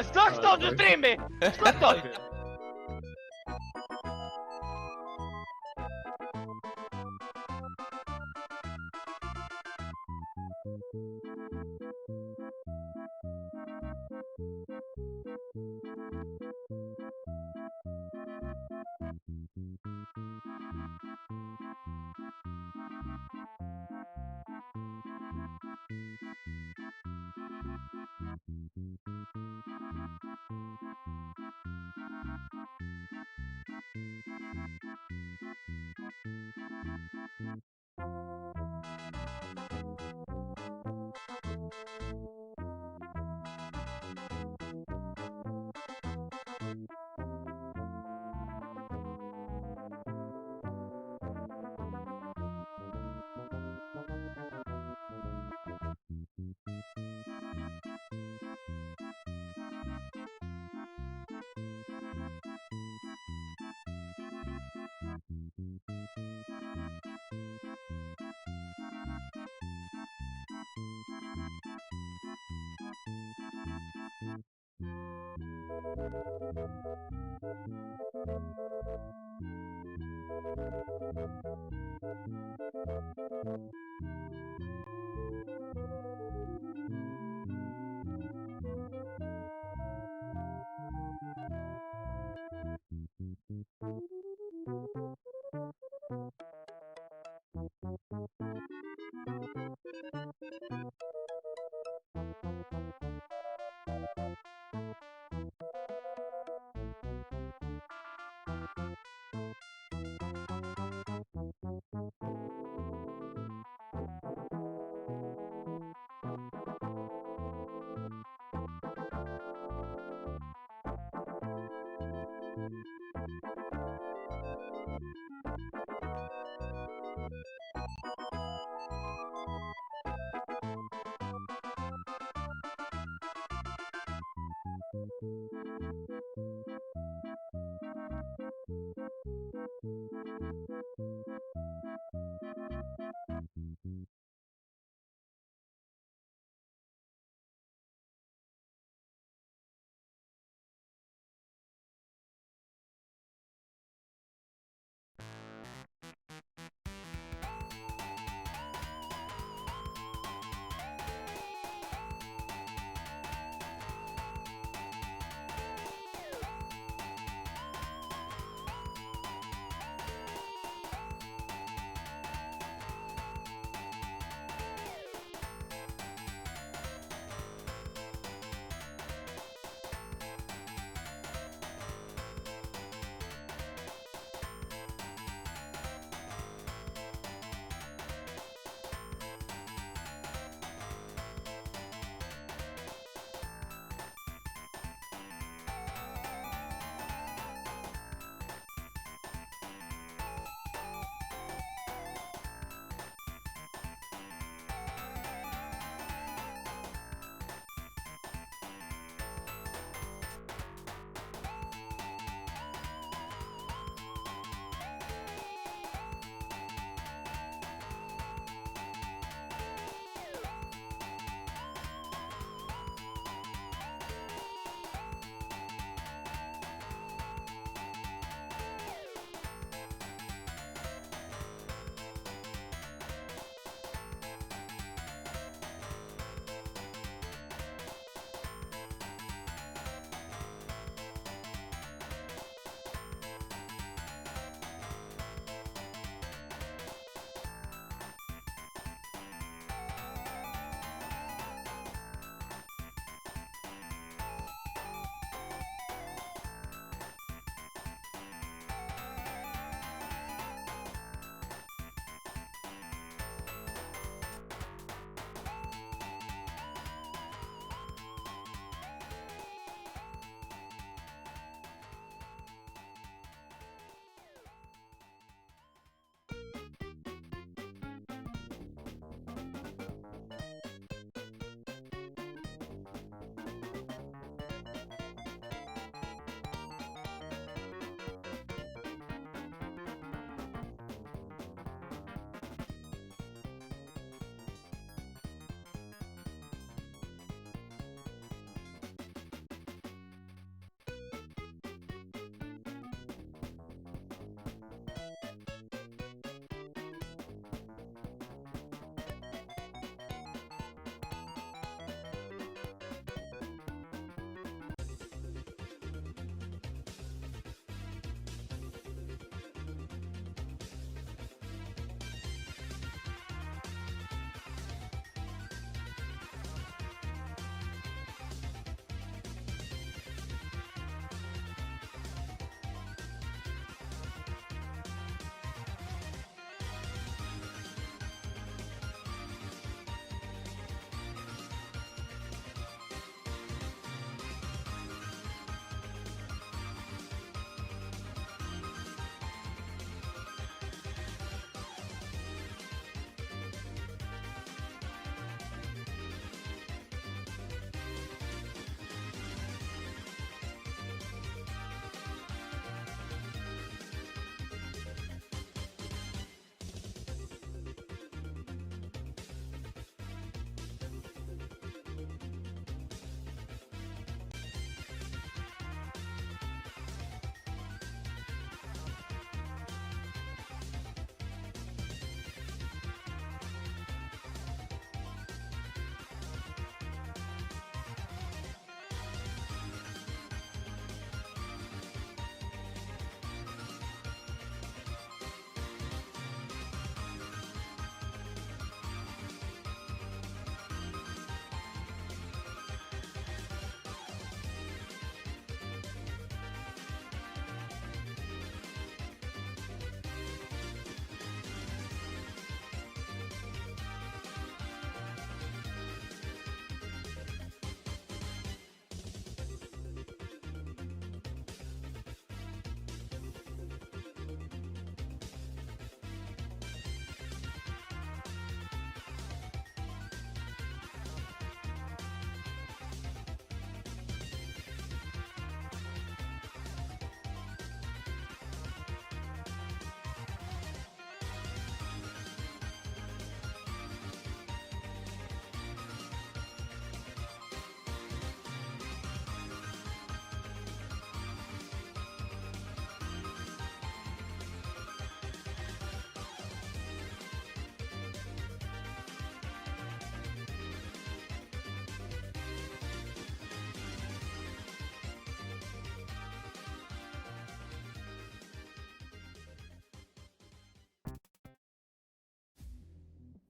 Skok stąd, już streamy! Skok stąd!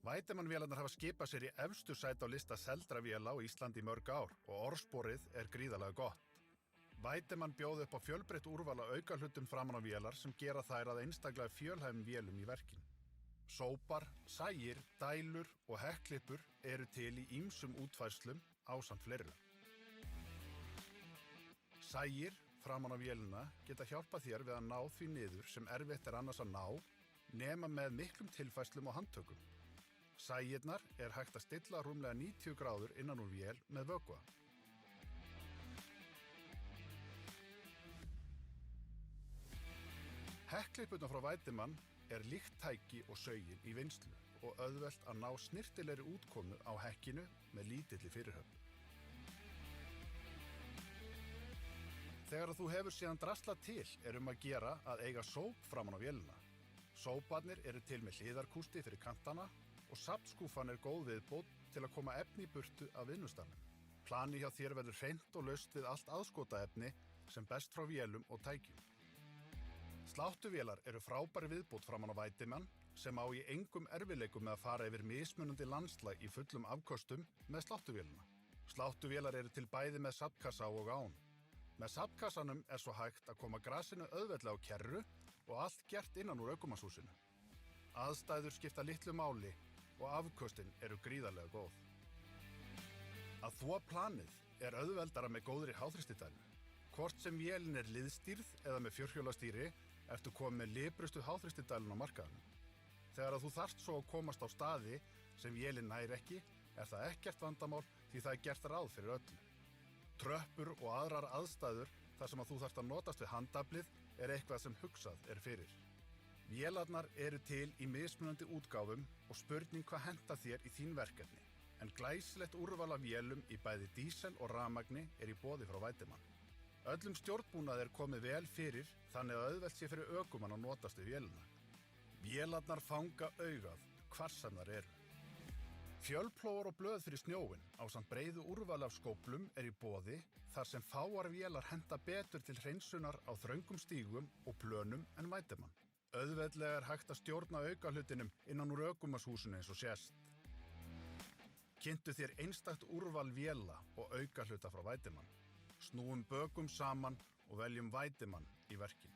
Weidemann-vélarnar hafa skipað sér í efstu sæti á lista seldra véla á Íslandi í mörg ár og orðsporið er gríðarlega gott. Weidemann bjóð upp á fjölbreytt úrval af aukahlutum framan á vélar sem gera þær að einstaklega fjölhæfum vélum í verkin. Sópar, sægir, dælur og hekkklippur eru til í ýmsum útfærslum ásamt fleiri. Sægir framan á vélina geta hjálpað þér við að ná því niður sem erfitt er annars að ná nema með miklum tilfærslum og handtökum. Sægirnar er hægt að stilla rúmlega 90 gráður innan úr vél með vökva. Hekkklippurnar frá Weidemann er líkt tæki og saugin í vinnslu og auðvelt að ná snyrtilegri útkomu á hekkinu með lítilli fyrirhöfn. Þegar þú hefur síðan draslað til er að gera að eiga sóp framan á vélina. Sóparnir eru til með hliðarkústi fyrir kantana og safnskúffan er góð viðbót til að koma efni í burtu af vinnustafnum. Planið hjá þér verður hreint og laust við allt aðskotaefni sem best frá vélum og tækjum. Sláttuvélar eru frábæri viðbót framan á Weidemann sem á í engum erfiðleikum með að fara yfir mismunandi landslag í fullum afköstum með sláttuvélina. Sláttuvélar eru til bæði með safnkassa og án. Með safnkassanum er svo hægt að koma grasinu auðveldlega á kerru og allt gert innan úr ökumannshúsinu. Aðstæður skipta litlu máli og afköstin eru gríðarlega góð. Að þvo planið er auðveldara með góðri háþrýstidælu. Hvort sem vélin er liðstýrð eða með fjórhjólastýri ertu komið með librustu háþrýstidælun á markaðnum. Þegar þú þarft svo að komast á staði sem vélin nær ekki, er það ekkert vandamál því það er gert ráð fyrir öllu. Tröppur og aðrar aðstæður þar sem að þú þarft að notast við handaflið er eitthvað sem hugsað er fyrir. Vélarnar eru til í mismunandi útgáfum og spurning hvað hentar þér í þín verkefni, en glæsilegt úrval af vélum í bæði dísel og rafmagni er í boði frá Weidemann. Öllum stjórnbúnaði er komið vel fyrir þannig að auðvelt sé fyrir ökumann að notast við vélina. Vélarnar fanga augað hvar sem þær eru. Fjölplógar og blöð fyrir snjóinn ásamt breiðu úrvali af skóflum er í boði þar sem fáar vélar henta betur til hreinsunar á þröngum stígum og plönum en Weidemann. Auðveldlega er hægt að stjórna aukahlutinum innan úr ökumannshúsinu eins og sést. Kynntu þér einstakt úrval véla og aukahluta frá Weidemann. Snúum bökum saman og veljum Weidemann í verkin.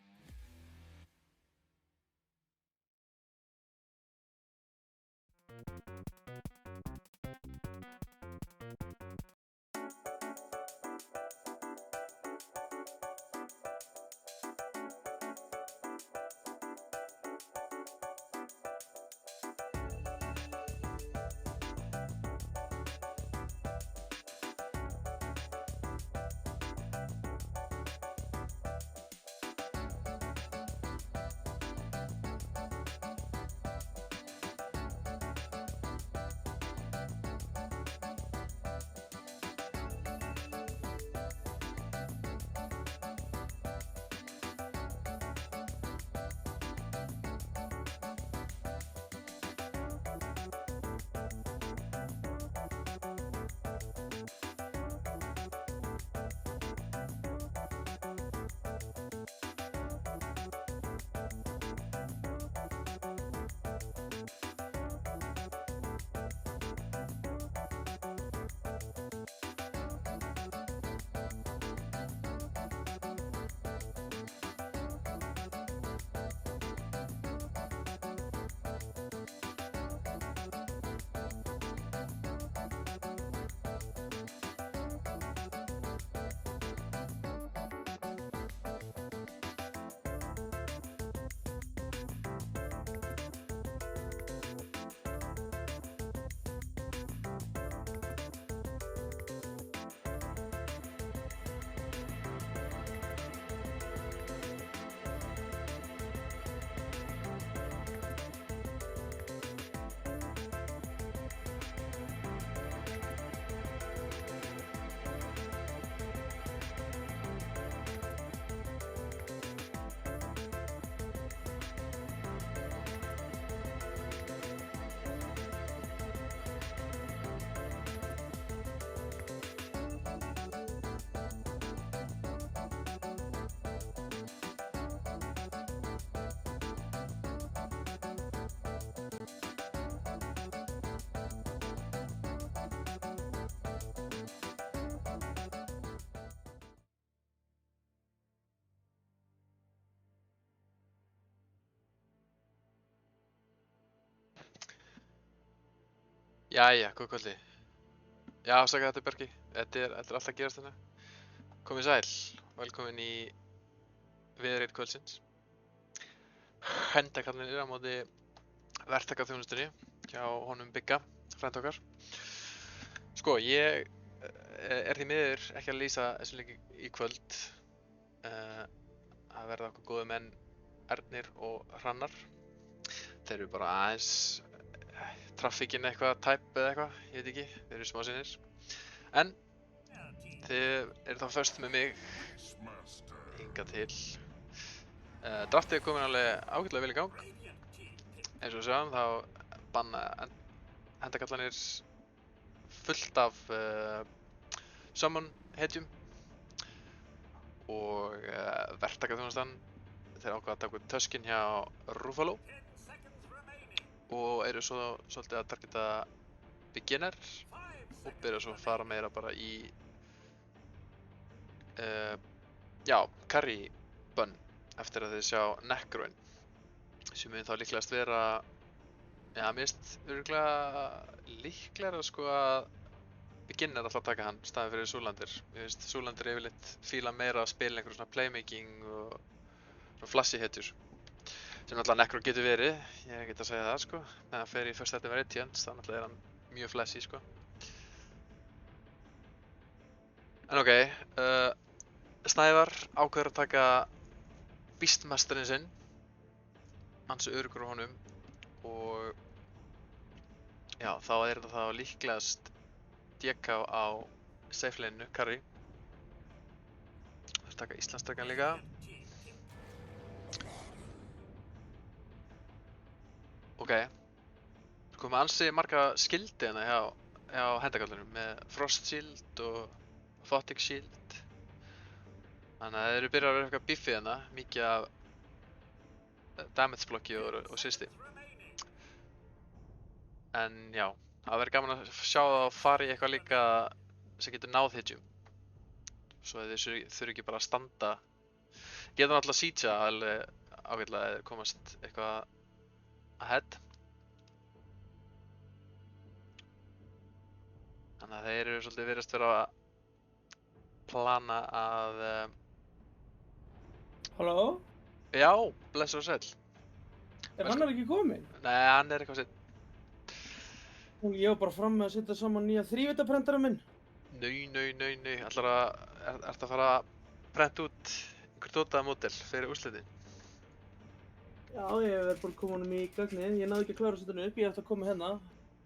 Jæja, góð kvöldi. Já, afsaka þetta Bjarki. Þetta er alltaf að gerast hérna. Komið sæl. Velkomin í viðreit kvöldsins. Hendakallinir á móti verktakaþjónustunni hjá honum Bigga, frænd okkar. Sko, ég er því miður ekki að lýsa þessum leik í kvöld. Það verða okkur góðu menn Ernir og Hrannar. Þeir eru bara aðeins traffíkinn eitthvað, tæp eða eitthvað, ég veit ekki, þeir eru smásinir. En þið eru þá först með mig hingað til. Draftið er komin alveg ágætlega vel í gang. Eins og við sjáum þá banna hendakallanir fullt af summon hetjum og verktakaþjónustan þeir ákvað að taka út Tusken hjá Ruffalo og eru svo svolítið að targeta beginner og byrja svo að fara meira bara í carry bun eftir að þið sjá Necroin sem mun þá líklegast vera mér finnst líklegra sko að beginner alltaf taka hann staðið fyrir Zoolander. Mér finnst Zoolander yfirleitt fíla meira að spila einhverjum svona playmaking og svona flashy hetjur sem alltaf Necro getur verið, ég get að segja það sko. Þegar hann fer í first setting verið Radiant, þá náttúrulega er hann mjög flashy sko. En ok, Snævar ákveður að taka Beastmasterinn sinn, ansi öruggur á honum og já, þá er þetta þá líklegast DK á safe lane-inu, carry. Það er taka Íslandsdragan líka. Ok, sko með ansi marga skildi hérna hjá hendakallunum með Frost Shield og Photic Shield. Þannig að þeir eru byrjað að vera eitthvað biffið hérna, mikið af damage blokki og systi. En já, það verður gaman að sjá þá fara í eitthvað líka sem getur náð hitjum. Svo að þeir þurfi ekki bara að standa. Geta náttúrulega siegea alveg ágætlega eða komast eitthvað ahead. Þannig að þeir eru svolítið virðast vera að plana að Halló? Já, blessur og sæll. Er hann ekki kominn? Nei, hann er eitthvað sitt. Ég var bara fram með að setja saman nýja þrívitaprentara minn. Nei. Ertu að fara að prenta út einhver dótaða módel fyrir úrslitin? Já, ég hef verið bara að koma honum í gagnið. Ég náði ekki að klára að setja hann upp, ég ætti að koma hérna.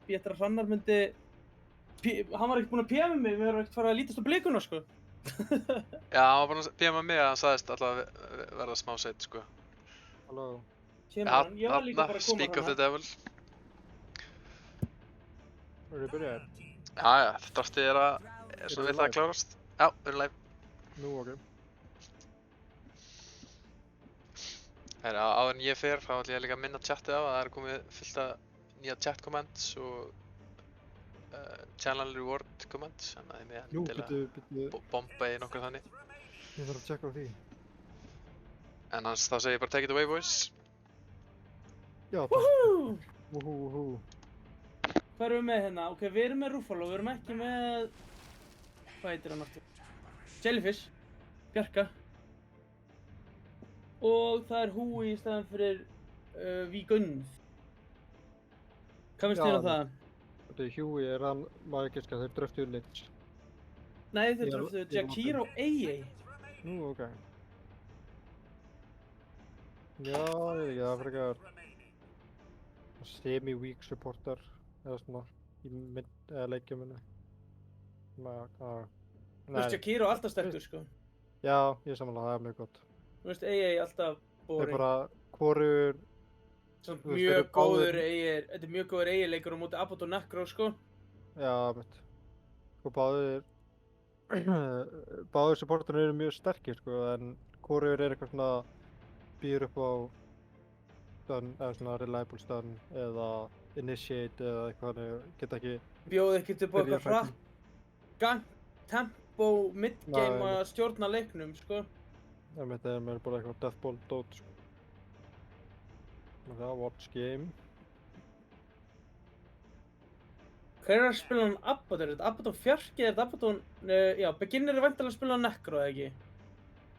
Ég eftir að Hrannar myndi... Hann var ekkert búinn að PM mig, við erum ekkert farið að lítast á blikuna, sko. Já, hann var búinn að PM mig að hann sagðist alltaf verða smá seitt, sko. Halló. Kemur hann, ég var líka bara að koma Speak of the devil. Erum við byrjaðir? Já, draftið er svo við það að klárast. Já, við erum live. Nú, ok. Herra, áður en ég fer, þá ætlum ég líka að minna chatið á að það er komið fullt af nýja chat comments og channel reward comments, þannig að þið með Jú, endilega bomba í nokkur þannig. Ég þarf að checka á því. En hans þá segir ég bara take it away boys. Já, takk. Woohoo! Woohoo. Hvað erum við með hérna? Ok, við erum með Ruffalo, við erum ekki með... Hvað heitir hann aftur? Jellyfish. Bjarka. Og það er Húi í staðan fyrir Vígunð. Hvað finnst þér um það? Þetta er Huey, er hann, maður ekki skil, þeir dröftu Lich. Nei, þeir dröftu Jakir og AA. Nú, ok. Já, ég veit ekki, það er frekar semi-weak supporter eða svona í leikjuminu. Þú veist, Jakir og alltaf sterkur, sko. Já, ég samanlega, það er mjög gott. Þú veist, AA alltaf boring. Þeir bara, hvorur... Samt mjög góður AA, þetta er mjög góður AA leikur á móti Abbott og Necro, sko. Já, veit. Sko báðir supporterinn eru mjög sterkir, sko, en hvorur er eitthvað svona býður upp á stun, eða svona reliable stun, eða initiate, eða eitthvað þannig, geta ekki... Bjóð ekkert upp á eitthvað hratt, gang, tempo, midgame að stjórna leiknum, sko. Það er meira bara eitthvað deathball dót, sko. Það watch game. Hver er að spila hann Abaddon? Er þetta Abaddon Fjarki? Er þetta Abaddon... já, Beginner er væntanlega að spila hann Necro, eða ekki?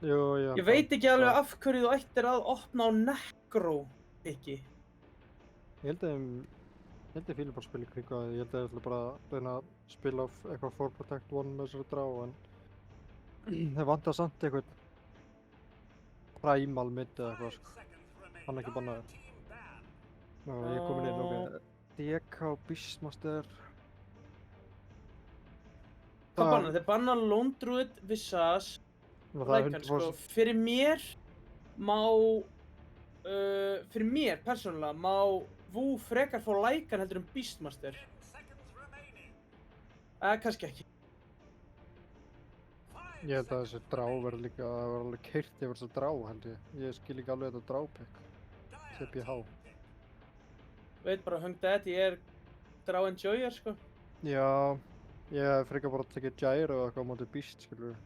Jú, já. Ég veit ekki alveg af hverju þú ættir að opna á Necro, ekki. Ég held að fíla bara að spila í kringu það. Ég held að ég ætla bara að reyna að spila á eitthvað 4 Protect 1 með þessari drá, en það vantar samt eitthvað Primal mid eða eitthvað, sko. Hann er ekki bannaður. Já, ég er komin inn, ok. DK Beastmaster. Hvað banna? Þeir banna Lone Druid, Visage, Það er Lycan, sko. 100%. Fyrir mér má... fyrir mér, persónulega, má Vú frekar fá Lycan heldur Beastmaster. Kannski ekki. Ég held að þessi drá verður líka, það verður alveg keyrt yfir þessi drá, held ég. Ég skil ekki alveg þetta drápick. CPH. Veit bara, Hung Daddy er draw enjoyer, sko. Já, ég hef frekar bara tekið Gyro og eitthvað á móti Beast, skilur.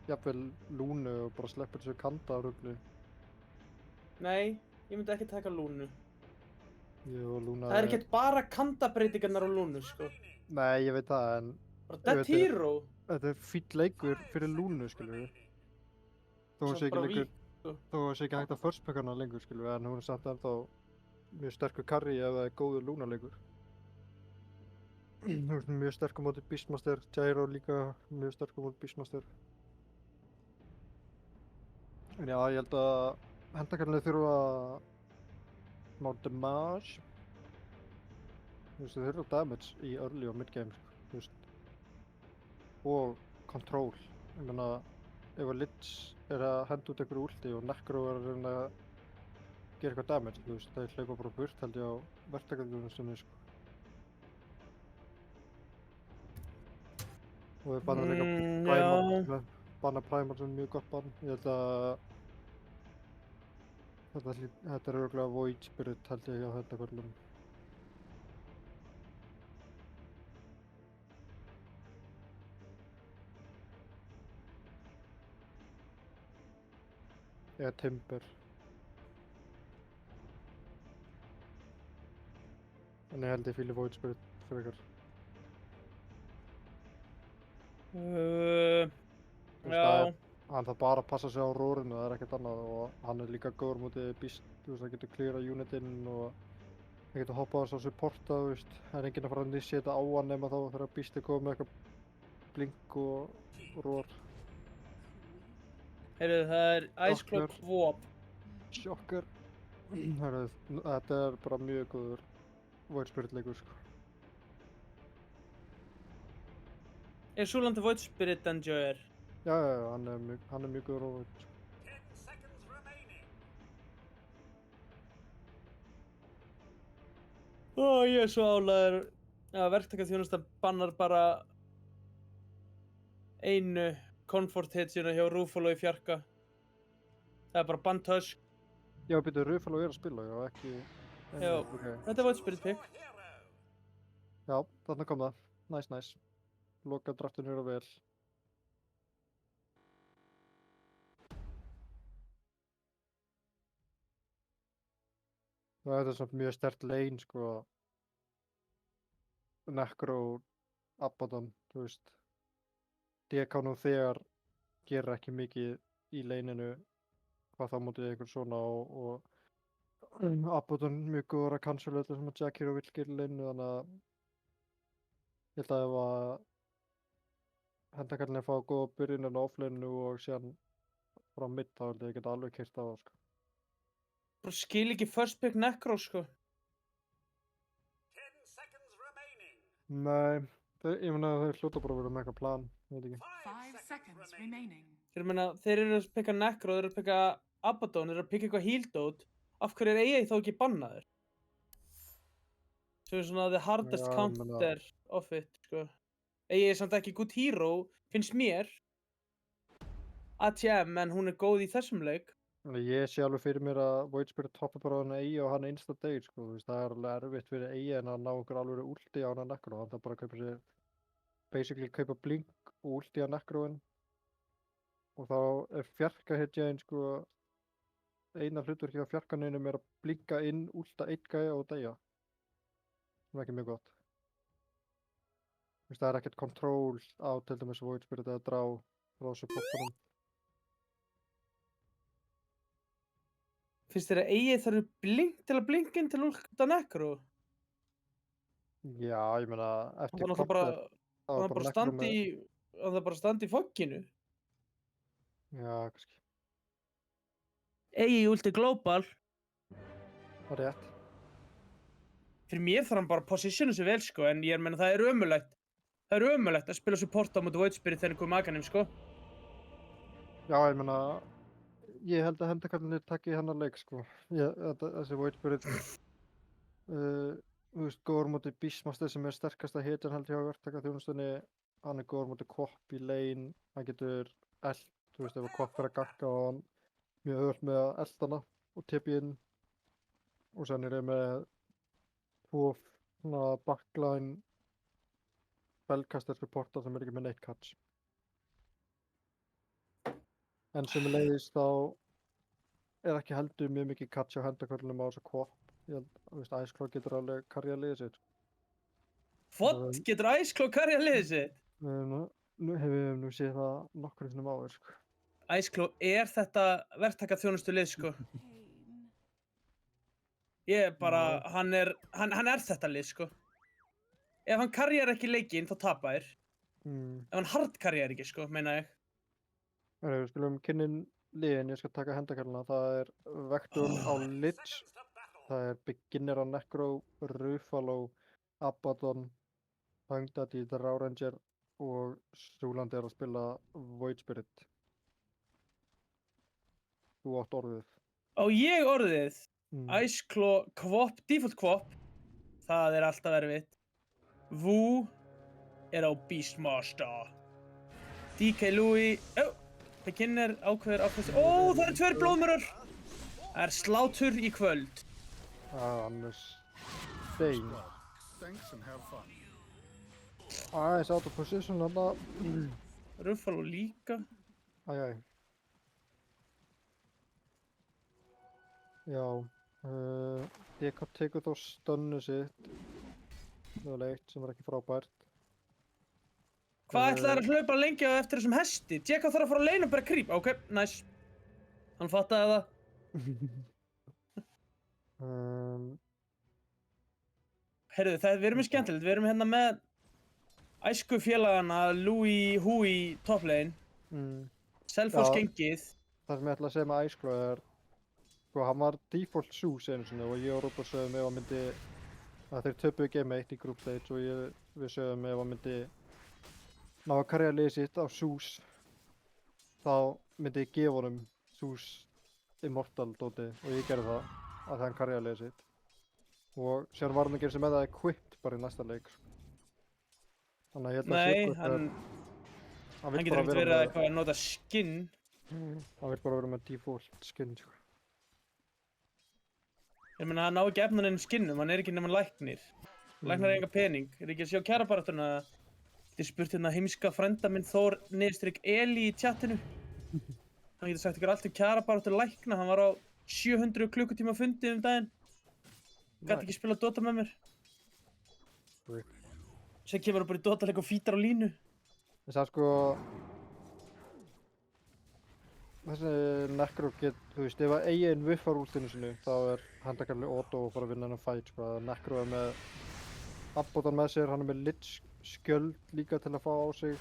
Jafnvel Lúnu og bara sleppur þessu Kanda rugli. Nei, ég myndi ekki taka Lúnu. Jú, Lúna Það er ekkert bara Kanda-breytingarnar á Lúnu, sko. Nei, ég veit það, en Bara Ég Dead veit það. Hero. þetta er fýll leikur fyrir Lúnu, skilur. Þó hún Samt sé ekki bara leikur, weak, sko. þó hún sé ekki hægt að first-picka hana lengur, skilur, en hún er samt ennþá mjög sterkur carry ef það er góður Lúna leikur. Þú veist, mjög sterkur móti Beastmaster, Gyro líka mjög sterkur móti Beastmaster. En já, ég held að hendakarnir þurfa smá damage. Þú veist, þeir þurfa damage í early og mid-game, sko, þú veist. Og control. Ég meina, ef að Lich er að henda út einhverju ulti og Necro er að reyna að gera eitthvað damage, þú veist, þeir hlaupa bara burt held ég á verktakardjónustunni, sko. Og þeir banna líka Primal, banna Primal sem er mjög gott bann. Ég held að þetta er örugglega Void Spirit held ég hjá hendakarlum. Eða Timber. En ég held ég fíli Void Spirit frekar. Þú veist, Já. hann þarf bara að passa sig á rórinu, það er ekkert annað, og hann er líka góður mútið Beast, þú veist, það getur clearað unitinn og það getur hoppað á þessu supporta, þú veist, það er enginn að fara að initiata á hann nema þá þegar Beast er komið með eitthvað blink og rór. Heyrðu, það er Ice Cloak Shocker. Swap. Shocker. Hörru, þetta er bara mjög góður Void Spirit leikur, sko. Er Súlandi Void Spirit enjoyer? Já, hann er mjög góður á Void, sko. Ég er svo álæður að verktakaþjónustan bannar bara einu comfort hitsina hjá Ruffalo í fjarka. Það er bara bantösk. Já, byrju, Ruffalo er að spila, já, ekki... Já. ok. Þetta er Void Spirit pick. Já, þarna kom það. Nice. Loka draftinu eru vel. Það er samt mjög sterkt lane, sko. Necro, Abaddon, þú veist. DK nú þegar gerir ekki mikið í laneinu hvað þá mótið einhver svona og Abaddon mjög góður að cancela þetta sem að Jack Hero vill gera í laneinu, þannig að ég held að ef að hendakarlinni fá góða byrjun en offlaneinu og síðan frá mid þá held ég geta alveg keyrt á það, sko. Bara skil ekki first pick Necro, sko. Nei, ég meina þeir hljóta bara að vera með eitthvað plan, ég veit ekki. 5 seconds remaining. Þeir eru að picka Necro, þeir eru að picka Abaddon, þeir eru að picka eitthvað heal dot. Af hverju er EA þá ekki bannaður? Sem er svona the hardest Já, counter of it, sko. EA er samt ekki good hero, finnst mér. ATM, en hún er góð í þessum leik. Ég sé alveg fyrir mér að Void Spirit hoppa bara á hann eigi og hann einsta degir, sko, þú veist, það er alveg erfitt fyrir eigi en að ná okkur alveg ulti á hann að Necro, hann þarf bara að kaupa sér, basically kaupa blink og ulti á Necroinn og þá er fjarka hitjaðinn, sko, eina hlutverki á fjarkaninum er að blinka inn, ulta einn gæja og deyja, sem er ekki mjög gott. Það er ekkert kontról á til dæmis Void Spirit eða drá frá supportunum. Finnst þér að eigi þarf blink til að blinka inn til að últa Necro? Já, ég meina, Hann eftir þarf bara, þá hann er þarf bara Necro standi í, hann þarf bara standi í fogginu. Já, kannski. Eigi últi global. Það er rétt. Fyrir mér þarf hann bara að positionu sig vel, sko, en ég meina það er ömurlegt. Það er ömurlegt að spila support á mútið Void Spirit þegar einhver maganim, sko. Já, ég meina, ég held að hendakarlinni takki hennar leik, sko. Þessi Void Spirit, þú veist, góður móti Beastmaster sem er sterkasta hitin held ég á verktakaþjónustunni. Hann er góður móti Quap í lane, hann getur eld, þú veist, ef að Quap fer að gagga og hann mjög öðvöld með að elda hana og tipja inn. Og sen er ég með tvo svona backline spellcaster supporta sem er ekki með neitt catch. En sem leiðist þá er ekki heldur mjög mikið catch á hendakvörlunum á þessu Quap. Ég held, þú veist, Iceclaw getur alveg karjað liðið sitt. What? Getur Iceclaw karjað liðið sitt? Nú hefum við séð það nokkrum sinnum áður, sko. Iceclaw er þetta verktakaþjónustu lið, sko. Ég er bara, hann er þetta lið, sko. Ef hann karjar ekki leikinn, þá tapa þér. Ef hann hard karjar ekki, sko, meina ég. Við skulum kynnin liðin, ég skal taka hendakarluna. Það er Vector á Lich, það er Beginner á Necro, Ruffalo, Abaddon, Pangdaddy, Drow Ranger og Súlandi er að spila Void Spirit. Þú átt orðið. Á ég orðið? Iceclaw, Quap, default Quap. Það er alltaf erfitt. Wu er á Beastmaster. DK Louis, Beginner ákveður. Það eru 2 blóðmörur. Það er slátur í kvöld. Annars stein. Thanks and have fun. Aðeins out of position þarna. Ruffalo líka. Æjæj. Já. DK tekur þó stunnu sitt. Það var eitt sem var ekki frábært. Hvað ætlaði að hlaupa lengi á eftir þessum hesti? Jekka þarf að fara að leina og bara creep. Ok, nice. Hann fattaði það. Heyrðu, við erum skemmtilegt. Við erum hérna með æsku félagana Louis Hui top lane. Selfoss gengið. Það sem ég ætla að segja með Iceclaw er, sko, hann var default Zeus einu sinni og ég og Róbert sögðum ef hann myndi, að þeir töpuðu game 1 í group stage og við sögðum ef hann myndi ná að karja liðið sitt á Zeus, þá myndi ég gefa honum Zeus Immortal dóti og ég gerði það að hann karja liðið sitt. Og sér var hann að gera sig með það equipped bara í næsta leik. Þannig að ég held að hann getur ekkert verið að nota skin. Hann vil bara vera með default skin, sko. Ég meina, hann á ekki efnan ennum skinnum, hann er ekki nema læknir. Læknar er enga pening. Er ekki að sjá kjarabaráttuna? Þið spurt hérna heimska frænda minn Þór _ Eli í chatinu. Hann getur sagt ykkur allt kjarabaráttu lækna. Hann var á 700 klukkutíma fundi daginn. Gæti ekki spila Dota með mér. Sér kemur hann bara í Dota leik og fítar á línu. Þess að sko, þessi Necro þú veist, ef að eigin viffar últinu sinu, þá er hendakarli auto og fara að vinna hennar fight, sko. Necro er með Abaddon með sér, hann er með Lich skjöld líka til að fá á sig.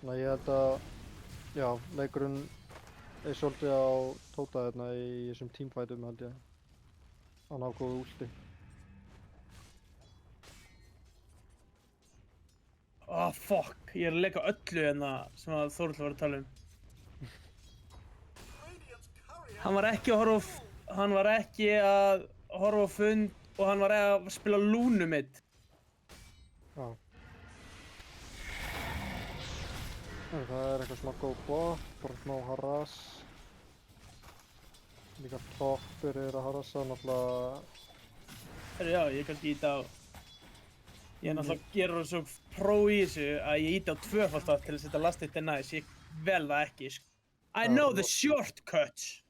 Þannig að ég held að, já, leikurinn er svolítið á tóta þarna í þessum teamfightum, held ég. Hann á góðu últi. Fuck, ég er að leika öllu hérna sem að Þórhall var að tala um. Hann var ekki að horfa á fund og hann var að spila Lúnu mitt. Já. Það er eitthvað smá góð bot, bara smá harass. Líka toppur er að harassa, náttúrulega. Já, ég kannski íta á. Ég er náttúrulega að gera svo pró í þessu að ég íta á 2-falt til að setja last hit nice. Ég vel það ekki. I know the shortcuts.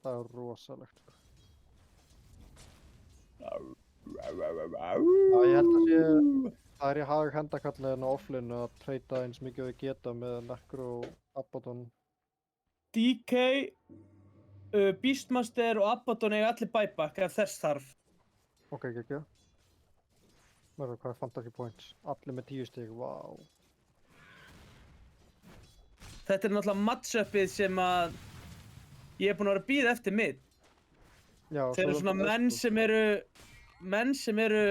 Það er rosalegt. Já, ég held að sé, það er í hag hendakallin á offlinu að treyta eins mikið og þau geta með Necro og Abaddon. DK, Beastmaster og Abaddon eiga allir buyback ef þess þarf. Ok, ekki. Mörgur, hvað er fantasy points? Allir með 10 stig, vá. Þetta er náttúrulega match-upið sem að ég er búinn að vera að bíða eftir mid. Já, Þeir eru svona menn sem eru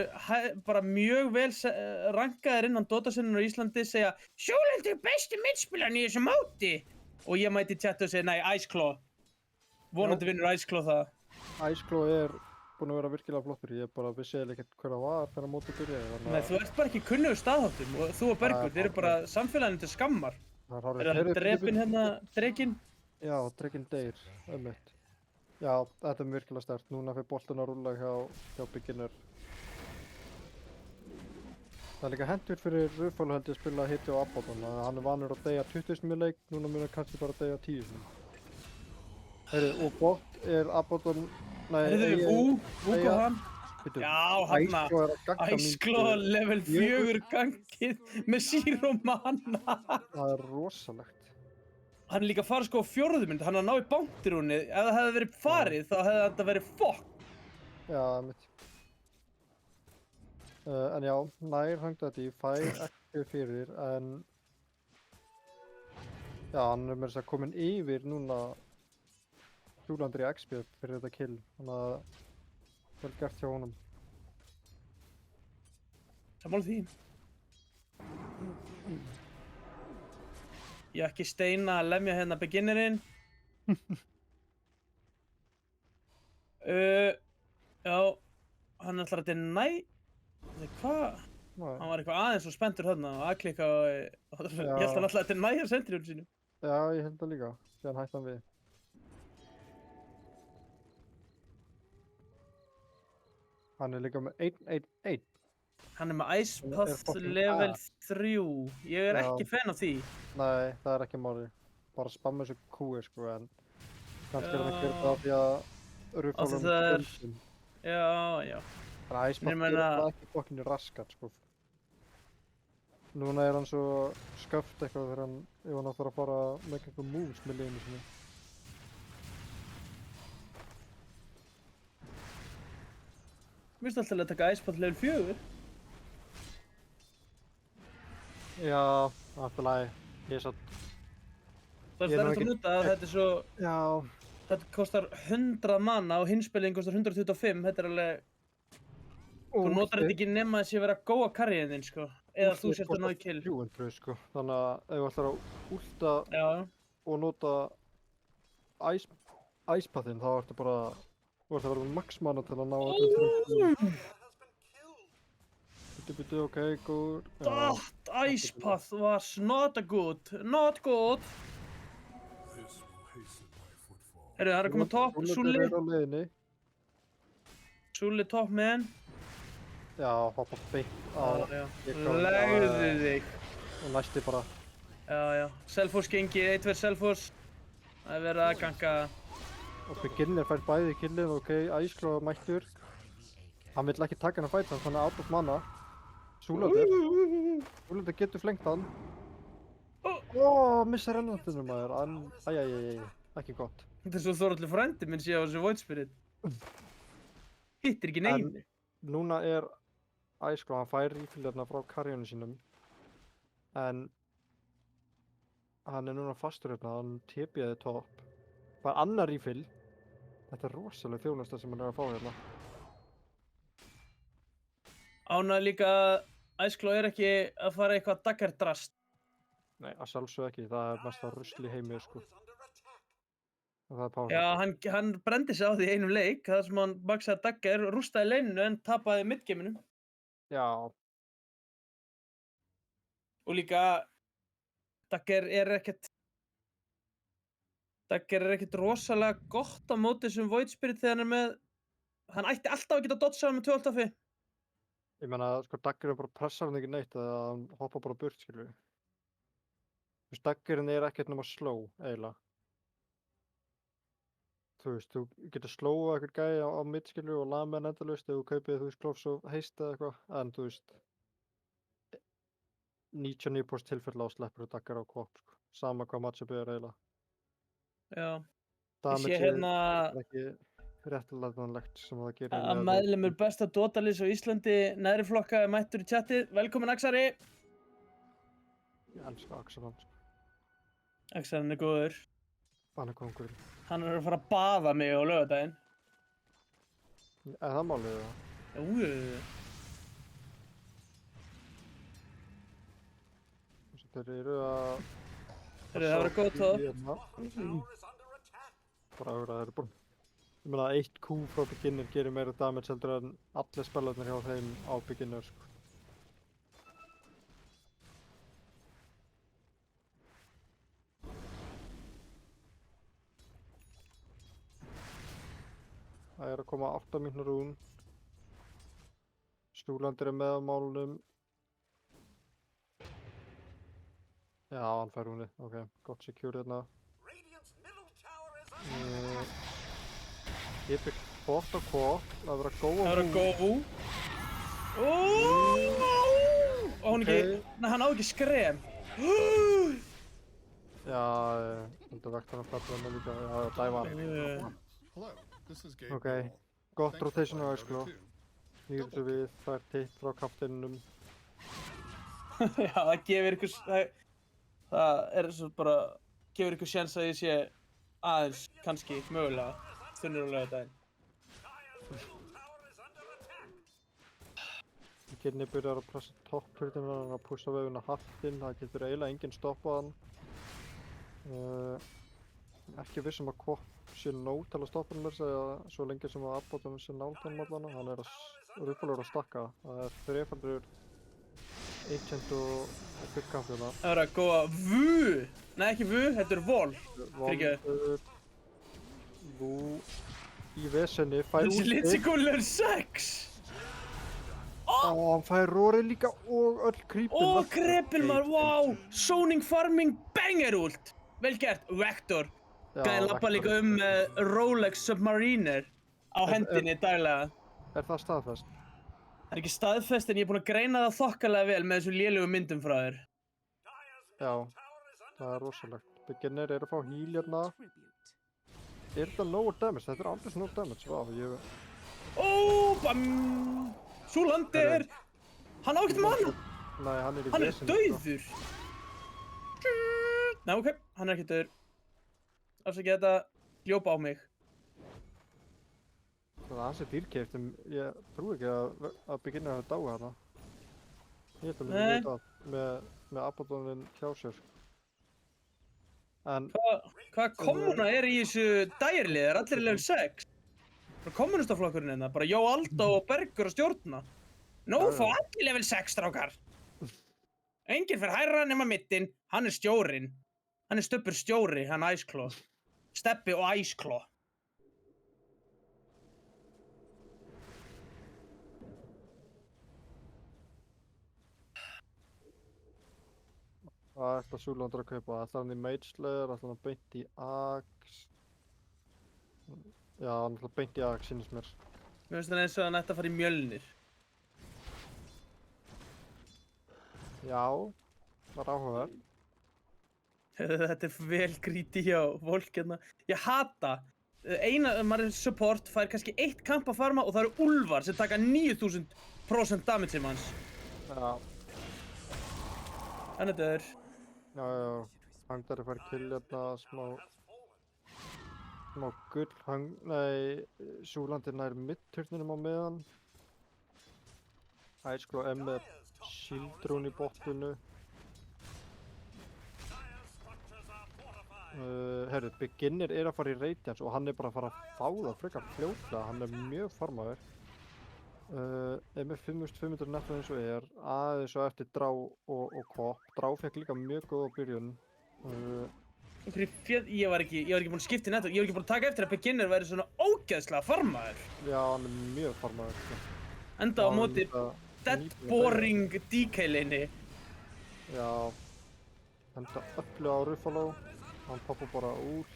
bara mjög vel rankaðir innan Dota-senninu á Íslandi segja Sjólundur er besti midspilarinn í þessu móti og ég mæti í chattu og segja nei, Iceclaw. Vonandi vinnur Iceclaw það. Iceclaw er búinn að vera virkilega flottur, ég bara vissi eða ekkert hver það var þegar mótið byrjaði. Nei, þú ert bara ekki kunnugur staðháttum og þú og Bergur, þeir eru bara samfélaginu til skammar. Það Er það drepinn hérna, drekinn? Já, drekinn deyr, einmitt. Já, þetta er virkilega sterkt. Núna fyrir boltinn að rúlla hjá beginner. Það er líka hentur fyrir Rufálu held ég að spila hitti á Abaddon. Hann er vanur að deyja 20 sinni í leik, núna mun hann kannski bara deyja 10 sinni. Heyrðu, og bot er Abaddon... Heyrðu, Vúk og hann. Já, hann Iceclaw er að gagga Iceclaw level 4 gangið með zero mana. Það er rosalegt. Hann er líka að fara sko á 4. mynd, hann er að ná í bounty-rúnið. Ef það hefði verið farið, þá hefði þetta verið fuck. Já, mitt. En já, nær hangið þetta í fær ekki fyrir, en... Já, hann er með þess að komin yfir núna 300 XP fyrir þetta kill, þannig að vel gert hjá honum. Sammála því. Ég ekki steina að lemja hérna beginnerinn. Já, hann ætlar að deny. Hvað? Hann var eitthvað aðeins og spenntur þarna og aðklikka og ég held hann alltaf að deny sentriðunum sínum. Já, ég held það líka, síðan hætti hann við. Hann er líka með 1-1-1. Hann er með Icepath level 3. Ég er ekki fan af því. Nei, það er ekki máli. Bara spamma þessu kúi sko, en kannski er hann að gera það af því að Rufálum er skjöldum. Já. Þannig að Icepath er það ekki fokkinni raskat sko. Núna er hann svo sköft eitthvað þegar hann, ef hann ætlar að fara með eitthvað moves með liðinu sinni. Mér finnst alltaf að taka Icepath level 4. Já, alltaf lagi. Ég er satt... Það er stærnt að nota að þetta er svo... Já. Þetta kostar 100 mana og hinspilling kostar 125. Þetta er alveg... Þú notar þetta ekki nema þess að vera góða carryinn þinn, sko. Eða þú sért að ná í kill. 300, sko. Þannig að ef þú ætlar að últa og nota Icepathinn, þá ertu bara... Þú ert að vera með max mana til að ná öllum 300. Byttu, ok, góður. That Icepath was not good. Not good. Herru, það er að koma topp. Sulli. Rúllur er á leiðinni. Sulli topp man. Já, hoppa beint á. Legðu þig. Og næsti bara. Já. Selfoss gengi, 1-2 Selfoss. Það er verið að ganga. Og beginner fær bæði killin, ok, Iceclaw mættur. Hann vill ekki taka hann að fæta, hann er out of mana. Súlundur getur flengt hann. Missar ennvöndinu maður, æjæjæjæj, ekki gott. Þetta er svo Þóraldur frændi minn sé á þessu Void Spirit. Hittir ekki neinu. Núna er Iceclaw, hann fær rífiljarna frá karjónu sínum. En hann er núna fastur hérna, hann TP-aði topp. Fær annar rífil. Þetta er rosalega þjónusta sem hann er að fá hérna. Ánægði líka að Iceclaw er ekki að fara eitthvað daggardrast. Nei, að sjálfsög ekki, það er mest að rusl í heimi, sko. Og það er power. Já, hann brendi sig á því í einum leik, þar sem hann maxaði daggar, rústaði leininu en tapaði midgameinu. Já. Og líka, daggar er ekkert rosalega gott á móti þessum Void Spirit þegar hann er með... Hann ætti alltaf að geta dodgeað með 12 tafi. Ég meina, sko, daggarinn bara pressar hann ekki neitt eða hann hoppa bara burt, skilur við. Þú veist, daggarinn er ekkert nema slow, eiginlega. þú veist, þú getur slóa eitthvað gæja á mittskilju og laga með hann endalaust ef þú kaupið, þú veist, Gloves of Haste eða eitthvað, en þú veist, 99% tilfella á sleppur og dagar á Quap, sko. Sama hvað matchupið er eiginlega. Já. Ég sé Damage hérna er ekki réttlætanlegt sem það gerir að meðlimur besta Dota-liðs á Íslandi neðri flokka er mættur í chatið. Velkomin Axari! Ég elska Axelan, sko. Axarinn er góður. Hann er kóngurinn. Hann er að fara að baða mig á laugardaginn. Er það málið það? Jú. Þeir eru að... Heyrðu, það verður góð tóð. Bara að vera að þeir eru búin. Ég meina, 1 Q frá beginner gerir meira damage heldur en allir spellarnir hjá þeim á beginner, sko. Það er að koma 8 mínútur rún. Stúlandir er með á málunum. Já, hann fær rúnið. Ok, gott secure hérna. Epic bot á Quap. Það verður að góða Það verður að góðu. Og hún ekki... Nei, hann á ekki skrem. Já, heldur vekt hann að falla með líka. Já, dæma hann. Ok, gott rotation á Ice Claw. Nýður þessu við, fær titt frá kapteininum. Já, það gefur ykkur... Það er svo bara... Gefur ykkur sjans að ég sé aðeins, kannski, mögulega, þunnur á laugardaginn. Kidney byrjar að pressa topp-hurtinn, hann er að pussa vefuna hattinn, það getur eiginlega enginn stoppað hann. Ekki vissum að Quap sé nóg til að stoppa hann mér segja svo lengi sem að Abbotton sé nált hann allana, hann er rúfulegur að stakka. Það er þrefaldur Ancient og Big Camp hérna. Það verður að góða VU! Nei, ekki VU, þetta er Vol. Volur, VU í vesenni, fær Þessi últi. Litsigúl 6! Hann fær rórið líka og öll creepin. Og krepil maður, wow! Zoning Farming Banger ult! Vel gert, Vector. Gæði lappa líka með Rolex Submariner á hendinni daglega. Er það staðfest? Það er ekki staðfest en ég er búinn að greina það þokkalega vel með þessum lélegu myndum frá þér. Já, það er rosalegt. Beginner er að fá heal hérna. Er þetta lower damage? Þetta er aldrei svona damage, vá, Bam! Súlandir! Hann á ekkert mann! Nei, hann er í Hann er vesenni, dauður! Nei, ok, hann er ekki dauður. Afsakið þetta, hljópa á mig. Það er ansið dýrkeypt, en ég trúi ekki að Beginner hafi dáið hérna. Ég held að mér veit það með Abbottonin hjá sér. En... Hvað kommuna er í þessu dærlið? Það er allir í level 6. Það er kommunistaflokkurinn hérna, bara Jó Aldo og Bergur að stjórna. Nú fá allir level 6, strákar. Enginn fer hærra nema mittinn, hann er stjórinn. Hann er Stubbur stjóri, hann Ice Claw. Steppi og Ice Claw. Hvað ætla Súlandur að kaupa? Ætla hann í Mage Slayer, ætla hann beint í Axe? Já, hann ætla beint í Axe, sýnist mér. Mér finnst það eins og hann ætti að fara í Mjölnir. Já, það er áhugaverð. Þetta er vel greedy hjá fólk hérna. Ég hata. Maður er support, fær kannski 1 kamp að farma og það eru úlfar sem taka 9000% damage sem hans. Já. Hann er döður. Já, Hangdari fær kill hérna, smá gull, Súlandir nær mid-turninum á meðan. Ice Claw er með shield rune í botninu. Herru, Beginner er að fara í Radiance og hann er bara að fara að fá það frekar fljótlega, hann er mjög farmaður. Er með 5500 netto eins og aðeins og eftir Drá og Quap. Drá fekk líka mjög góða byrjun. Ég var ekki búinn að skipta í netto, ég var ekki búinn að taka eftir að Beginner væri svona ógeðslega farmaður. Já, hann er mjög farmaður. Enda á móti dead boring DK-leini. Já, enda öllu á Ruffalo. Hann poppar bara úr.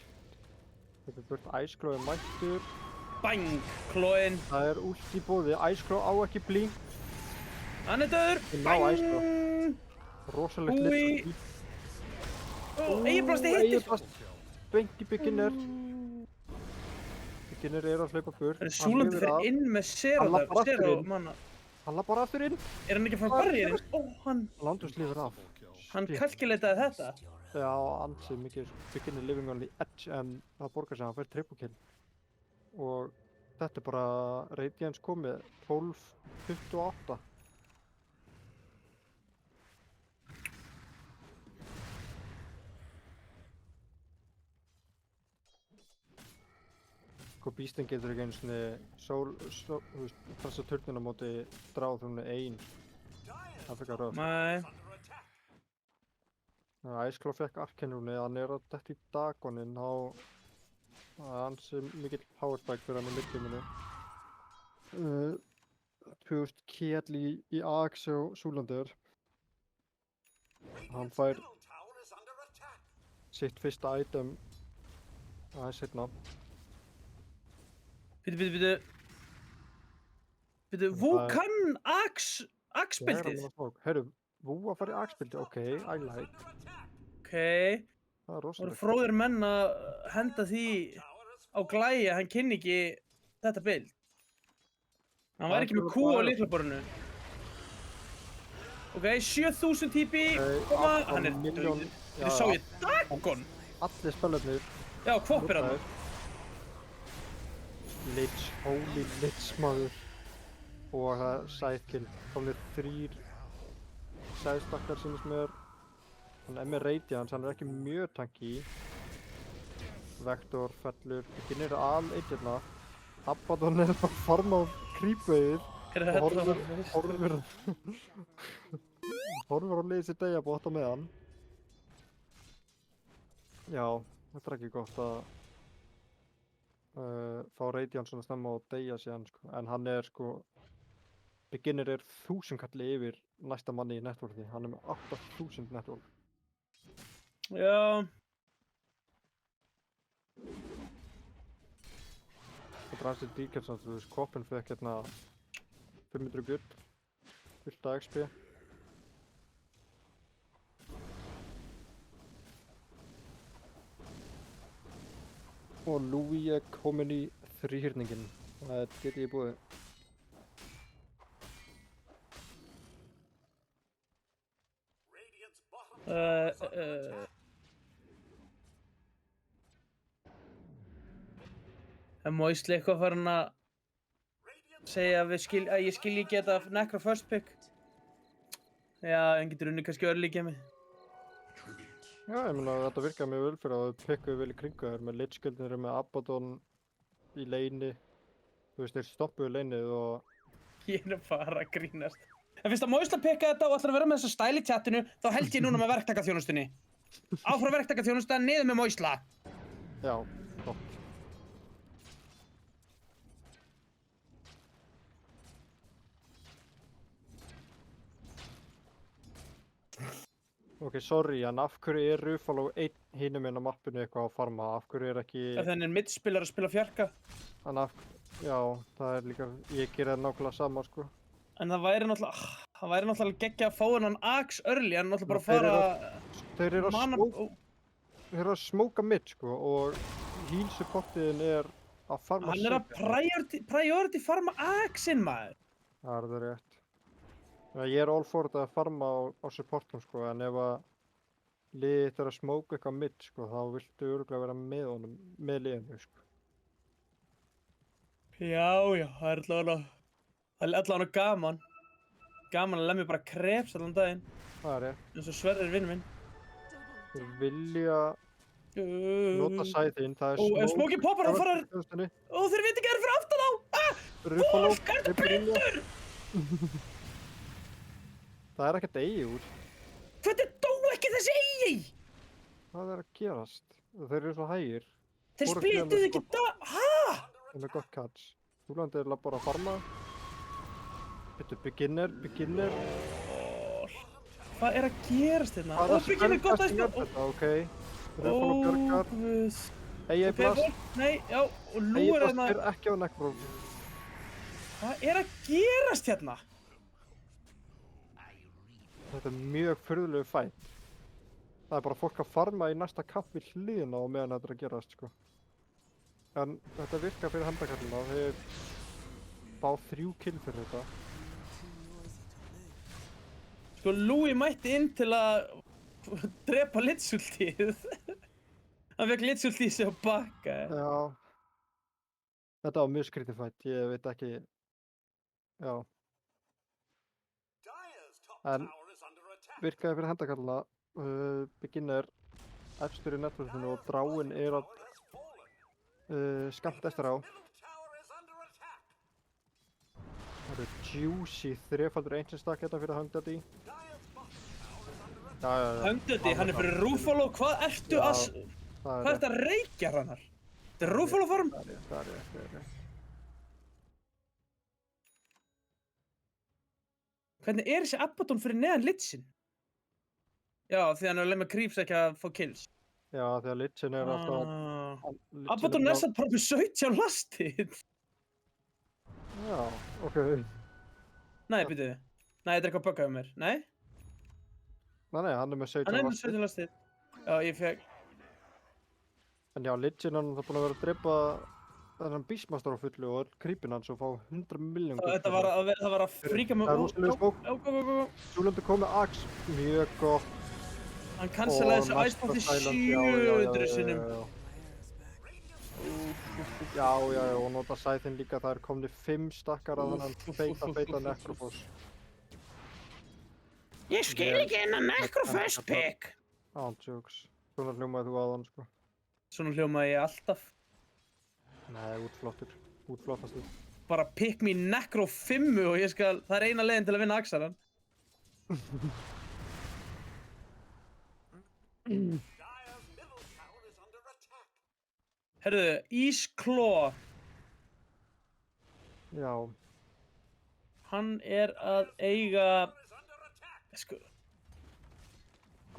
Þetta er burt Iceclaw er mættur. Bang! Klóin. Það er ult í bóði. Iceclaw á ekki blink. Hann er döður. Ég ná Iceclaw. Rosalegt Búi. lit. Eyjablasti hittir. Eyjablast. Beint í beginner. Beginner er að hlaupa burt. Það er Súlandi fyrir inn með Zero Hann lappar aftur Zero inn. manna. Hann lappar bara aftur inn. Er hann ekki frá barrierinn? Ó, hann Landus lifir af. kalkileitaði þetta. Já, ansið mikið. Beginner living on the edge en það borgar sig að hann fær triple kill. Og þetta er bara Radiance komið 12-28. Sko Beastin getur ekki einu svona þessa turnina móti dráð hún einn. Það fyrir að röð. Nei. Iceclaw fekk arkenúni, hann er að detta í Dagonin á ansi mikill powerspike fyrir hann í midgeiminu. 2000 kjell í AX og Súlandur. Hann fær sitt fyrsta item aðeins seinna. Bíddu. Vú kann Axe-bildið. Heyrðu, Vú að fara í AX-bildið, ok, I like. Ok. Það er Það voru rosalegt. fróðir menn að henda því á glæi að hann kynni ekki þetta bild. Hann væri ekki með Q á lyklaborðinu. Ok, 7000 típi, koma, hann er döður. Þetta sá ég Dagon. Allir spellarnir. Já, Kvopp er hann. Lich, holy Lich maður. Og það er sidekill. Komnir 3 sidestakkar sínist mér. Hann er með Radiance, hann er ekki mjög tanky. Vector fellur, ekki nýra al-1 hérna. Abaddon er bara farm á creepwayið. Og horfir á liðið sitt degja bótt á meðan. Já, þetta er ekki gott að fá Radiance svona snemma og deyja síðan sko. En hann er sko, beginner er 1000 kalli yfir næsta manni í networthi. Hann er með 8000 networth. Já. Það er ansið díkert samt, þú veist, Koppin fekk hérna 500 gull, fullt af XP. Og Louis er kominn í þríhyrninginn. Það get ég búið. Er Moisli eitthvað farin að segja að ég skilji ekki þetta nekra first pick? Já, hann getur unni kannski örlík hjá mig. Já, ég meina þetta virkaði mjög vel fyrir að þau pikkuðu vel í kringu þér. Með Lich-skildin eru með Abaddon í leini. Þú veist, þeir stoppuðu leinið og... Ég er bara að grínast. En fyrst að Moisla pikka þetta og ætlar að vera með þessa stæl í chatinu, þá held ég núna með verktakaþjónustunni. Áfram verktakaþjónusta, niður með Moisla. Já, gott. Ok, sorry, en af hverju er Ruffalo einn hinum inn á mappinu eitthvað að farma? Af hverju er ekki... Þannig er midspilar að spila fjarka. En af... Já, það er líka... Ég ger það nákvæmlega sama, sko. En það væri náttúrulega geggja að fá hennan Axe early, en náttúrulega bara að fara... Þeir eru að smóka mid, sko, og heal supportiðin er að farma... Hann er að priority farma Axe-in, maður. Það er það rétt. Ég er all for þetta að farma á supportum sko, en ef að liðið þitt er að smóka eitthvað mid sko, þá viltu örugglega vera með honum, með liðinu sko. Já, það er allavega gaman. Gaman að lemja bara kreps allan daginn. Það er rétt. Eins og Sverrir vinur minn. Þeir vilja nota sæðinn, það er smók. Ef smókið poppar þá fara þér... þeir veit ekki að það er fyrir aftan á! Fólk, hvað er þetta breytur? Það er ekkert eigi úr. Hvernig dó ekki þessi eigi? Hvað er að gerast? Þeir eru svo hægir. Þeir splittuðu ekki hæ? Það er með gott catch. Súlandi er bara að farma. Bittu, beginner. Hvað er að gerast hérna? Beginner gott að spila. Ok. Ruffalo björgar. EA Ok, Blast, nei, já, og nú EA er Blast þarna... er ekki á Necro. Hvað er að gerast hérna? Þetta er mjög furðulegu fight. Það er bara fólk að farma í næsta kapp við hliðina á meðan þetta er að gerast, sko. En þetta virkar fyrir handakallina. Þeir fá 3 kill fyrir þetta. Sko, Louis mætti inn til að drepa litsultið. Hann fekk litsultið sig á bakka. Já. Þetta var mjög skrítið fight, ég veit ekki. Já. En virkaði fyrir handakallina. Beginner efstur í netverðinu og dráin er að skammt eftir á. Það er juicy 3-faldur ancient stack hérna fyrir Hungdaddy. Já. Hungdaddy, hann er fyrir Ruffalo, hvað ertu að... Hvað ertu að reykja hannar? Þetta er Ruffalo form? Það er rétt. Hvernig er þessi Abaddon fyrir neðan Litsin? Já, því hann er að leið með Creeps ekki að fá kills. Já, því að Litsin er alltaf... Abaddon er satt bara með 17 lastið. Já, ok. Nei, byrjuðu. Nei, þetta er eitthvað buggaðu mér. Nei? Nei, hann er með 17 Hann er með lastið. 17 lastið. Já, ég fekk... En já, Litsin hann er búinn að vera að drepa þennan Beastmaster á fullu og öll creepin hans og fá 100 milljón. Það var að fríka mig... Það er rosalega skók. Go. Súlandi kom með Axe, mjög gott. Hann cancelaði þessu æsbátti 700 sinnum. Já, og nota sæðinn líka, það er komni 5 stakkar af þennan feita Necroboss. Ég skil ekki hennar Necrofest pick. Ándjóks. Svona hljómaði þú aðan, sko. Svona hljómaði ég alltaf. Nei, útflottastur. Bara pick me Necro 5 og ég skal... Það er eina leiðin til að vinna Axaran. Herðu, Ískló. Já. Hann er að eiga... Sko,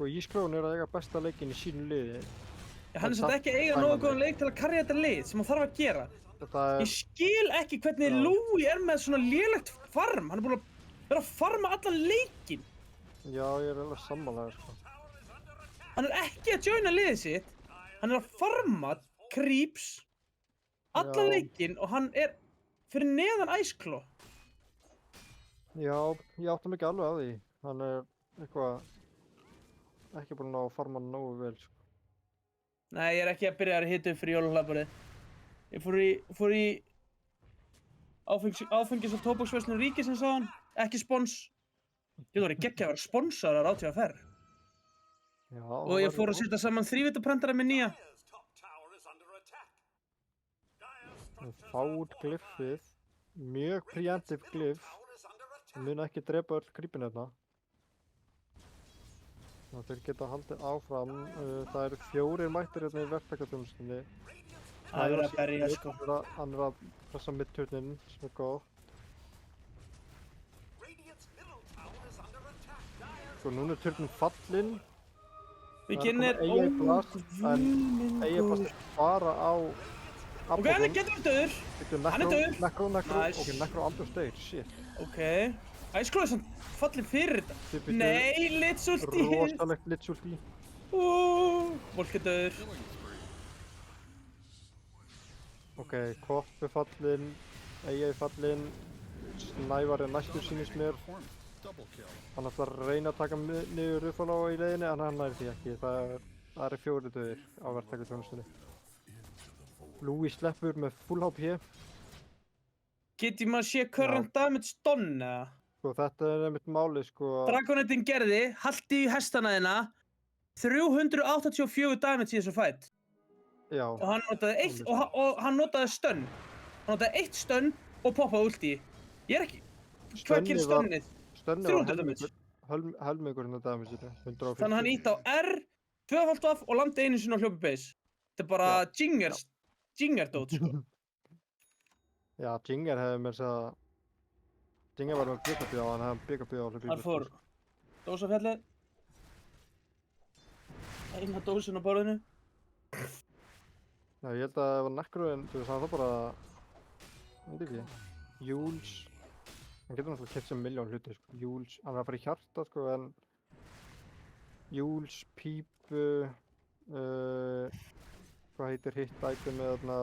Ísklóin er að eiga besta leikinn í sínu liði. hann er samt ekki að eiga nógu góðan leik til að karja þetta lið sem hann þarf að gera. Ég skil ekki hvernig Louis er með svona lélegt farm. Hann er búinn að vera að farma allan leikinn. Já, ég er alveg sammálaður, sko. Hann er ekki að joina liðið sitt. Hann er að farma creeps allan leikinn og hann er fyrir neðan Ískló. Já, ég átti mig ekki alveg á því. Hann er eitthvað ekki búinn að farma nógu vel, sko. Nei, ég er ekki að byrja að hita upp fyrir jólahlaðborðið. Ég fór í áfengis- og tóbaksverslun ríkisins á hann. Ekki spons. Ég voru geggjað að vera sponsorar á TFR. Já, Og ég fór að setja saman þrívítaprentara með nýja. Fá út glyffið. Mjög preemptive glyff. Mun ekki drepa öll creepin hérna. Þeir geta haldið áfram. Það eru 4 mættir hérna í verktakaþjónustunni. Það er verið að berja, sko. Hann er að pressa mid-turnin, sem er góð. Svo núna er turnin fallinn. Vikinn er EA Blast, en EA Blast er bara á Ok, hann er getur döður. Hann er döður. Necro, Nice. ok, Necro aldur stage, shit. Ok. Ískló er samt fallin fyrir þetta. Nei, litsulti. Rosalegt litsulti. Volk er döður. Ok, Kopp er fallinn, EA er fallinn, Snævar er næstur sýnist mér. Hann ætlar að reyna að taka niður Ruffalo í leiðinni, en hann nær því ekki. Það eru 4 döðir á verktakaþjónustunni. Louis sleppur með full HP. Geti maður sé current damage done eða? Sko, þetta er einmitt málið, sko. Dragonettin gerði, haldi í hestana þína, 384 damage í þessu fight. Já. Og hann notaði eitt, og hann notaði stun. Hann notaði 1 stun og poppaði ulti. Ég er ekki... Hvað gerir stunnið? Stunni var 300 damage. helmingurinn af damage-inu. 150. Þannig að hann ítti á R, 2 af og landi einu sinni á hljópi base. Þetta er bara Jinger-dót, sko. Já, Jinger hefði mér segð að... Jinger var með byggbíð á hann, hefði byggbíð á hljópi base. Hann fór dósafjallið. Eina dósin á borðinu. Já, ég held að það var Necroinn, þú veist, hann var bara, veit ekki, Jules, hann getur náttúrulega keypt sem milljón hluti, sko, Jules, hann er að fara í hjarta, sko, en Jules, pípu, hvað heitir hitt itemið þarna,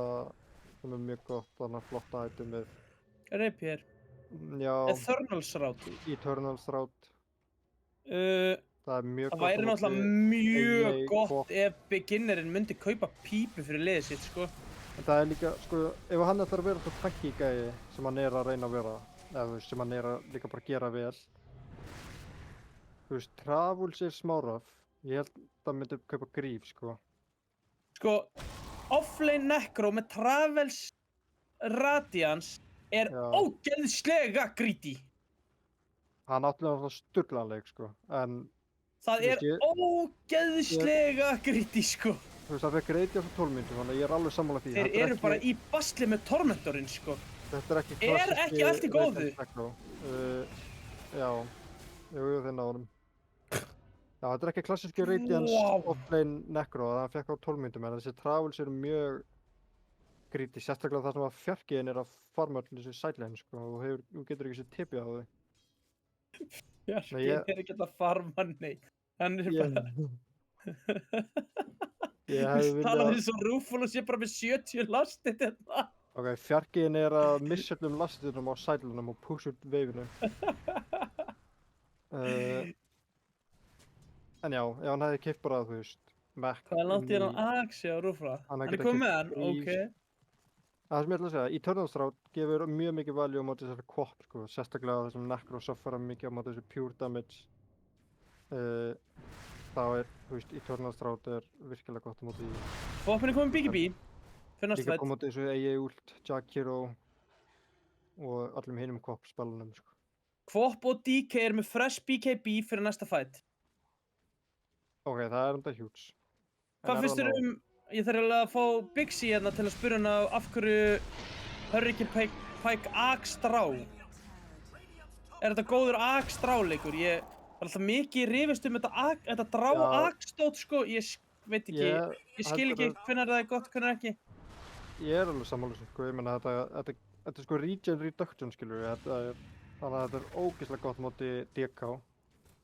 sem er mjög gott, þarna flotta itemið, Rapier. já, Eternals Rout. Eternals Rout, það er mjög Það gott væri á móti náttúrulega mjög AA gott Quap. ef beginnerinn myndi kaupa pípu fyrir liðið sitt, sko. En það er líka, sko, ef hann ætlar að vera svo tanky gæi sem hann er að reyna að vera, eða þú veist, sem hann er að líka bara gera vel, þú veist, Travels er smáraf, ég held að það myndi kaupa Gríf, sko. Sko, offlane Necro með Travels Radiance er Já. ógeðslega greedy. Hann áttlega sturglanleik, sko, en Það Þú er veist, ógeðslega greedy, sko. þú veist, það fekk reyti á svo 12 mínútur, þannig að ég er alveg sammála því. Þeir Þetta er eru ekki- bara í basli með Tormentorinn, sko. Þetta er ekki Er ekki allt í góðu? Radiant Necro. Já, jú, þeir náðum. Já, þetta er ekki klassíski Radiance Vá. offlane Necro, það hann fekk á 12 mínútum, en þessi Travels eru mjög greedy, sérstaklega það sem að fjarkiðin er að farma allir þessi sideline, sko, og þú getur ekki sér tipið á þau. Fjarkinn ég- er ekki að farma neitt. Hann er Ég, bara... ég hefði Tala viljað, því svo Rúfúlus sé bara með 70 lastið þetta. ok, fjarkiðin er að missa öllum lastitunum á sidelinum og pusha út veifinu. En já, ef hann hefði keypt bara, þú veist, Mac. Hvað er langt í í- hann Axi á Rúfúla? Hann Hann getur er komið ekki með hann, Greaves. ok. Það sem ég ætla að segja, Eternals Rout gefur mjög mikið value á móti þessari Quap, sko, sérstaklega það sem Necro suffera mikið á móti þessu pure damage. Þá er, þú veist, Eternals Rout er virkilega gott á móti því. Fóppin er komið BKB. Fyrir næsta Líka fætt. á móti þessu AA Ult, Jack Hero og öllum hinum Quap spilunum, sko. Kvop og DK er með fresh BKB fyrir næsta fætt. Ok, það er enda huge. En Hvað er finnst það þér nóg? ég þarf eiginlega að fá Bixi hérna til að spyrja hana af hverju Hurricane Pike Ag-strá. Er þetta góður Ag-stráleikur? Ég var alltaf mikið rifist þetta drá Já. Ag-stót, sko. Veit ekki, ég skil ekki hvenær það er gott, hvenær ekki. Ég er alveg sammála þessu, sko, ég meina þetta er sko regen reduction, skilur við, þannig að þetta er ógeðslega gott móti DK.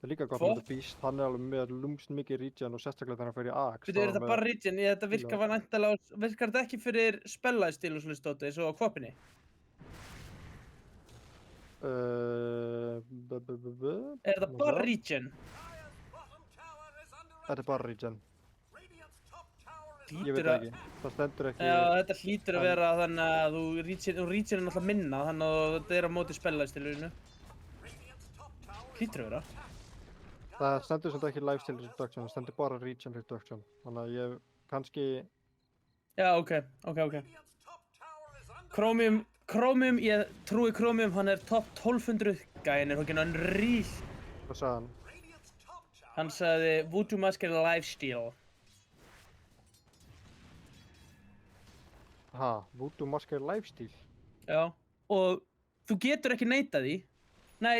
Það er líka gott Hvort? móti Beast, hann er alveg með lúmst mikið regen og sérstaklega þegar hann fer í Axe. Veitu, er þetta bara regen? Þetta virkar væntanlega virkar þetta ekki fyrir spellaðstíl og svona stóti, eins og á kvopinni? Er þetta bara regen? Þetta er bara regen. Ég veit Hlýtur það að... ekki, það stendur ekki. Já, þetta hlýtur að vera þannig að þú regen er náttúrulega minna, þannig að þetta er á móti spellaðstílurinu. Hlýtur að vera. Það stendur sem ekki lifesteal reduction, það stendur bara regen reduction. Þannig að ég kannski... Já, ok. Chromium, ég trúi Chromium, hann er top 1200 gæinn, er hokkin unreal. Hvað sagði hann? Hann sagði Voodoo Mask er lifesteal. Ha, Voodoo Mask er lifesteal? Já, og þú getur ekki neitað því. Nei,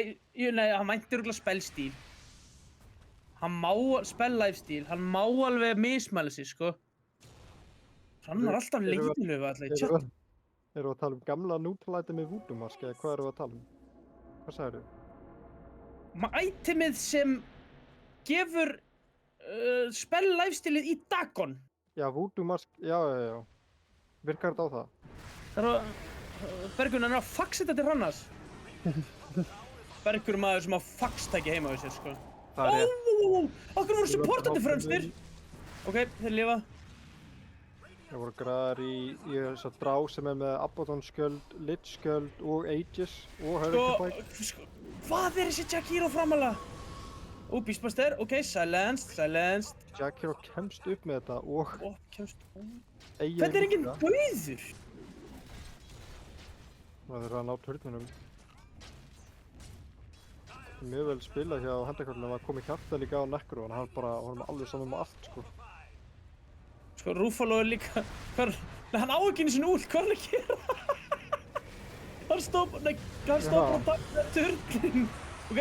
hann mænti örugglega spellstíl. Hann má spell-lifesteal, hann má alveg mismæla sig, sko. Hann var alltaf leiðilegu alltaf í chat. Erum við að tala um gamla neutral-item með Voodoo Mask, eða hvað erum við að tala um? Hvað sagðir þú? Itemið sem gefur spell-lifestealið í Dagon. Já, Voodoo Mask, já. Virkar þetta á það? Það er að... Bergur, hann er að faxa þetta til Hrannars. Bergur er maður sem á faxtæki heima á sér, sko. Það er rétt. Okkur voru supportandi fremstir. Ok, þeir lifa. Það voru græðar í þess að drá sem er með Abaddon skjöld, Lich skjöld og Aegis og Hurricane Pike. Sko, hvað er þessi Jack Hero framalega? Beastmaster, ok, silenced. Jack Hero kemst upp með þetta og Kemst... eigin Hvernig er enginn dauður? Það er að ná törnunum. Mjög vel spilað hjá hendaköllunum að koma í hjarta líka á Necro, en hann var alveg saman með allt, sko. Sko, Rúfalo er líka... Nei, hann á ekki einu sinni út, hvað er hann að gera? Hann stóð bara að taka turnin. Ok,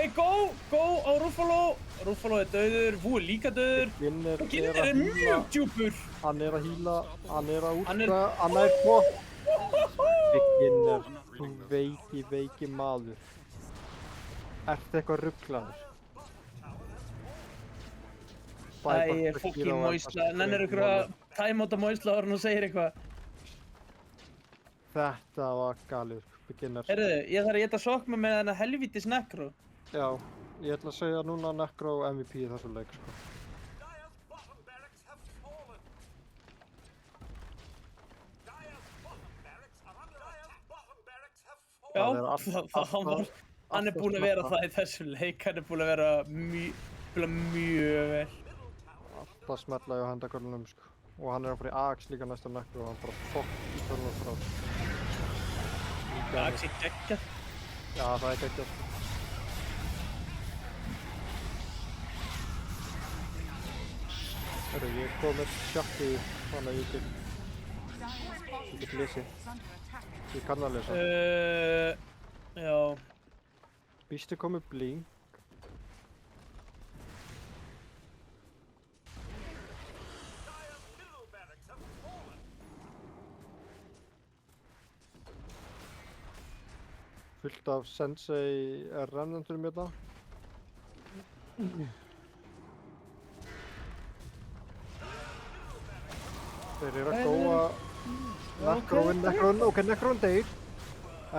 go á Ruffalo. Ruffalo er dauður, Vú er líka dauður. Beginner Beginner að er híla. mjög djúpur. Hann er að híla, hann er að Hann er- útra, hann er bótt. Beginner, þú veiki maður. Ertu eitthvað rugglaður? Æ, fokkin Moisla. Nennir ykkur að tæmáta Moisla ára og segir eitthvað. Þetta var galið, beginner. Heyrðu, ég þarf að geta sokk með þennan helvítis Necro. Já, ég ætla að segja núna Necro MVP í þessu leik, sko. Já, Það er hann er búinn að vera það í þessum leik. Hann er búinn að vera mjög vel. Alltaf smetla ég á hendakörlunum, sko. Og hann er að fara í Axe líka næsta Necro og hann bara fokk í törnum frá. Axi geggjað. Já, það er geggjað. Hörru, ég kom með sjakki þannig að ég get lesið. Ég kann að lesa. Já. Býstu komið blink. Fullt af Sensei rennendurum hérna. Þeir eru að góa Necroin, ok, Necroin deyr.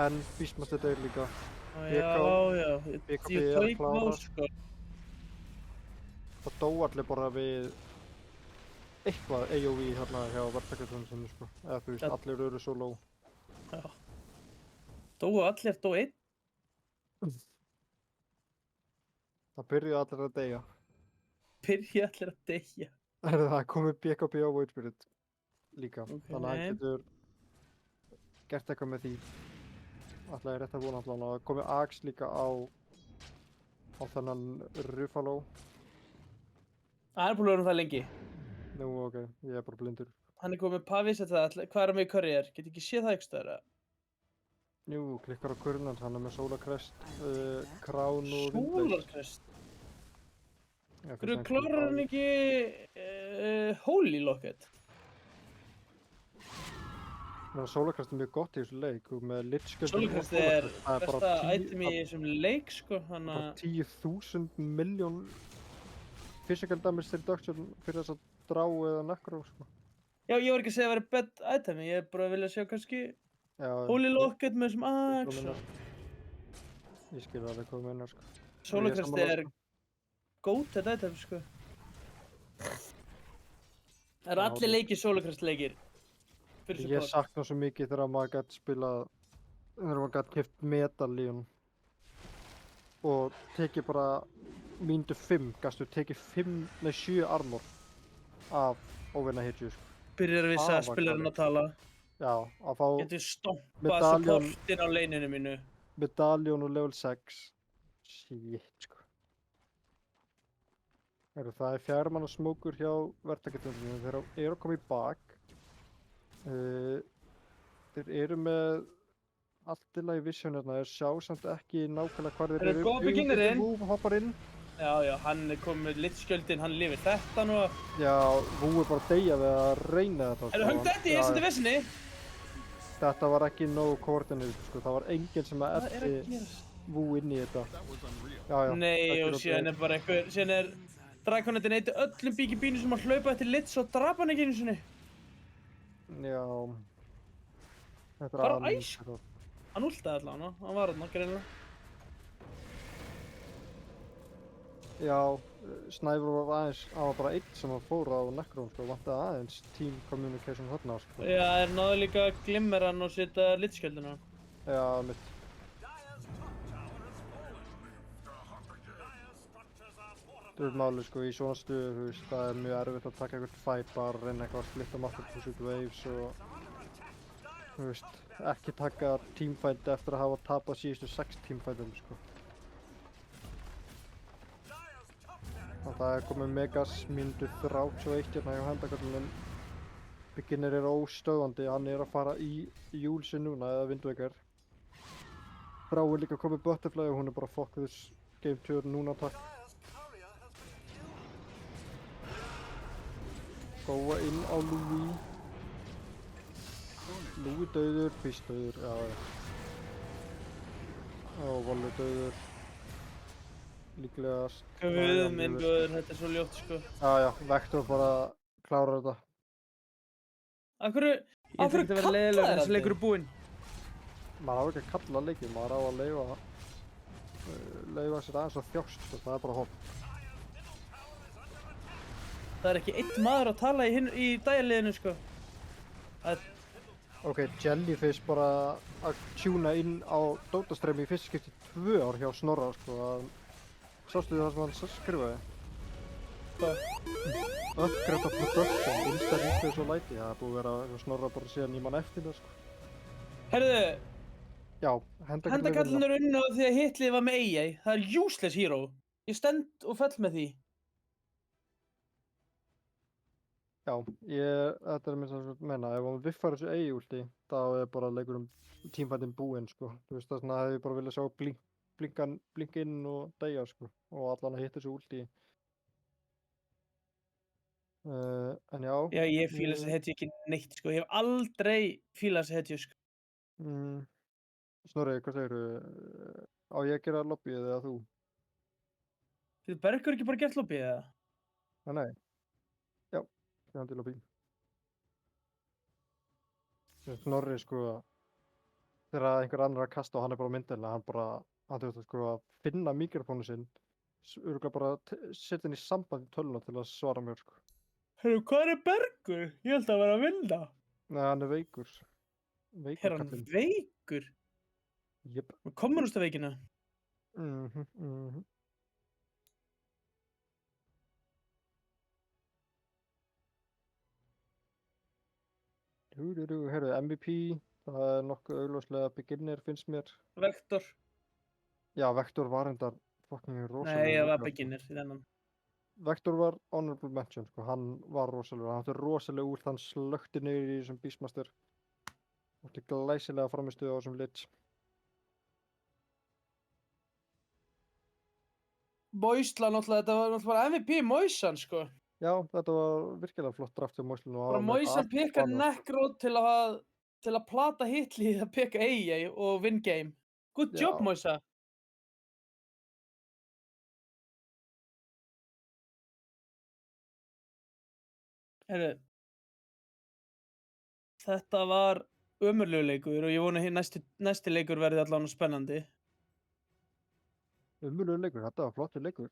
En Beastmaster deyr líka. Já. BKB Ég er að tók klára. má, sko. Það dó allir bara við eitthvað AOE hérna hjá verktakjartjónusinu, sko. Eða þú veist, Ja. allir eru svo low. Dóu allir, dó einn. Það byrjuði allir að deyja. Byrja allir að deyja. Það er komið BKB á Void Spirit líka. Ok. Þannig að hann getur gert eitthvað með því. Alltaf er rétt að vona allan að það komið Axe líka á þennan Ruffalo. Hann er búinn að vera um það lengi. Nú, ok, ég er bara blindur. Hann er komið Pavis eftir það. Hvað er með Courier? Get ekki séð það eitthvað stöðra? Jú, klikkar á kurnan, hann er með Solar Crest, Krán og Windblaze. Solar Crest. Já, Hverju kannski klárar hann ekki Holy Locket? Solar Crest er mjög gott í þessu leik og með Lich-skjöldum Solar og Crest er það er bara besta 10 item í þessum leik, sko. bara 10.000 miljón physical damage reduction fyrir þess að drá eða necro, sko. Já, ég var ekki að segja að það væri bett item. Ég er bara að vilja sjá kannski Já, Holy Locket með þessum ég Axe. Ég skil alveg hvað þú meinar, sko. Solar Ég er Crest sammála, er sko. góð item, sko. Það eru Já, allir leikir Solar Crest leikir. Fyrir Ég support. sakna svo mikið þegar maður gæti spilað, þegar maður gæti keypt Metal í hún og tekið bara mínútu 5, gastu tekið 7 armor af óvinna hitju, sko. Byrjar við Það að var spilarinn að tala. Já, að fá Getur stompað Medallion. supportin á leininu mínu. medaljón og level 6. Shit, sko. Það er 4 manna smókur hjá verktakjartjónusinu, þeir eru að koma í bak. Þeir eru með allt í lagi vision hérna, þeir sjá samt ekki nákvæmlega hvar þeir Þeir eru eru. góða beginnerinn. Vú hoppar inn. Já, hann er komið með litskjöldin, hann lifir þetta nú. Já, Vú er bara að deyja við að reyna þetta. Er höng þetta í þessi vissinni? Þetta var ekki nógu koordinir, sko. Það var enginn sem að Hvað er að eftir gerast? Vú inn í þetta. Já, Nei, þetta og síðan er bara einhver, síðan er Dragonetin eitthi öllum BKB-num sem að hlaupa eftir lits og drapa hann ekki einu sinni. Já. Þetta Bara alveg æs. sko. Hann últaði allavega, hann var þarna, greinilega. Já, Snæfur var aðeins, hann var bara einn sem að fóra á Necron, sko. Vantaði aðeins team communication þarna, sko. Já, þeir náðu líka að glimmer hann og setja litskjöldina. Já, mitt. Það er málið, sko, í svona stuðu, þú veist, það er mjög erfitt að taka eitthvað fight, bara reyna eitthvað að splitta master pursuit waves og, þú veist, ekki taka teamfight eftir að hafa tapað síðustu 6 teamfightum, sko. Og það er komið Megas mínútu 31 hérna hjá hendakallunum. Beginner er óstöðvandi, hann er að fara í Júlsi núna, eða Windwaker. Brá er líka komið Butterfly og hún er bara fuck this Game 2 núna takk. Góa inn á Louis. Louis dauður, Fist dauður, já. Og Volley dauður. Líklegast. Guð minn góður, þetta er svo ljótt sko. Já, Vector bara klárar þetta. Af hverju kallar þessi leikur búinn? Maður á ekki að kalla leikið, maður á að leyfa sér aðeins að þjást, sko, það er bara hopp. Það er ekki einn maður að tala í dagaliðinu sko. Ok, Jellyfish bara að tjúna inn á Dota Stream í fyrst skipti 2 ár hjá Snorra, sko, að sástu það sem hann skrifaði? Hvað? Upgrade of production, instant replace og læti, það er búið að vera hjá Snorra bara síðan ég man eftir það, sko. Herðu, Já, hendakallin er unni á því að hitlið var með AI. Það er useless hero. Ég stend og fell með því. Já, þetta er minnst að menna, ef hann viffar þessu AI-últi, þá er bara leikurum tímfændin búinn, sko. Þú veist, þess vegna hefði ég bara viljað sjá blink inn og deyja, sko, og allan að hitta þessu últi. En já. Já, ég fíla þess að hetju ekki neitt, sko. Ég hef aldrei fílað þess að hetju, sko. Snorri, hvað segirðu? Á ég að gera lobbyið eða þú? Getur Bergur ekki bara gert lobbyið, eða? Nei. Já, hann til lobby. Snorri, sko, þegar einhver annar að kasta og hann er bara myndilega, hann þurfti sko að finna mikrofónu sinn, örugglega bara setja inn í samband í tölvuna til að svara mér, sko. Herru, hvað er Bergur? Ég held að vera að vinna. Nei, hann er veikur. Er hann veikur? Jöp. Með kommunústaveikina? Heyrðu, MVP, það er nokkuð augljóslega beginner finnst mér. Vector? Já, Vector var endar fucking rosalega. Nei, það var beginner í þennan. Vector var honorable mention, sko, hann var rosalegur, hann átti rosalega úr, hann slökkti niður í þessum Beastmaster. Átti glæsilega framistuð á þessum Lich. Moisla náttúrulega, þetta var náttúrulega MVP Moisan, sko. Já, þetta var virkilega flott draft hjá Moislinu. Bara Moisan pikka Necrod til að plata hitlið að pikka AI og win game. Good job, Moisa. Herru, þetta var ömurlegur leikur og ég vona að næsti leikur verði allavega spennandi. Ömurlegur leikur, þetta var flottur leikur.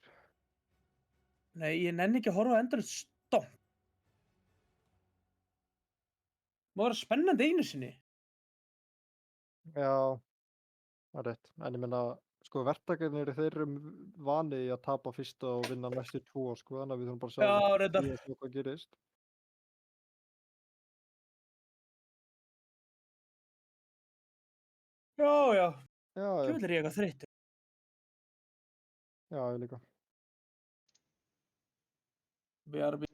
Nei, ég nenni ekki að horfa á endurinn stomp. Má vera spennandi einu sinni. Já, það er rétt. En ég meina, sko, verktakarnir þeir eru vanið í að tapa fyrsta og vinna næstu 2, sko, þannig að við þurfum bara að sjá hvað gerist. Já. Hvað er ég eitthvað þreyttur? Já, ég líka. BRB.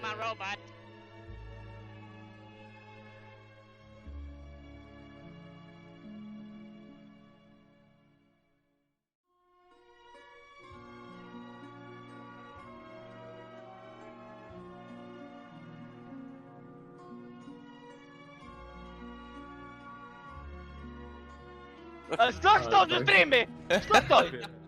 my robot. Slagstone, du streamer! Slagstone!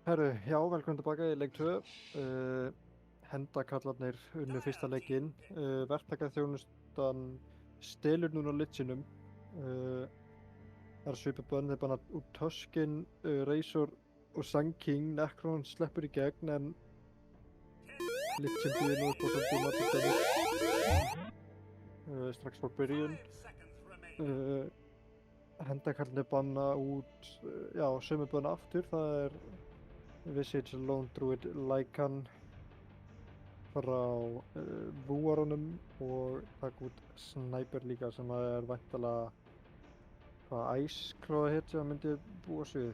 Herru, já, velkomin tilbaka í leik 2. Hendakallarnir unnu fyrsta leikinn. Verktakaþjónustan stelur núna litsinum. Það er svipað bönnið bara úr Tusken, Razor og Sun King. Necron sleppur í gegn en litsin býður nú upp á svolítið matur strax frá byrjun. Hendakallarnir banna út, já, sömu banna aftur. Það er Visage Lone Druid Lycan frá Búaranum og taka út Sniper líka sem er væntanlega hvað Iceclaw hetja myndi búa sig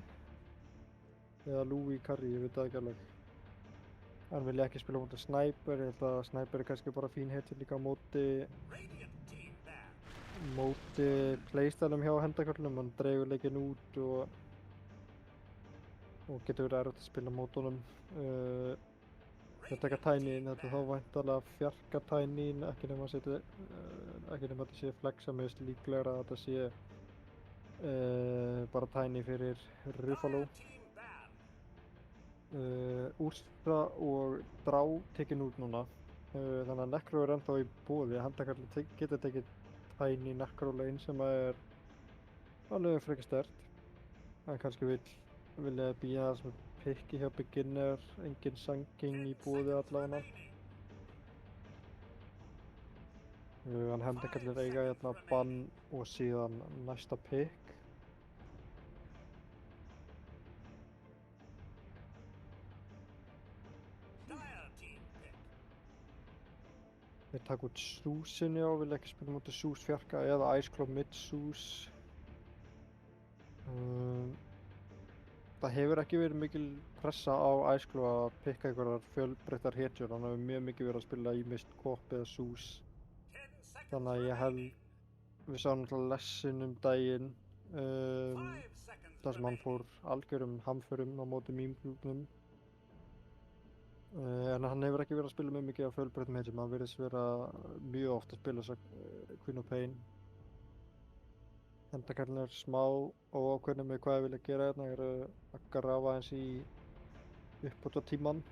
við eða Louis Curry, ég veit það ekki alveg. Hann vilja ekki spila mútið Sniper, ég held að Sniper er kannski bara fín hetja líka á móti playstælum hjá hendaköllunum. Hann dregur leikinn út og getur verið erfitt að spila mót honum. Að taka Tiny-in, þetta er þá væntanlega fjarka Tiny-in, ekki nema þetta sé flexa, mér finnst líklegra að þetta sé bara Tiny fyrir Ruffalo. Úrstra og Drá tekin út núna, þannig að Necro er ennþá í boði. Hendakallar getur tekið Tiny Necro lane sem er alveg frekar sterkt. Hann kannski vilja býja það sem pikki hjá beginner, engin Sun King í boði allavega. Hann hendakallar eiga hérna bann og síðan næsta pikk. Þeir taka út Súsinni á, vil ekki spila mútið Sús fjarka eða Iceclaw mid Sús. Það hefur ekki verið mikil pressa á Iceclaw að pikka einhverjar fjölbreyttar hetjur. Hann hefur mjög mikið verið að spila ímist Kopp eða Sús. Þannig að ég held, við sáum náttúrulega lessin daginn, þar sem hann fór algjörum hamförum á móti mýmklúbnum. En hann hefur ekki verið að spila mjög mikið á fjölbreyttum hetjum. Hann virðist vera mjög oft að spila þessa Queen of Pain. Hendakarlinn er smá óákveðnir með hvað ég vilja gera hérna. Ég er að grafa eins í uppbótartímann.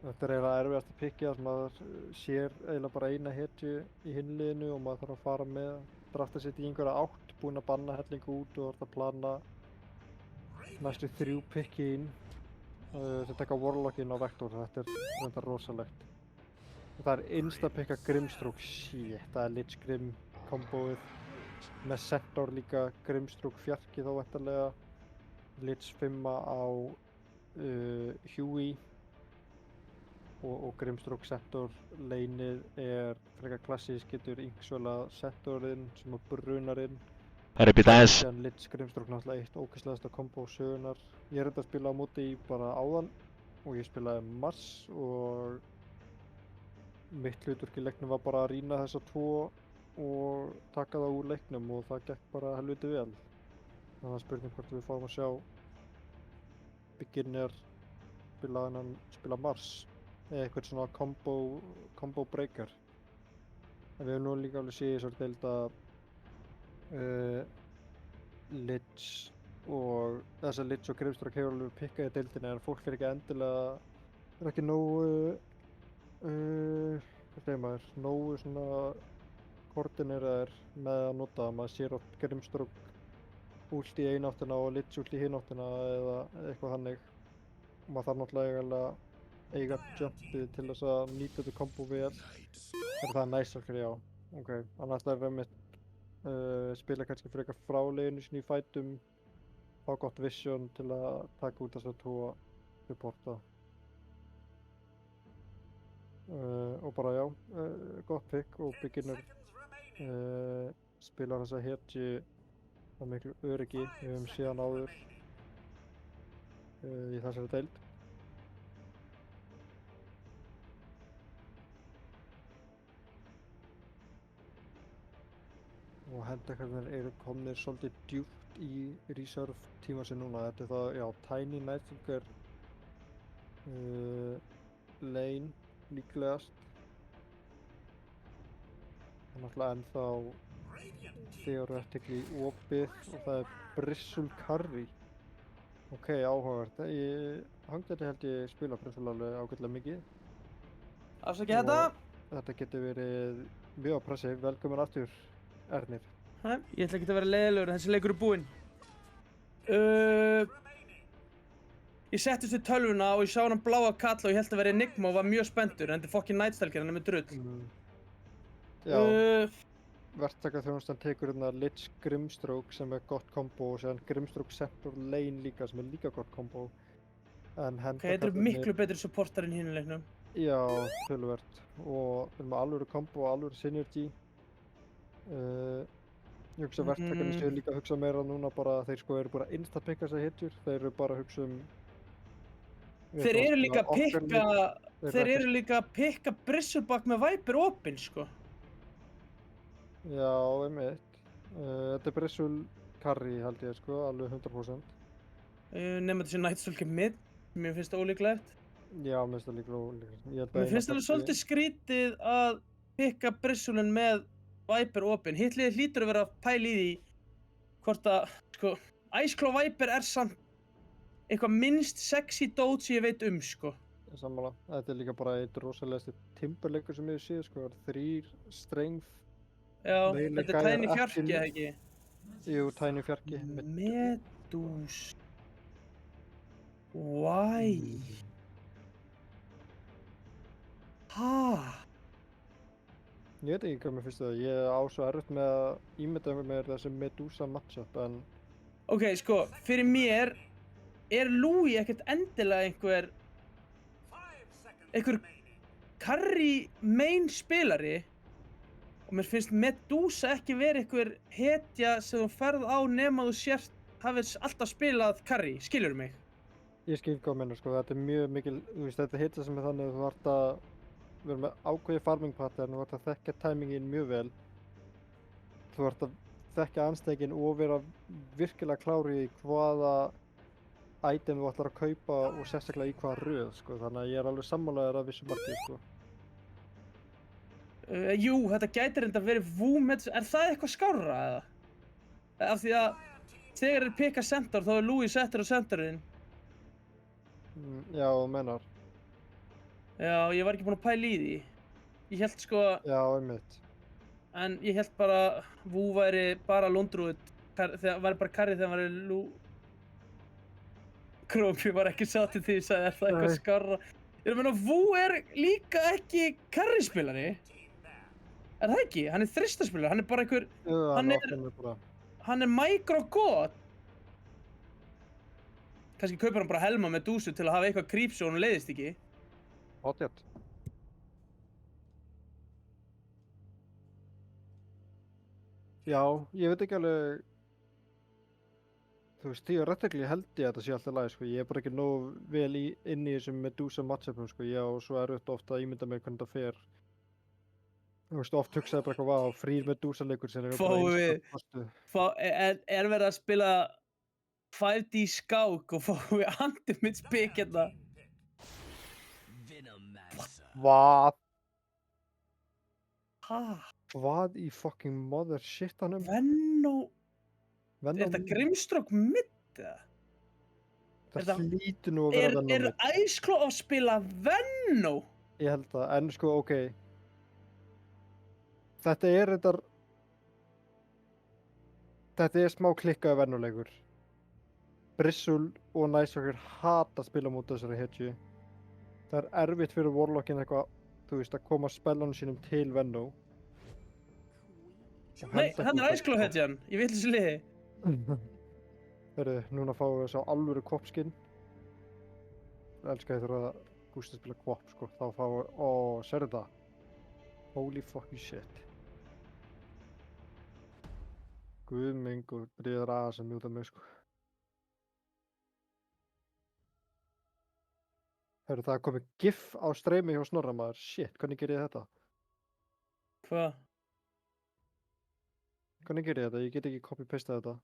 Þetta er eiginlega erfiðast að pikkja þar sem maður sér eiginlega bara eina hetju í hinliðinu og maður þarf að fara með drafta sitt í einhverja átt, búinn að banna hellingu út og þarf að plana næstu 3 pikki inn. Þetta taka Warlockinn á Vector, þetta er reyndar rosalegt. Það er insta-pikka Grimstroke, shit, það er Lich Grim komboið. Með Centaur líka, Grimstroke fjarki þá væntanlega. Lich 5 á Huey. Og Grimstroke Centaur leinið er frekar klassísk, getur Inksvöla Centaurinn sem er brunarinn. Síðan Lich Grimstroke náttúrulega eitt ógeðslegasta kombo sögunar. Ég er að spila á móti í bara áðan og ég spilaði Mars og mitt hlutverk í leiknum var bara að rýna þessa 2 og taka það úr leiknum og það gekk bara helviti vel. Þannig að spurning hvort við fáum að sjá beginner spila Mars eða eitthvað svona combo breaker. En við hefum nú líka alveg séð í þessari deild að Lich og Grimstroke hefur alveg pikkað í deildinni en fólk er ekki endilega, er ekki nógu, hvað segir maður, nógu svona koordineraðir með að nota. Maður sér oft Grimstroke ult í einu áttina og Lich ult í hinn áttina eða eitthvað þannig. Og maður þarf náttúrulega að eiga jumpið til þess að nýta þetta kombo vel. Það er næstalkar, já. Ok, annars það er einmitt spila kannski frekar frá leginu sinni í fætum, fá gott vision til að taka út þessa 2 supporta. Og bara já, gott pick og beginner spilar þessa hetju á miklu öryggi. Við höfum séð hann áður í þessari deild. Og hendakarnir eru komnir svolítið djúpt í reserve tíma sinn núna. Þetta er það, já, Tiny Nightwalker lane líklegast. Það er náttúrulega ennþá theoretically opið og það er Bristle Curry. Ok, áhugavert. Hangdætti held ég spila Bristle alveg ágætlega mikið. Afsakið þetta. Þetta getur verið mjög oppressive. Velkomin aftur, Ernir. Ég ætla ekki að vera leiðilegur en þessi leikur er búinn. Ég settist við tölvuna og ég sá hann bláa kalla og ég held að vera Enigma og var mjög spenntur en þetta er fucking Nightstalker, hann er með drull. Já, verktakaþjónustan tekur hérna Lich Grimstroke sem er gott kombo og síðan Grimstroke Centaur lane líka sem er líka gott kombo. Þetta eru miklu betri supportar en hinn í leiknum. Já, töluvert. Og við erum með alvöru kombo og alvöru synergy. Ég hugsa að verktakarnir séu líka að hugsa meira núna bara að þeir sko eru bara insta-pikka þessar hetjur. Þeir eru bara að hugsa Þeir eru líka að pikka Bristleback með Viper opinn sko. Já, einmitt. Þetta er Bristle Curry held ég sko, alveg 100%. Nema þessi Nightstalker mid, mér finnst það ólíklegt. Já, mér finnst það líka ólíklegt. Mér finnst það svolítið skrítið að pikka Bristlen með Viper opinn. Hitliðið hlýtur að vera að pæla í því hvort að, sko, Iceclaw Viper er samt eitthvað minnst sexy dót sem ég veit sko. Sammála. Þetta er líka bara eitt rosalegasti timberleikur sem ég séð sko. 3 strength. Já, þetta er Tiny fjarki, eða ekki? Jú, Tiny fjarki. Medus. Why? Ha? Ég veit ekki hvað mér finnst það. Ég á svo erfitt með að ímynda mér þessi Medusa matchup en... Ok, sko, fyrir mér er Louis ekkert endilega einhver einhver carry main spilari og mér finnst Medusa ekki verið einhver hetja sem þú ferð á nema þú sért hafið alltaf spilað carry, skilurðu mig? Ég skil hvað menna, sko, þetta er mjög mikil, þú veist, þetta hitsa sem er þannig að þú þarft að vera með ákveðið farming pattern, þú þarft að þekkja timingin mjög vel. Þú þarft að þekkja anstækinn og vera virkilega klári í hvaða item þú ætlar að kaupa og sérstaklega í hvaða röð, sko, þannig að ég er alveg sammálaður að vissu marki, sko. Jú, þetta gæti reynda verið Medusa, er það eitthvað skárra eða? Af því að þegar þeir pikka center þá er Louis settur á centerinn. Já, þú mennar. Já, ég var ekki búinn að pæla í því. Ég held sko, Já, einmitt. en ég held bara Vú væri bara lundrúið, þegar væri bara carry þegar væri Krópi var ekki sátt í því, sagði er það eitthvað Nei. skárra. Ég meina, Vú er líka ekki carry spilari. Er það ekki? Hann er þristaspilari, hann er bara einhver, Jú, Hann er- oft bara. hann er micro god. Kannski kaupir hann bara helma með dúsu til að hafa eitthvað creep svo hann leiðist ekki. Hotjart. Já, ég veit ekki alveg, þú veist, theoretically held ég að þetta sé alltaf lagi, sko, ég er bara ekki nógu vel inn í þessum Medusa matchupum, sko, já, og svo er auðvitað ofta að ímynda mér hvernig það fer. Þú veist, oft hugsaði bara eitthvað, vá, frýr Medusa leikur sem eru bara Fáum við- einstakt kostu. Er verið að spila 5D skák og fáum við Antimits pick hérna? Hvað? Ha? Hvað í fucking mother shit hann Venno, er þetta Grimstroke mid eða? Það þetta- hlýtur nú að vera Er Venom mid. Ice Claw að spila Venno? Ég held það, en sko, ok. Þetta er smá klikkaði vennuleikur. Brissul og Nightsucker hata að spila mútið þessari hetju. Það er erfitt fyrir Warlockin eitthvað, þú veist, að koma spellanum sínum til Venno. Nei, hann er Ice Claw hetjan, ég vil þessi liði. Hörru, núna fáum við þess á alvöru kvopskinn. Ég elska þetta að Gústi spila kvop, sko. Þá fáum við, sérðu það? Holy fucking shit. Guð minn og byrjaður aðeins að mjúta mig, sko. Hörru, það er komið GIF á streymi hjá Snorra, maður. Shit, hvernig ger ég þetta? Hvað? Hvernig ger ég þetta? Ég get ekki copy-pastað þetta.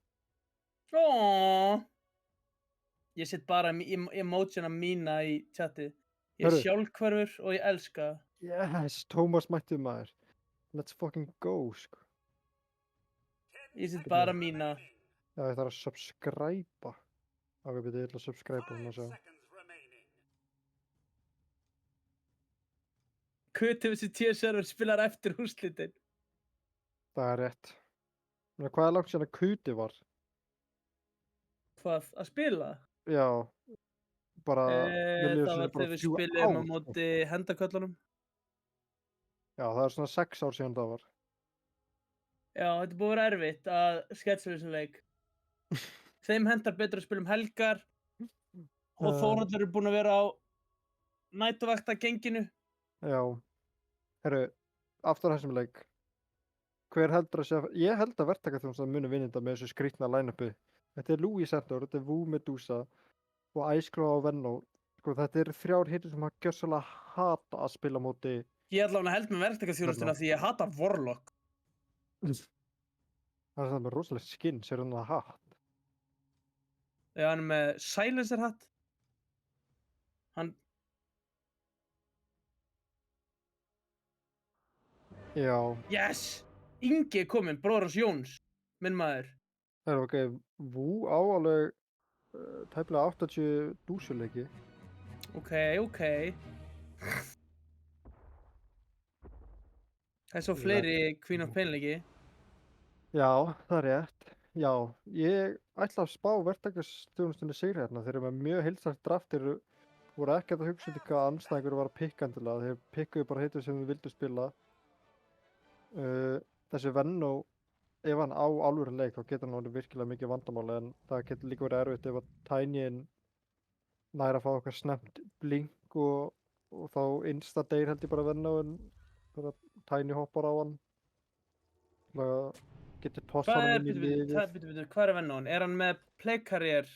Ég set bara emojina mína í chati. Ég er Hörru. sjálfhverfur og ég elska það. Yes, Tómas mættið maður. Let's fucking go, sko. Ég set bara mína. Já, ég þarf að subscribe-a. Ok, byrju, ég ætla að subscribe-a hún að sjá. Kvötum TS-server spilar eftir úrslitin. Það er rétt. Men hvað er langt síðan að Kuti var? Hvað? Að spila? Já, bara... Það var þegar við spilum á móti hendaköllunum. Já, það er svona 6 ár síðan það var. Já, þetta er búið að vera erfitt að sketsa þessum leik. Þeim hendar betur að spila um helgar og Þórhallur er búinn að vera á nætuvakta genginu. Já. Herru, aftur á þessum leik. Hver heldur að segja... Ég held að verktakaþjónustan muni vinna þetta með þessu skrýtna line-upi. Þetta er Louis Center, þetta er Vú Medusa og Ice Claw á Venno. Sko, þetta eru 3 hittir sem hafa gjörsamlega hata að spila á móti... Ég ætla að held með verktakaþjónustina því ég hata Warlock. Það er það með rosalegt skinn, sér hann að hatt. Já, hann er með silencer hatt. Hann... Já. Yes! Ingi er kominn, bróðir hans Jóns. Minn maður. Það er ok, Vú á alveg tæplega 80 dúsuleiki. Ok. Það er svo fleiri Queen of Pain leiki. Já, það er rétt. Já, ég ætla að spá verktakastjónustunni sigri hérna. Þeir eru með mjög heilsært draft. Þeir voru ekkert að hugsa út í hvað anstæðingur var að pikka endilega. Þeir pikkuðu bara heitur sem þeir vildu spila. Þessi Venno, ef hann á alvöru leik, þá getur hann orðið virkilega mikið vandamáli, en það getur líka verið erfitt ef að Tiny nær að fá okkar snemmt blink og og þá insta-deyr held ég bara Vennoinn þegar Tiny hoppar á hann. Getur tossa Hvað hann er, inn í liðið. hvað er Venom? Er hann með Plague Carrier?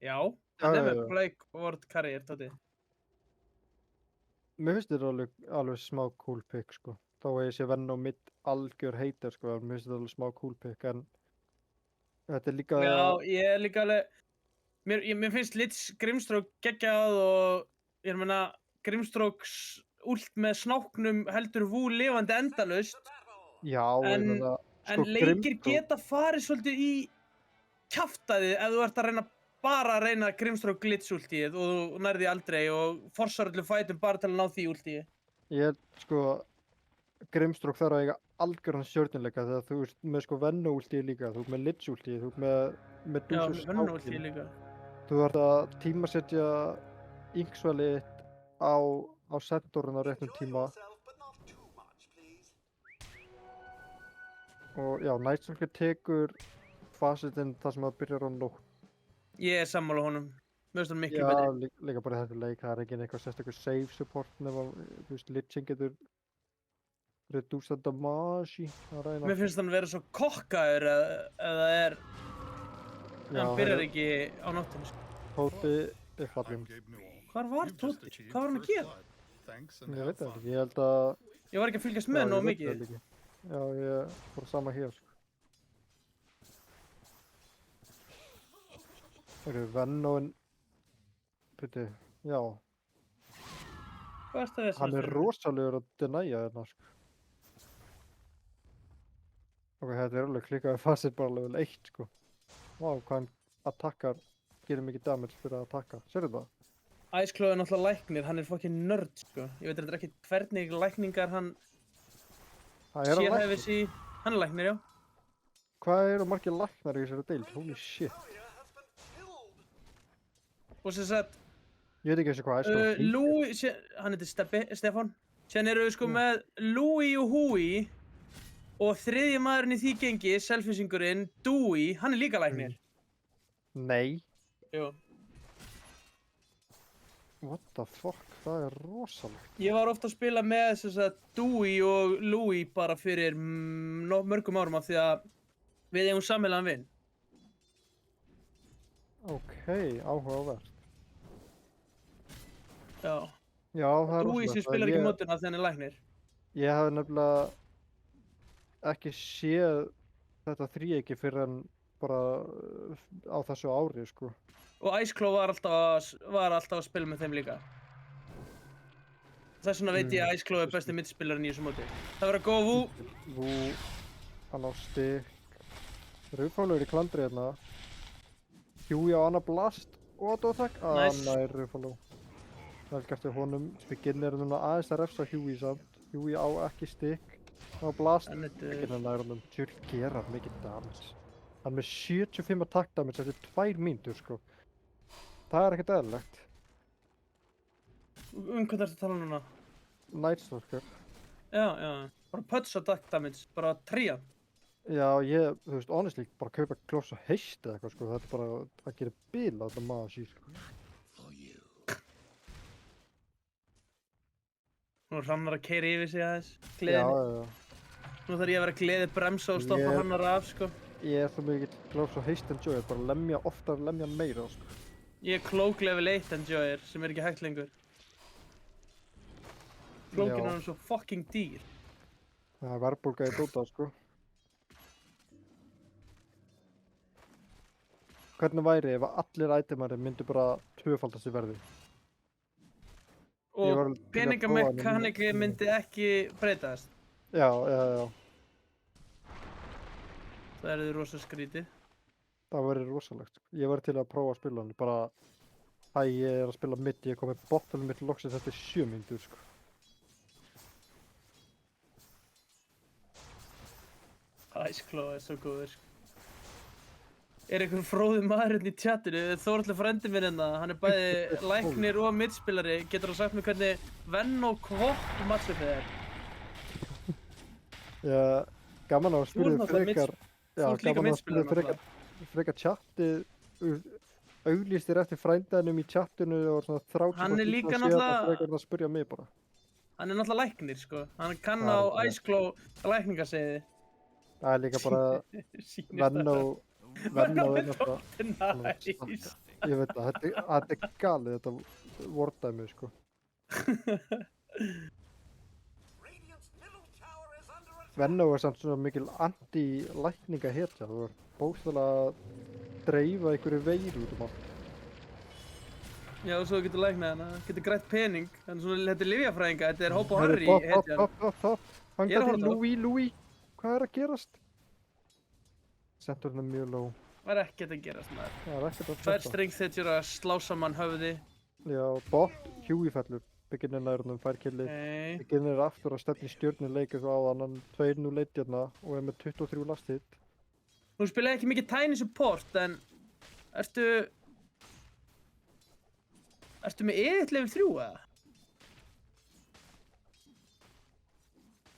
Já, hann er með Plague Ward Carrier, tóti. Mér finnst þetta alveg smá cool pick, sko. Þá ég sé Venom mitt algjör hater, sko, en mér finnst þetta alveg smá cool pick, en þetta er líka... Já, ég er líka alveg... Mér finnst Lich Grimstroke geggjað og ég meina Grimstrokes últ með snáknum heldur Vú lifandi endalaust. Já, En- ég meina... En leikir geta farið svolítið í kjaftaðið ef þú ert að reyna Grimstroke glitch últíð og þú nærði aldrei og forsar öllu fætum bara til að ná því últíð. Ég held, sko, Grimstroke þarf að eiga algjörðan stjórnileika þegar þú ert með, sko, Venno-últíð líka, þú ert með Lich-últíð, þú ert með Já, Medusa Venno últíð líka. Þú ert að tímasetja Inksvelið á sentorinn á réttum tíma. Og já, Nightstalker tekur fasitinn þar sem það byrjar á nótt. Ég er sammála honum. Mér finnst hann miklu Já, betri. líka bara í þetta leik, það er ekki eitthvað sérstakur save support nema, þú veist, Lich getur reduce damage að reyna. Mér finnst hann vera svo kokkaður ef það er... Já, hann byrjar ekki á nóttinu. Tóti er fallinn. Hvar var Tóti? Hvað var hann að gera? Ég veit það ekki, ég held að... Ég var ekki að fylgjast með nógu mikið. Já, ég fór sama hér, sko. Það eru Vennoinn... Byrju, já. Hvað er það Hann er rosalegur að denæja þarna, sko. Ok, þetta er alveg klikkaði fasit bara level 1, sko. Vá, hvað hann attackar, gerir mikið damage fyrir að attacka. Sérðu það? Iceclaw er náttúrulega læknir, hann er fucking nörd, sko. Ég veit ekki hvernig lækningar hann Það er að lækna. sérhæfis í... Hann er læknir, já. Hvað eru margir læknar í þessari deild? Holy shit. Og sem sagt, Ég veit ekki eins og hvað Iceclaw heitir. Louis, hann heitir Stefan. Sen eru við sko með Louis og Hui og þriðji maðurinn í því gengi, selfisingurinn, Dewey, hann er líka læknir. Nei. Jú. What the fuck? Það er rosalegt. Ég var ofta að spila með sem sagt Dewey og Louis bara fyrir mörgum árum af því að við eigum sameiginlegan vin. Ok, áhugavert. Já. Já, það er Dewey sem spilar ekki mótuna þegar hann er læknir. Ég hafði nefnilega ekki séð þetta þríeyki fyrir en bara á þessu ári, sko. Og Iceclaw var alltaf að spila með þeim líka. Þess vegna veit ég að Iceclaw er besti mittspilarinn í þessu móti. Það verður að góða Vú. Vú, hann á stikk. Rufalur í klandri hérna. Huey á Anna Blast. Auto-attack. Nice. Anna er Rufalur. Vel gert við honum. Beginn er núna aðeins að refsa Huey samt. Huey á ekki stikk. Hann á Blast. Hann er Ekki nær honum. Tjörn gera mikið damage. Hann er með 75 attack damage eftir 2 mínútur, sko. Það er ekkert eðlilegt. hvað ertu að tala um núna? Nightstalker. Já. Bara putts attack damage, bara trían. Já, þú veist, honestly, bara kaupa Close og Haste eða eitthvað, sko. Þetta er bara, það gerir bil á þetta maður síð, sko. Nú er Hrannar að keyra yfir sig aðeins, Já, gleðinni. já. Nú þarf ég að vera gleði bremsa og stoppa Ég- Hrannar af, sko. Ég er það mikill Close og Haste enjoyer, bara lemja oftar, lemja meira, sko. Ég er Cloak level 1 enjoyer, sem er ekki hægt lengur. Cloakin er hann svo fucking dýr. Það er verðbólga í Dota, sko. Hvernig væri ef allir itemari myndu bara tvöfaldast í verði? Ég var Og til að prófa hann í peningamekanikli mínu- myndi ekki breytast. Já. Það er rosa skrítið. Það verður rosalegt, sko. Ég var til að prófa að spila hann, bara... Hæ, ég er að spila mitt, ég kom með bottle mitt loksins eftir 7 mínútur, sko. Iceclaw er svo góður, sko. Er einhver fróði maðurinn í chatinu? Þóraldur frændi minn hérna, hann er bæði læknir og mittspilari. Getur hann sagt mér hvernig Venn og Kvott matchupið er? Já, gaman að Þú ert spila náttúrulega frekar... Já, þú ert líka gaman að mittspilar spila frekar chatið auglýstir eftir frændanum í chattinu og svona 30 Hann er líka síðan náttúrulega- og frekar en að spyrja mig bara. Hann er náttúrulega læknir, sko. Hann kann Það á er það. Iceklaw lækningaseiði. Það er líka bara Venno er náttúrulega, Nice. ég veit það, þetta er galið þetta vordæmi, sko. Venno er samt svona mikil anti-lækningahetja, þú er bókstaflega að dreifa einhverju veiru út allt. Já, og svo getur læknað hana, getur grætt pening. Þannig svona, þetta er lyfjafræðinga, þetta er Hope og Herri, Harry hetjan. Topp, hann Ég er að gæti horfa á. Louis, hvað er að gerast? Settur hérna mjög low, Það er ekkert að gerast, maður. það er ekkert að Tvær fletta. strength hetjur að slá saman höfði. Já, bot, Huey fellur, beginnir nærunum, fær killið. Nei. Beginnir aftur að stefni stjörnuleika svo áðan, hann 2-0 leitt hérna og er með 23 lastið. Þú spilaði ekki mikið tiny support, en ertu með editt level 3 eða?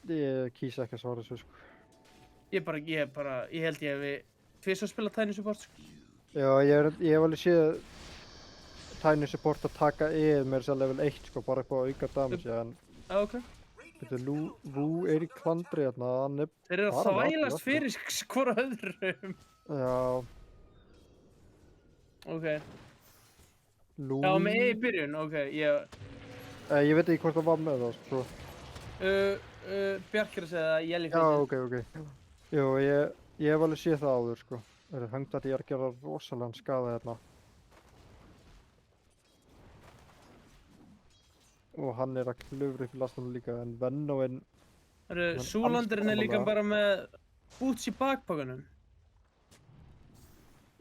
Ég kýs ekki að svara þessu, sko. Ég held ég hefi tvisvar spilað tiny support, sko. Já, ég hef alveg séð Tiny Support að taka með þess að level 1, sko, bara upp á auka damage, en Já, ok. Vú er í klandri hérna, hann er Þeir eru að bara með þvælast allt, fyrir hvora öðrum. Já, Ok. Louis... Já, með E í byrjun, ok. Ég veit ekki hvort það var með það, sko. Bjarkir að segja það, Jelly Já, ok. Jú, ég hef alveg séð það áður, sko. Höngdati er að gera rosalega skaða hérna. Og hann er að klöfra upp í lastanum líka, en Vennoinn... Súlandirinn er líka alveg- bara með boots í bakpakkanum.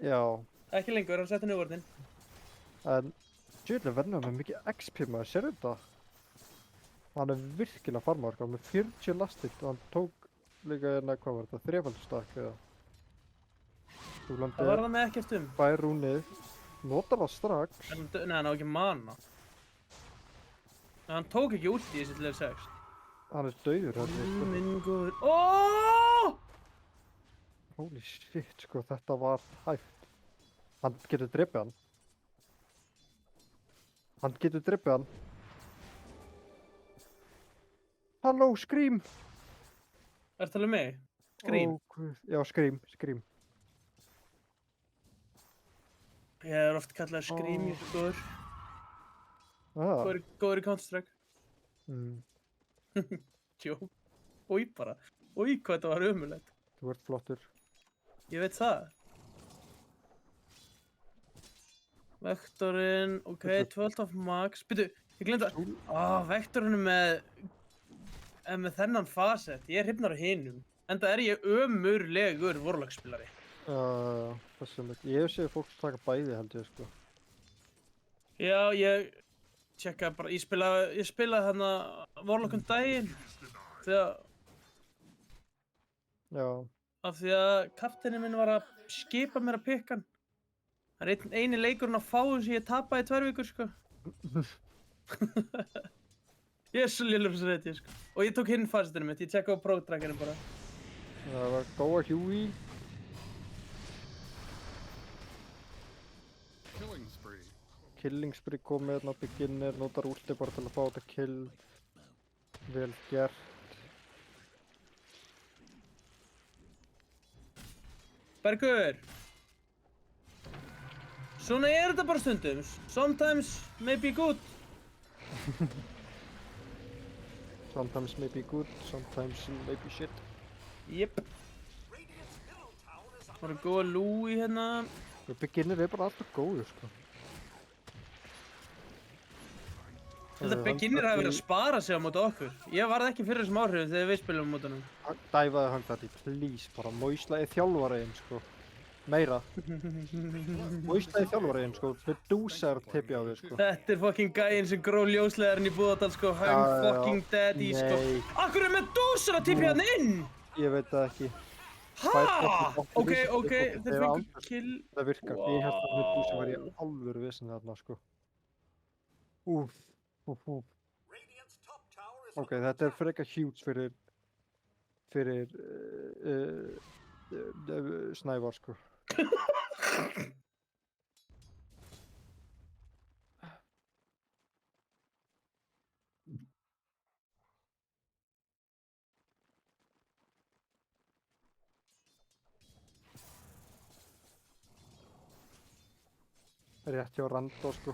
Já, Ekki lengur, hann setti niðurvörðin. en djúlega Vennoinn með mikið XP maður, sérðu þetta? Hann er virkilega farmaður, sko, með 40 lastið og hann tók líka hérna, hvað var þetta, þrefaldstakk eða? Þú Það var landið það með ekkert bær rúnið, notar það strax. Nei, hann á ekki mana. En hann tók ekki út í þessi level 6. Hann er dauður hérna, sko. Minn góður. Óóóóó! Holy shit, sko, þetta var hægt. Hann getur drippið hann. Hann getur drippið hann. Halló, Scream! Ertu alveg með? Scream. Ó, guð. Já, Scream. Ég er oft kallað Scream, ég er svo góður. Ah, Góður í Counter-Strike. mm, Tjó. Új bara. Új, hvað þetta var ömulegt. þú ert flottur. Ég veit það. Vektorinn, ok, 12 of max. Byrju, ég glemt að... Vektorinn er með þennan facet. Ég er hrifnar af hinum. Enda er ég ömurlegur vorlagsspilari. Þessum ekki. Ég hef séð fólk taka bæði, held ég, sko. Já, ég tjekka bara, ég spilaði þarna vorlagum daginn. Af því að kapteininn minn var að skipa mér að pikka hann. Það er eini leikurinn að fáum sem ég tapaði í 2 vikur, sko. Ég er svo lélur þessu reyndi, sko. Og ég tók hinn facetinu mitt, ég tjekka á pro-trackerinn bara. Það var góða Huey. Killing spree komið hérna á beginner, notar últi bara til að fá þetta kill. Vel gert. Bergur! Svona er þetta bara stundum. Sometimes may be good. Sometimes may be good, sometimes may be shit. Jep. Það er góða Louis hérna. Beginner er bara alltaf góður, sko. Þetta beginnir hafi verið að spara sig á móti okkur. Ég varð ekki fyrir þessum áhrifum þegar við spilum á móti hann. Dæfaði hann þetta, please, bara Moislaði þjálfaraðinn, sko. Meira. Moislaði þjálfaraðinn, sko. Medusa er að tipja á þig, sko. Þetta er fucking gæinn sem gróð ljóslegarinn í Búðardal, sko. Já, I'm já, já. fucking daddy, sko. Nei. Akkur er Medusa að tipja hann inn? Ég veit það ekki. Ha? Ok, þeir fengur kill. Það virkar. Ég held að Medusa var í alvöru vissin þarna, sko. Úf. Ok, þetta er frekar huge fyrir Snævar, sko. rétt hjá Randó sko.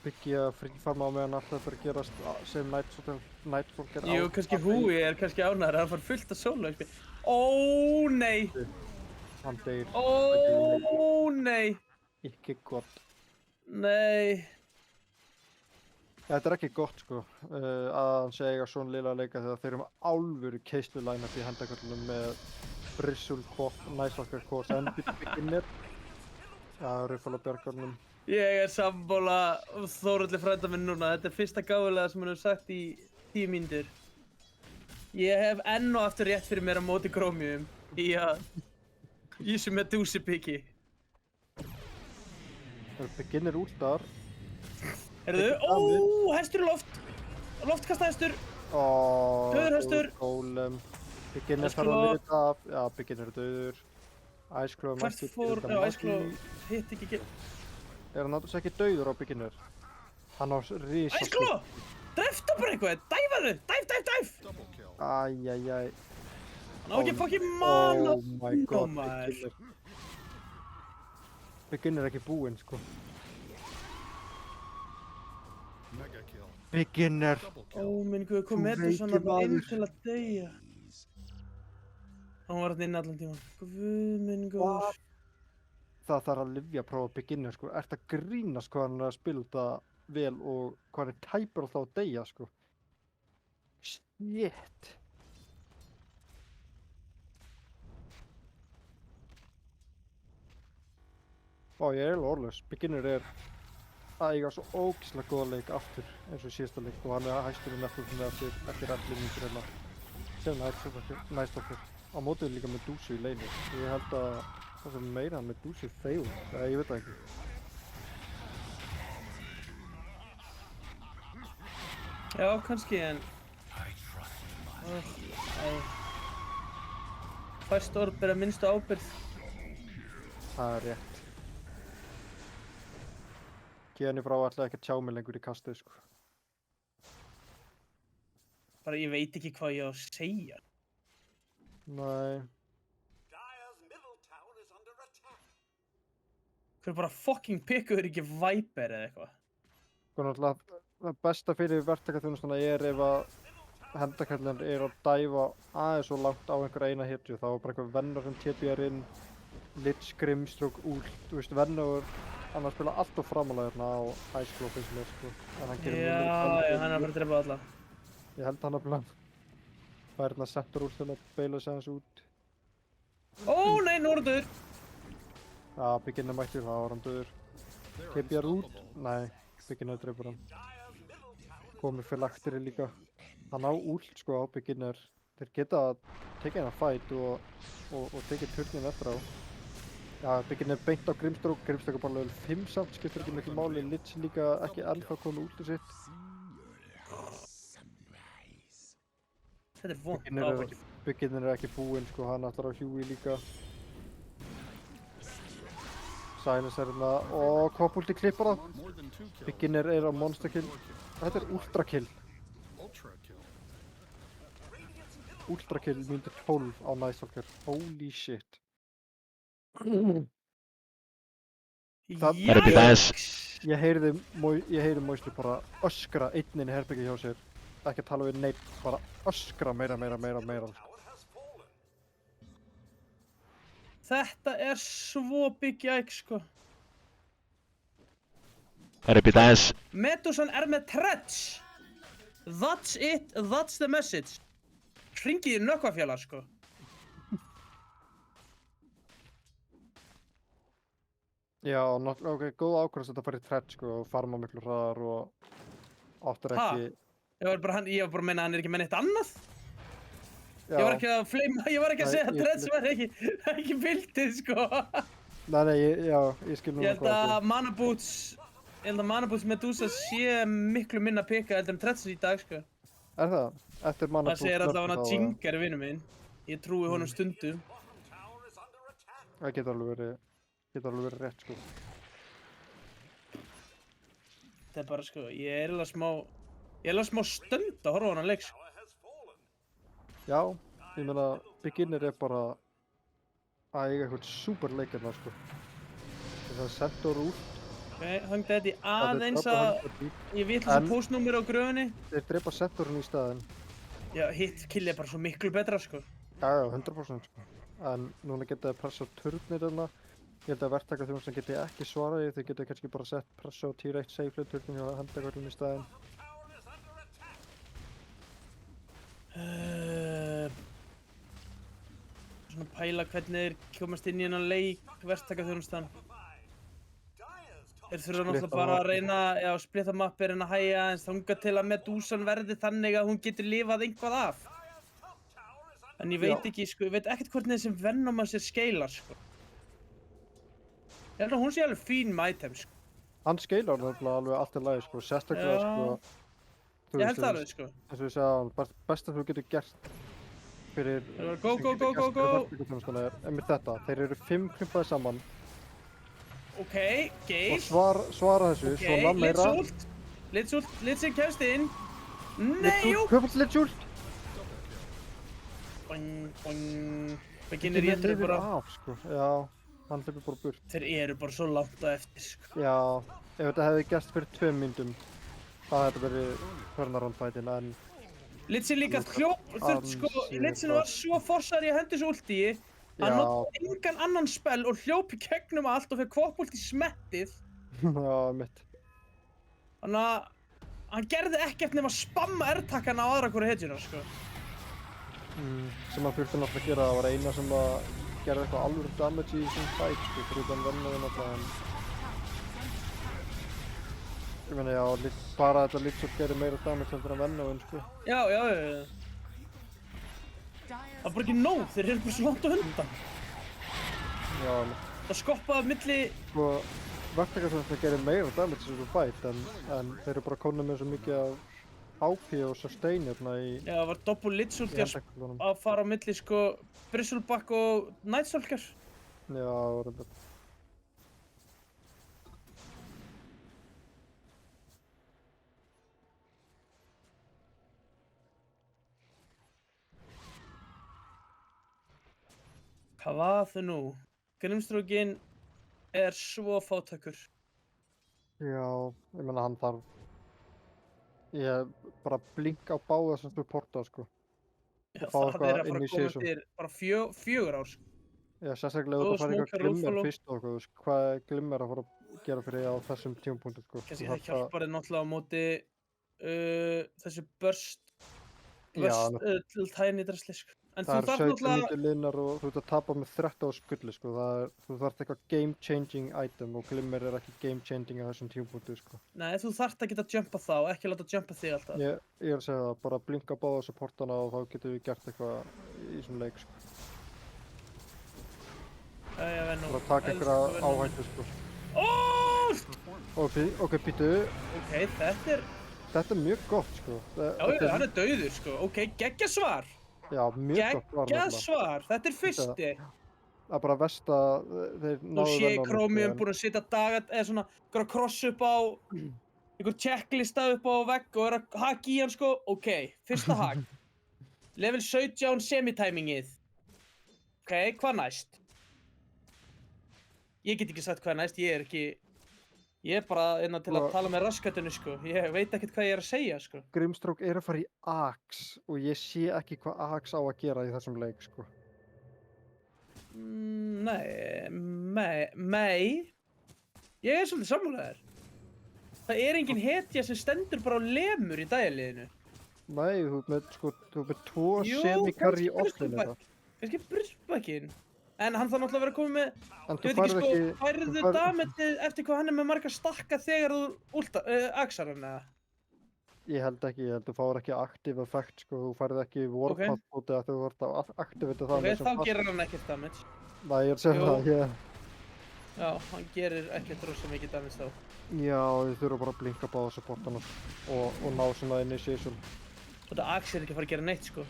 Biggi að frífarma á meðan allt þetta er að gerast sem Nightfall Jú, kannski Húi er kannski ánægður að hann fær fullt af solo XP. Ó, nei! Hann deyr. Ó, nei! Ekki gott. Nei. Þetta er ekki gott sko, að hann segja svona lilla leika þegar þeir eru með álfuru keislulæna í hendaköllunum með Bristle Quoth, Nightfall Quoth, Endy Beginner. Já, Riffle á bjargarnum. Ég er sammála Þórulli frænda minn núna. Þetta er fyrsta gáfulega sem hann hefur sagt í 10 mínútur. Ég hef enn og aftur rétt fyrir mér á móti Chromium í þessu Medusa piki. Það eru Beginner últar. Heyrðu, ó, hestur í loft! Loftkasta hestur! Dauður hestur! Golem. Beginner Ice þarf að Claw. vita af. Já, Beginner er dauður. Ice Claw Hvert fór, já, Ice Claw hitt ekki. Er hann náttúrulega ekki dauður á Beginner? Hann á risa Ice Claw! Drefta bara eitthvað, dæfaðu! Dæf! Æjæjæj. Hann á ekki fokkin mana! Oh my god, maður. Beginner. Beginner er ekki búinn, sko. Beginner. Ó minn guð, kom Þú með veiki svona inn maður. til að deyja. Hann var hann inn allan tíman. Guð minn guð. Það þarf að lyfja að prófa Beginner, sko. Ert að grínast hvað hann er að spila þetta vel og hvað hann er tæpur alltaf að deyja, sko. Shit. Ó, ég er alveg orðlaus. Beginner er að eiga svo ógeðslega góða leik aftur eins og síðasta leik og hann er hæstur með eftir allir mínútur hérna sem Nightfall á mótið líka Medusa í leini. Ég held að það sem meira Medusa fail, ég veit það ekki. Já, kannski, en... Fæst orð bera minnstu ábyrgð. Það er rétt. Keni frá ætlaði ekki að tjá mig lengur í kastið, sko. Bara ég veit ekki hvað ég á að segja. Nei. Hver bara fucking pikkuður ekki Viper eða eitthvað? Sko náttúrulega, það besta fyrir verktakaþjónustuna er ef að hendakallin er að dæfa aðeins svo langt á einhverja eina hitju. Það var bara einhver vennar sem TPR inn, Lich, Grimstroke, Ult, þú veist, vennar hann að spila allt of framalega hérna á Ice Claw finnst mér, sko. En hann gerir Já, hann er að fara að drepa alla. Ég held hann að plan. Það er hérna settur úr til að beila sig aðeins út. Ó nei, nú er hann döður! Já, Beginner mættir, það var hann döður. TPR út? Nei, Beginner dreipur hann. Komið fyrir laktiri líka. Hann á ult, sko, á Beginner. Þeir geta tekið hennar fight og tekið turnin eftir á. Já, Beginner beint á Grimstroke, Grimstroke er bara level 5 samt, skiptir ekki miklu máli, Lich líka ekki ennþá komið útið sitt. Þetta er vond ábyrgð. Beginner er ekki búinn, sko, hann ætlar á Huey líka. Silence er hérna, og Kopulti klippar það. Beginner er á monster kill. Þetta er ultra kill. Ultra kill mínútur 12 á Nightfall. Holy shit. Jæks! Ég heyri Moisty bara öskra einn inn í herbergi hjá sér. Ekki að tala við neitt, bara öskra meira. Þetta er svo big jæks, sko. Medusan er með Tretch! That's it, that's the message. Hringið í nökkvafjallar, sko. Já, ok, góð ákvörðast að þetta fara í threat, sko, og farma miklu hraðar og áttur ekki... Ég var bara að meina að hann er ekki með neitt annað. Já. Ég var ekki að fleima, ég var ekki að segja að Tretch var ekki bildið, sko. Nei, ég skil núna Ég held að Mana Boots Medusa sé miklu minna pika heldur en Tretch í dag, sko. Er það? Eftir Mana Boots... Það segir allavega hann að Jinga er vinur minn. Ég trúi honum stundum. Það getur alveg verið rétt, sko. Það er bara, sko, ég er alveg smá stönd að horfa á hann leik, sko. Já, ég meina, Beginner er bara að eiga eitthvað super leik hérna, sko. Það er Centaur út. Ok, hangdi þetta í Það er aðeins drapa að Hunter. ég vitlaus En- postnúmer á gröfunni. Þeir drepa Centaurinn í staðinn. Já, hitt kill er bara svo miklu betra, sko. Já, 100% sko. En núna geta þið pressa á turnir þarna. Ég held að verktaka þjónustan geti ekki svarað því. Þið geta kannski bara sett pressa á tier 1 safely turnin hjá hendakvöldum í staðinn. Svona pæla hvernig þeir komast inn í hennan leik, verktakaþjónustan. Þeir þurfa náttúrulega Splitta bara að mappið. reyna, já, splitta mappi, reyna að hægja aðeins þangað til að Medúsan verði þannig að hún getur lifað einhvað af. En ég veit Já. ekki, sko, ég veit ekkert hvernig þessi Venomans er skeilar, sko. Ég held að hún sé alveg fín með item, sko. Hann skeilar nefnilega alveg allt í lagi sko. Sérstaklega Já. sko. Þú Ég veist, held það alveg, sko. eins og ég segja áðan, besta þú getur gert fyrir Þeir eru go, sem go, getur go, gert go, fyrir go. verktökuþjónustuna er einmitt þetta. Þeir eru 5 krympaði saman Ok, og Gale. svara þessu, Ok, svona meira. Lidsult kemst inn. Nei, jú! Köpall Lidsult! Boing, boing. Beginnir réttur bara. af sko, já, hann hlipur bara burt. Þeir eru bara svo langt á eftir, sko. Já, ef þetta hefði gerst fyrir 2 mínútum, það hefði þetta verið turnaround-fætin, en Lidsin líka þurft, sko, Ansi Lidsin var svo forsar í að hendi svo ulti. Hann Já. notaði engan annan spell og hljóp í gegnum allt og fekk kvopult í smettið. já, mitt. Þannig að hann gerði ekkert nema að spamma R-takkana á aðra hverju hetjuna, sko. Sem hann þurfti náttúrulega að gera, það var eina sem að gera eitthvað alvöru damage í þessum fight, sko, fyrir utan vennuði náttúrulega, en ég meina, já, bara þetta Lidsult gerir meira damage heldur en vennuðin, sko. Já. Það var bara ekki nóg, þeir eru bara svo langt á undan. Já, Það skoppaði milli, sko, verktakastjónustan gerir meira damage í þessum fight, en þeir eru bara konum með svo mikið af HP og sustain hérna í já, það var doppul Lidsult hendakvöldunum. að fara á milli, sko, Bristleback og Nightstalker. Já, reyndar. Hvað var þau nú? Grimstrókin er svo fátækur. Já, ég meina hann þarf ég bara blinka á báða sem supporta sko. Já, fá það eitthvað er að inn fara í að koma season. eftir bara 4 ár, sko. Já, sérstaklega ef Góð þú fær smoke, eitthvað roll glimmer follow. fyrst og eitthvað, þú veist, hvað er glimmer að fara að gera fyrir á þessum tímapunkti sko. Kannski Þú það þarft að- hjálpar þið náttúrulega á móti þessu burst Já, til tiny drasli, sko. En það þú eru þarf 17 náttúrulega, mínútur liðnar og þú ert að tapa með 13 skulli sko. Þú þarft eitthvað game changing item og glimmer er ekki game changing á þessum tímapunkti sko. nei, þú þarft að geta jumpa þá, ekki láta jumpa þig alltaf. Ég er að segja það, bara blinka á báða supportana og þá getum við gert eitthvað í þessum leik sko. Jæja, Venom. Bara taka Elsku einhverja Venom. áhættu sko. Ó! Ok, býtu, Ok, þetta er mjög gott sko. já, hann er dauður, sko. Ok, geggja svar. Já, mjög gott var Geggja nefnilega. svar. Þetta er fyrsti. Það er bara verst að þeir Nú náðu sé ég Venom, Chromium en- búinn að setja dagat, eða svona, einhverja kross upp á, einhver checklista upp á vegg og er að haka í hann, sko. Ok, fyrsta hak. Level 17 semi-timingið. Ok, hvað næst? Ég get ekki sagt hvað næst, ég er bara innan til að Sko- tala með raskatinu, sko. Ég veit ekkert hvað ég er að segja, sko. Grimstroke er að fara í Axe og ég sé ekki hvað Axe á að gera í þessum leik sko. Nei. Ég er svolítið sammálaður. Það er engin hetja sem stendur bara á lemur í dagaliðinu. Nei, þú ert með, sko, þú ert með 2 Jú, semi-carry kannski offlane Bristleback. Kannski Bristlebackinn. En hann þarf náttúrulega að vera komið með, En ég þú veit færð ekki, ekki... sko, færðu þú færð- dametið eftir hvað hann er með marga stakka þegar þú axar hann, eða? Ég held þú fáir ekki active effect sko, þú færð ekki warpath út eða þú vart að activate það Ok, með sem þá fast- gerir hann ekkert damage. Nei, ég er að segja Jú. það, Já, hann gerir ekkert rosa mikið damage þá. Já, þið þurfa bara að blinka báða supportana og ná svona initiation. Og þetta ax er ekki að fara að gera neitt, sko.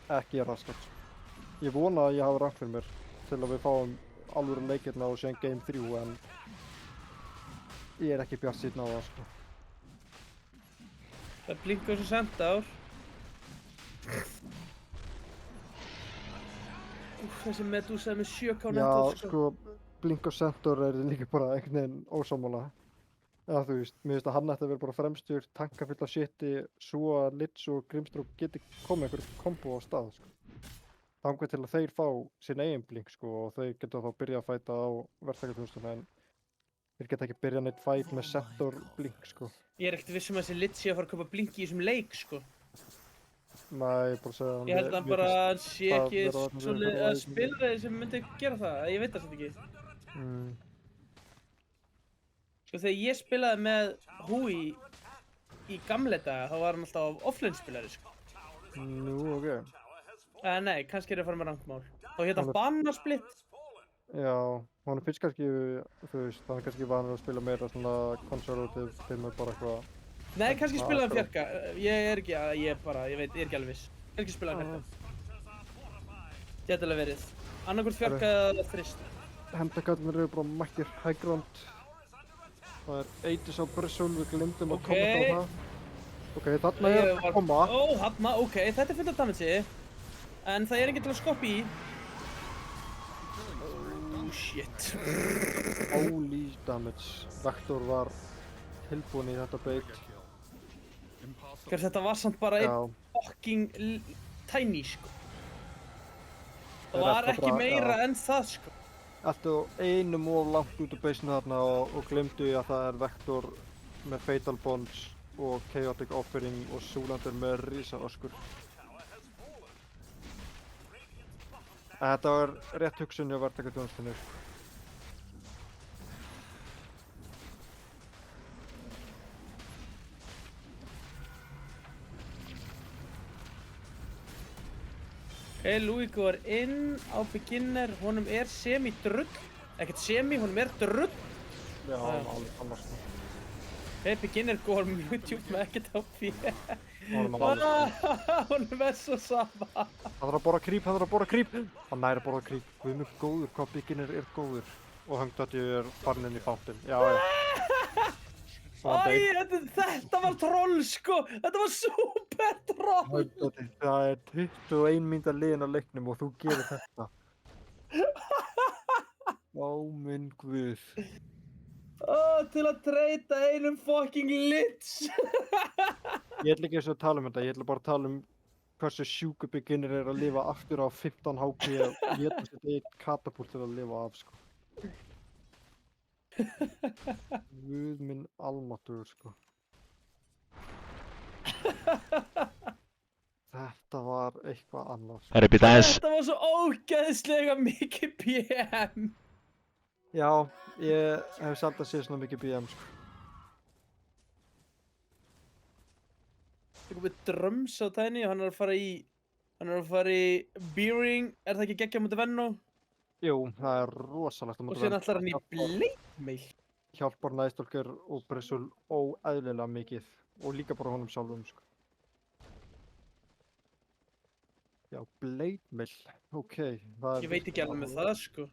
Ekki er raskat. Ég vona að ég hafi rangt fyrir mér til að við fáum alvöru leikirna og séðan game 3 en ég er ekki bjart síðan á það sko. Það blinkar svo Centaur. Þessi Medusa er með 7k Já, network, sko, Blink og Centaur er líka bara einhvern veginn ósámála. Já, þú veist, mér finnst að hann ætti að vera bara fremstur, tanka full af shiti, svo að Lich og Grimstroke geti komið einhverjum kombo á stað, sko. Þangað til að þeir fá sinn eigin Blink, sko, og þeir geta þá byrjað að fæta á verktakatjónstuna, en þeir geta ekki byrjað neitt fæt með Centaur Blink, sko. Ég er ekkert viss um að þessi Lit sé að fara að kaupa Blink í þessum leik, sko. Nei, ég bara segja Ég held að bara hann sé það ekki vera orðin svolítið fyrir að spilari sem myndi gera það, ég veit það svolítið ekki. Sko þegar ég spilaði með Hui í gamla daga, þá var hann alltaf offline spilari, sko. Nú, ok. Nei, kannski er ég að fara með rangmál. Þá hétt hann Bannasplit. Já, hann finnst kannski, þú veist, hann er kannski vanur að spila meira svona conservative, þeim er bara eitthvað... Nei, kannski spilaði hann fjarka. Ég er ekki alveg viss. Kannski spilaði hann fjarka. Gæti alveg verið. Annarkvort fjarka eða þrist. Hendakallinir eru bara mættir high ground. Það er Eitis á Brissul, við glemdum að kommenta á það. Ok, þarna er að koma. Ó, þarna, ok, þetta er fullt af damage. En það er ekki til að skoppa í. Oh, shit. Holy damage. Vector var tilbúin í þetta bait. Þetta var samt bara einn fucking tiny, sko. Það var ekki meira en það, sko. Alltaf einum of langt út af baseinu þarna og glemdu að það er Vector með Fatal Bonds og Chaotic Offering og Zoolander með risaöskur. Þetta var rétt hugsun hjá verktakatjónustunni. Luíko er inn á beginner, honum er semi-drull. Ekkert semi, honum er drull. Já, alveg annars. Beginner går mjög djúpt með ekkert á fyrir. Honum er svo sama. Hann þarf að borra creep, Hann næri að borra creep. Guð mjög góður, hvað beginner er góður. Og Hungdaddy er farin inn í fountain. Já. Þetta var troll, sko! Þetta var super troll! Það er 21 mínúta liðin á leiknum og þú gerir þetta. Ó minn guð. Til að treyta einum fucking Lich! Ég ætla ekki eins og að tala um þetta, ég ætla bara að tala um hversu sjúku beginner er að lifa aftur á 15 HP og ég ætla að setja eitt katapult til að lifa af, sko. Guð minn almáttugur, sko. Þetta var eitthvað annars. Þetta var svo ógeðslega mikið BM. Já, ég hef samt að sé svona mikið BM, sko. Það er komið drums á Tiny og hann er að fara í Beering. Er það ekki geggjað mútið Venno? Jú, það er rosalegt að Og síðan ætlar hann í Blade-mail. Hjálpar Nightstolker og Brissul óeðlilega mikið og líka bara honum sjálfum, sko. Já, Blade-mail, ok. Ég veit ekki alveg með það, sko.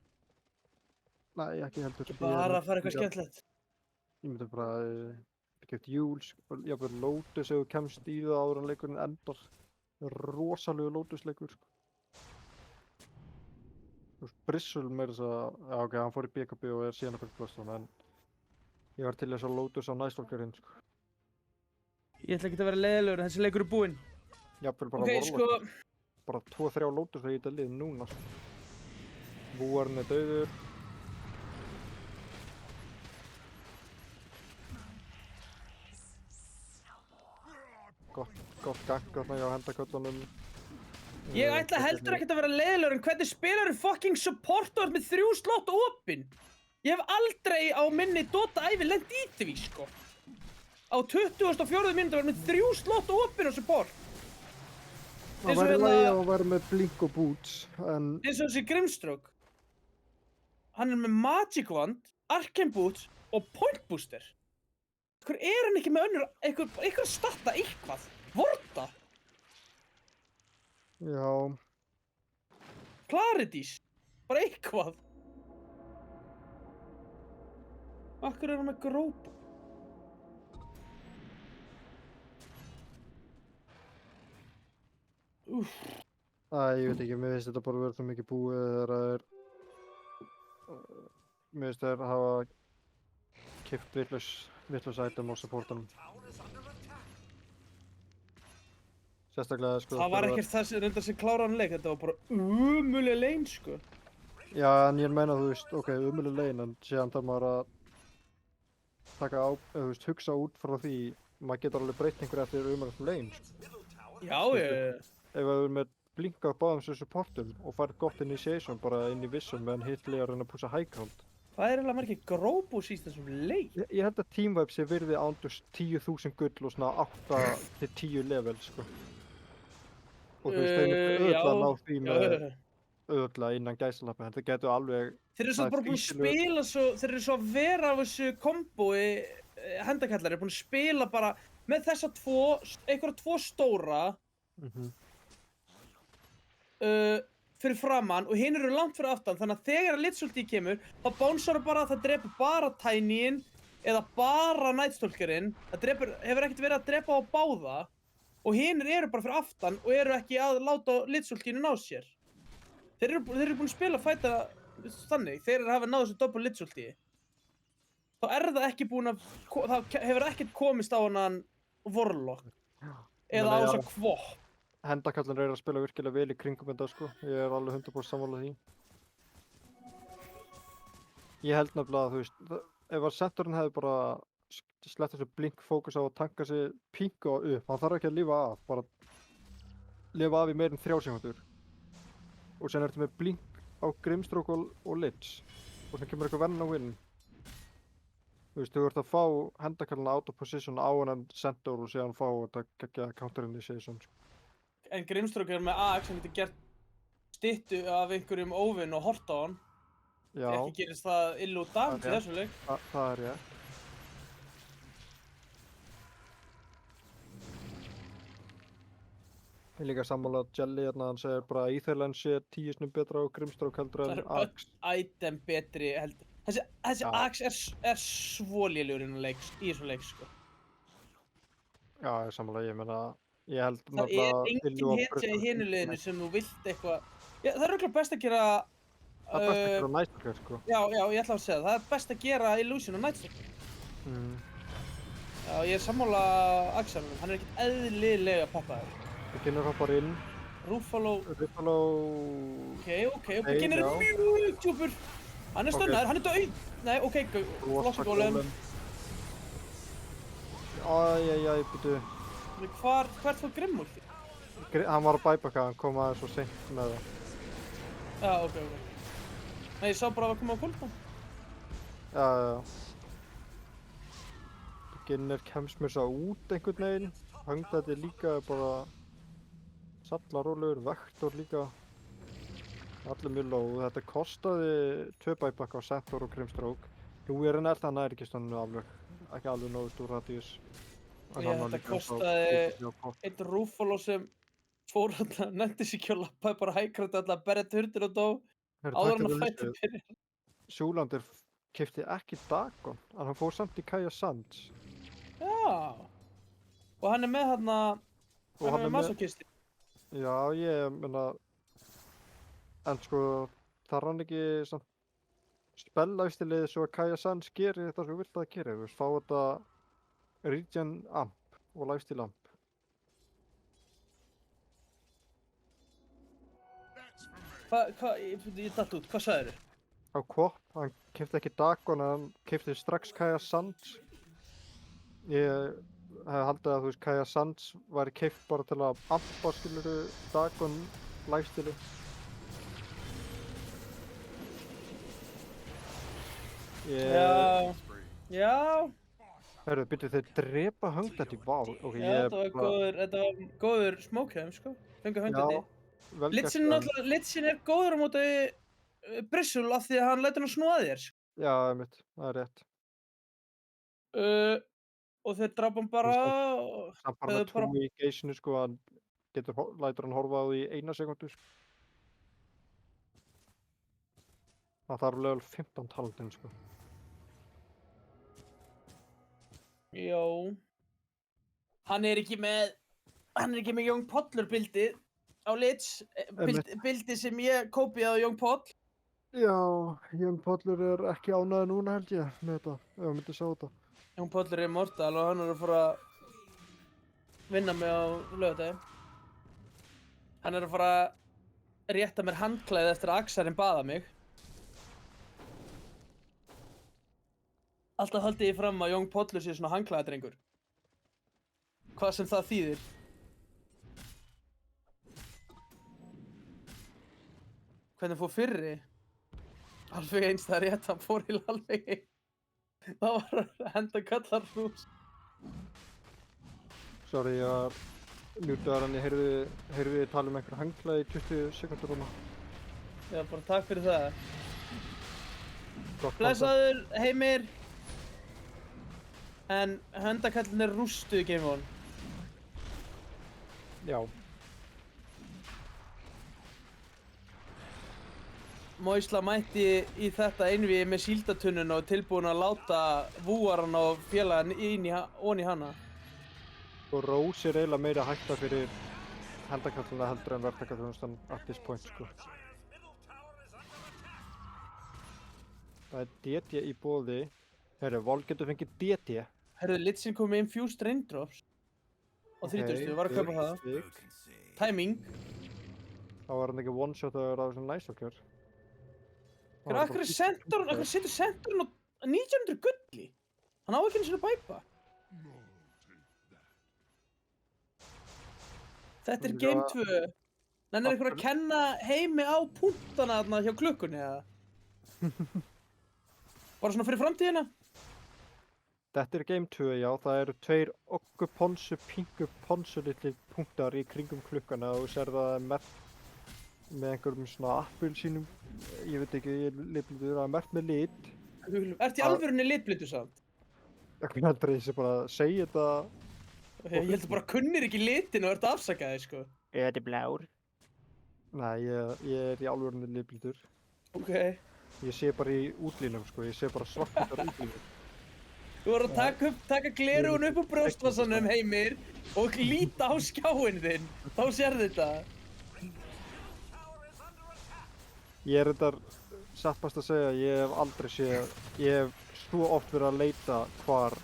Nei, ekki heldur. Bara að fara eitthvað skemmtilegt. Ég myndi bara gett Júls, jafnveg Lotus ef þú kemst í það áður en leikurinn endar. Rosalegu Lotus-leikur, sko. Brissul meira þess að, já ok, hann fór í BKB og er síðan að fyrir Bloodstone, en ég var til þess að Lotus á Nightstalkerinn, sko. Ég ætla ekki að vera leiðilegur, þessi leikur er búinn. Jafnvel bara Warlock. Bara 2-3 Lotus að geta liðið núna, sko. Búarinn er dauður. Gott gank þarna hjá hendaköllunum. Ég ætla heldur ekkert að vera leiðilegur, en hvernig spilar fucking supporter með 3 slott opin? Ég hef aldrei á minni Dota-ævi lent í því, sko. Á 24. mínútu var með 3 slott opin á support. Það væri lægi að vera með Blink og Boots, en... Eins og þessi Grimstroke. Hann er með Magic Wand, Arcane Boots og Point Booster. Hver er hann ekki með önnur, eitthvað að starta eitthvað? Vorta? Já. Clarities? Bara eitthvað? Akkur er hann með grópa? Æ, ég veit ekki, mér finnst þetta bara verið svo mikið búið þegar það er... mér finnst þeir hafa keypt vitlaus item og supportum. Sérstaklega, sko, Það var ekkert það sem reyndar sem kláraði hann leik, þetta var bara umulig lane, sko. Já, en ég meina, þú veist, ok, umulig lane, en síðan þarf maður að taka þú veist, hugsa út frá því, maður getur alveg breytt einhverju eftir umulig lane, sko. Já, Ef við erum með blinka á báðum sem supportum og fær gott initiation bara inn í vissum meðan hitli að reyna að púsa high ground. hvað er eiginlega margir gróbús í þessum leik? Ég held að Team Vibe sé virði ándurs 10.000 gull og svona 8 til 10 level, sko. Og þú veist, þeir eru auðvitað að ná því með auðvitað innan gæsalappi, þetta getur alveg... Þeir eru svo bara búin að spila svo, þeir eru svo að vera af þessu kombói, hendakallari, búin að spila bara með þessa einhverja tvo stóra fyrir framann og hinn eru langt fyrir aftan, þannig að þegar að Litsulti kemur, þá bánsar bara að það drepur bara Tinyin eða bara Nightstalkerinn, það hefur ekkert verið að drepa á báða og hinn eru bara fyrir aftan og eru ekki að láta Litsultinu ná sér. Þeir eru búin að spila fæta þannig, þeir hafa náð þessu double Litsulti. Þá það ekki búin að, það hefur ekkert komist á hann Warlock eða á þessa kvopp. Hendakallin er að spila virkilega vel í kringum þetta, sko. Ég er alveg 100% sammála því. Ég held nefnilega að, þú veist, ef að Centurinn hefði bara sleppt þessu blink fókus á að tanka sig píku upp, hann þarf ekki að lifa af, bara lifa af í meir en 3 sekúndur. Og sen ertu með blink á Grimstroke og Lich. Og sen kemur eitthvað verðin á win. Þú veist, þú ert að fá hendakallina out of position á hann Centur og síðan fá þetta geggja counter initiation, sko. En Grimstroke er með AX sem getur gert styttu af einhverjum óvinn og horta á hann. Já. Ekki gerist það illa út af í þessu leik. Það er ég. Ég er líka sammála að Jelly hérna, hann segir bara að Etherland sé 10 sinnum betra á Grimstroke heldur en Axe. Það er item betri heldur. Þessi Axe er svo lélegur í þessu leik, sko. Já, ég er sammála, ég meina, ég held Það er engin hetja í hinu liðinu sem þú vilt eitthvað... Já, það er örugglega best að gera... Það er best að gera Nightstalker, sko. Já, ég ætla að segja það. Það er best að gera Illusion og Nightstalker. Já, ég er sammála Axelum. Hann er ekkert eðlilega peppaður. Beginner hoppar inn. Ruffalo... Ok. Beginner er mjög djúpur. Hann er stunnaður, hann er döið. Nei, ok, flottu gólem. Æjæjæj, byrju. Hvert fór Grimmulti? Hann var að bæbaka, hann kom aðeins svo seint með það. Já, ok. Nei, ég sá bara að það kom á cooldown. Já. Beginner kemst mér svo út einhvern veginn. Höngdætti líka bara... Sallarólur, Vektor líka. Allir mjög low. Þetta kostaði 2 bæbaka á Centaur og Grimstroke. Nú er hann alltaf nær ekki stundu alveg. Ekki alveg nógu stór radíus. Þetta kostaði einn Ruffalo sem fór hérna, nefndi sig ekki og lappaði bara hægrætti alltaf að berja turtin og dó áður hann að fæti byrja. Zoolander keypti ekki Dagon, en hann fór samt í Kaja Sands. Já. Og hann er með hérna, hann er með masokisti. Já, ég meina, en sko, þarf hann ekki samt spellæfstilið svo að Kaja Sands gerir þetta sem þú vilt að það gerir, þú veist, fá þetta Regen amp og lifesteal amp. Ég datt út, hvað sagðirðu? Á Quop, hann keypti ekki Dagon en hann keypti strax Kaja Sands. Ég hef haldið að þú veist Kaja Sands væri keypt bara til að ampa skiluru Dagon lifesteali. Já. Herru, byrju þeir drepa Höngdætti, vá. Okay, Já, þetta var góður smókheim, sko. Fengu Höngdætti. Já, vel gert. Litsin er góður á móti Brissul af því að hann lætur hann snúa að þér. Já, einmitt, það er rétt. Og þeir drapa hann bara... Hann bara með 2 í geysinu, sko, hann lætur hann horfa á því 1 sekúndu, sko. Það þarf level 15 talentinn, sko. Jó. Hann er ekki með Young Podler bildið á Lich, bildið sem ég kópiði á Young Pod. Já, Jón Pollur er ekki ánægður núna held ég með þetta, ef hann myndi sjá þetta. Jón Pollur er immortal og hann er að fara að vinna mig á laugardaginn. Hann er að fara að rétta mér handklæði eftir að Axarinn baða mig. Alltaf haldi ég fram að Jón Pollur sé svona handklæðadrengur. Hvað sem það þýðir. Hvernig fór fyrri? Alveg eins það rétt, hann fór í alveg. Það var að henda kallar hrús. Sorry, ég var mjútaður en ég heyrði þið tala um einhver hanglaði í 20 sekundur núna. Já, bara takk fyrir það. Gott Blessaður, Heimir. En höndakallin rústuð Game On. Já. Moisla mætti í þetta einvíi með síldartunnuna og tilbúin að láta vúaran og félagann onni í hana. Og Rose er eiginlega meira hætta fyrir hendakallina heldur en verktakallunastan at this point, sko. Það er DT í boði. Herru, Vol getur fengið DT. Herðu, Litsin kom með Infused Raindrops. Á 30, var að kaupa það. Big. Timing. Þá var hann ekki one-shotaður af þessum næsokjör. Akkur setur senturinn á 1900 gulli? Hann á ekki einu sinni að bæpa. Þetta er Game 2. Nennir ykkur að kenna Heimi á punktana þarna hjá klukkunni, eða? Bara svona fyrir framtíðina? Þetta er Game 2, já. Það eru 2 okku ponsu, pingu ponsu litli punktar í kringum klukkana og þú sér það merkt með einhverjum svona appelsínum, ég veit ekki, ég er litblitur, það er merkt með lit. Ertu í alvörunni litblitur samt? Ég heldur að ég sé bara að segja þetta. Ég held að bara kunnir ekki litin og ert afsakaði, sko. Þetta er blár. Nei, ég er í alvörunni litblitur. Ok. Ég sé bara í útlínum, sko, ég sé bara svartar útlínum. Þú voru að taka gleraugun upp úr brjóstvassanum, Heimir, og líta á skjáinn þinn. Þá sérðu þetta. Ég er þetta satt best að segja, ég hef aldrei séð, ég hef svo oft verið að leita hvort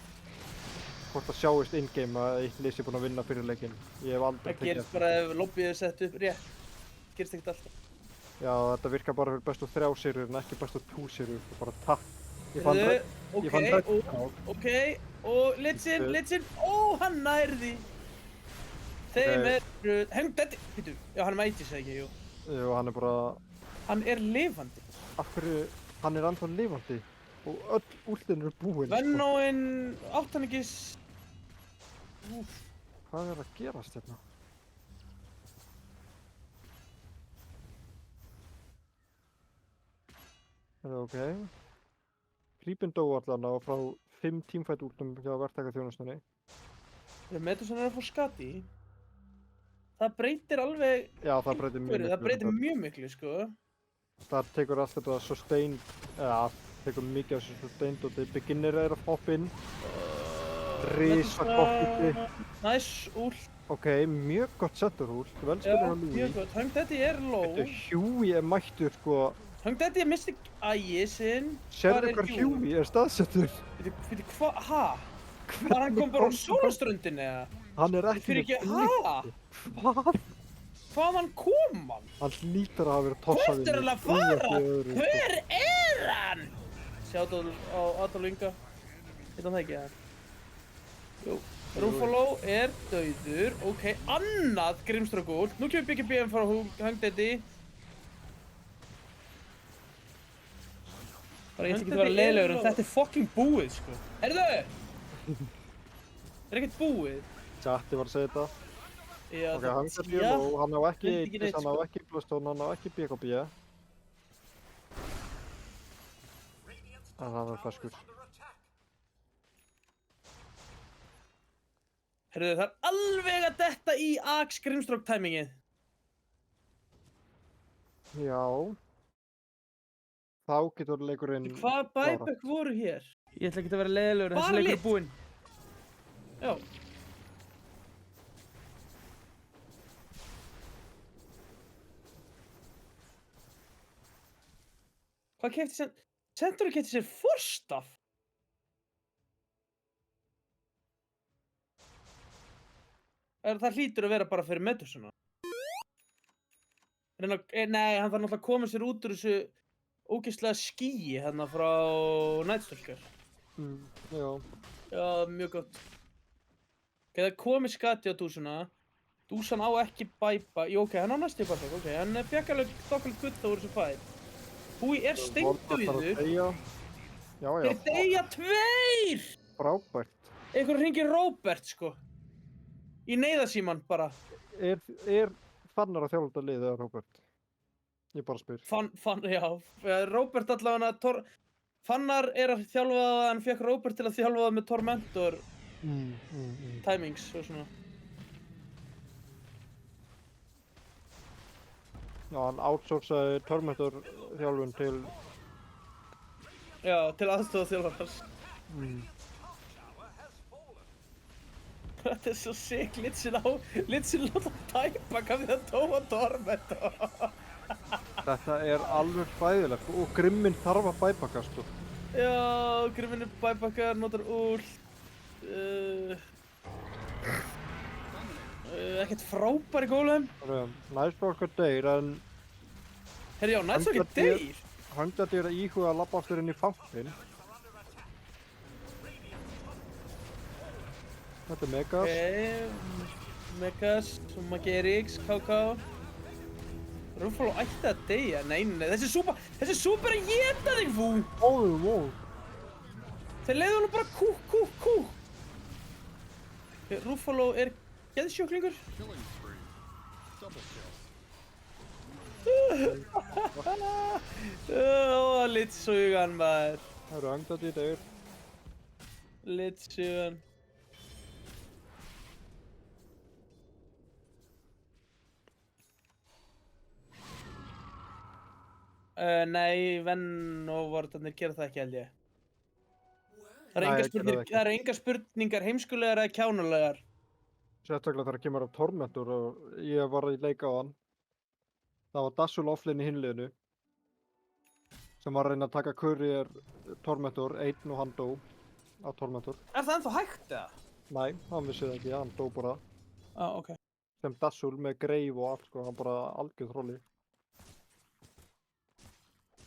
það sjáist in-game að eitt lið sé búinn að vinna fyrir leikinn. Ég hef aldrei Það gerist bara ef lobbyið er sett upp rétt. Það gerist ekkert alltaf. Já, þetta virkar bara fyrir bestu 3 serur en ekki bestu 2 serur, bara takk. Ok, og Litsin, hann nærði. Þeim hengdætti, býtu, já hann mæti sig ekki, jú. Jú, hann er bara... Hann er lifandi. Af hverju, hann er ennþá lifandi og öll últin eru búin. Vennóinn átt hann ekki... Úf. Hvað er að gerast hérna? Er það ok? Creepin dó allan á frá 5 teamfight últum hjá verktakaþjónustunni. Medusan er að fá skati. Það breytir alveg... Já, það breytir mjög miklu. Það breytir mjög miklu, sko. Það tekur allt þetta sustain... Já, tekur mikið af þessu sustain og þeir beginnir að hoppa inn. Rísa gott. Næs, úl. Ok, mjög gott center úl. Vel spilur á Louis. Mjög gott. Hungdaddy er low. Huey er mættur, sko. Hungdaddy er misti ægi sinn. Sérðu hvar Huey er staðsettur? Fyrir hvað? Hæ? Var hann kom bara á sólaströndinni, eða? Hann er ekki... Fyrir ekki... Hæ? Hvað? Hvaðan kom hann? Hann hlýtur að hafa verið tossað Hvert er hann að fara? Hver er hann? Sjátt á Adolf Inga. Heitir hann það ekki, eða? Jú. Ruffalo er dauður. Ok, annað Grimstrókúl. Nú kemur Biggie BM frá Hungdaddy. Bara ég ætla ekki að vera leiðilegur en þetta er fucking búið, sko. Heyrðu! Er ekkert búið? Chatti var að segja þetta. Já, Ok, Hungdaddy er low, hann á ekki Aegis, hann á ekki Bloodstone, hann á ekki BKB. En hann er ferskur. Heyrðu, það er alveg að detta í Axe Grimstrók tæmingið. Já. Þá getur leikurinn... Hvað bæbökk voru hér? Ég ætla ekki að vera leiðilegur en þessi leikur er búinn. Já. Hvað kefti sem... Centauri kefti sér Forstaff? Það hlýtur að vera bara fyrir Medusuna. Nei, hann þarf náttúrulega að koma sér út úr þessu ógeðslega skýi hérna frá Nightstalker. Já. Já, mjög gott. Ok, það komið skati á Dúsuna. Dúsan á ekki bæpa. Jú, ok, hann á næstu bæpa. Ok, hann fekk alveg þokkalegt gutt úr þessu fæð. Húi er steindauður. Já, Þeir deyja 2! Frábært. Einhver hringir Róbert, sko. Í neyðasíman, bara. Er Fannar að þjálfa þetta liðið eða Róbert? Ég bara spyr. Já. Róbert allavega Fannar er að þjálfa það, hann fekk Róbert til að þjálfa það með Tormentor timings og svona. Já, hann outsourcaði Tormentor þjálfun til... Já, til aðstofa þjálfarans. Þetta er svo sick, Litsin láta tæpa hvað við að tóa Tormentor. Þetta er alveg hræðilegt og Grimminn þarf að bæpaka, sko. Já, Grimminn er bæpakar, notar ult. Ekkert frábær í gólum. Nightstalker deyr, en... Herri, já, Nightstalker deyr? Höngdætti er að íhuga að labba aftur inn í fangin. Þetta er Megas. Megas, Magirix, KK. Ruffalo ætti að deyja. Nei, þessi súpa er að éta þig, fú! Þeir leiðu hann bara kú. Ruffalo er geðsjúklingur. Litsugan, maður. Það eru Höngdætti deyr. Litsugan. Nei, Venn og Vortarnir gera það ekki, held ég. Það eru engar spurningar heimskulegar eða kjánulegar. Sérstaklega þegar kemur af Tormentor og ég var í leik á hann. Það var Dassul offlane í hinliðinu. Sem var að reyna að taka Courier Tormentor, einn og hann dó á Tormentor. Er það ennþá hægt, eða? Nei, hann vissi það ekki, hann dó bara. Ok. Sem Dassul með greif og allt, sko, hann bara algjörð trolli.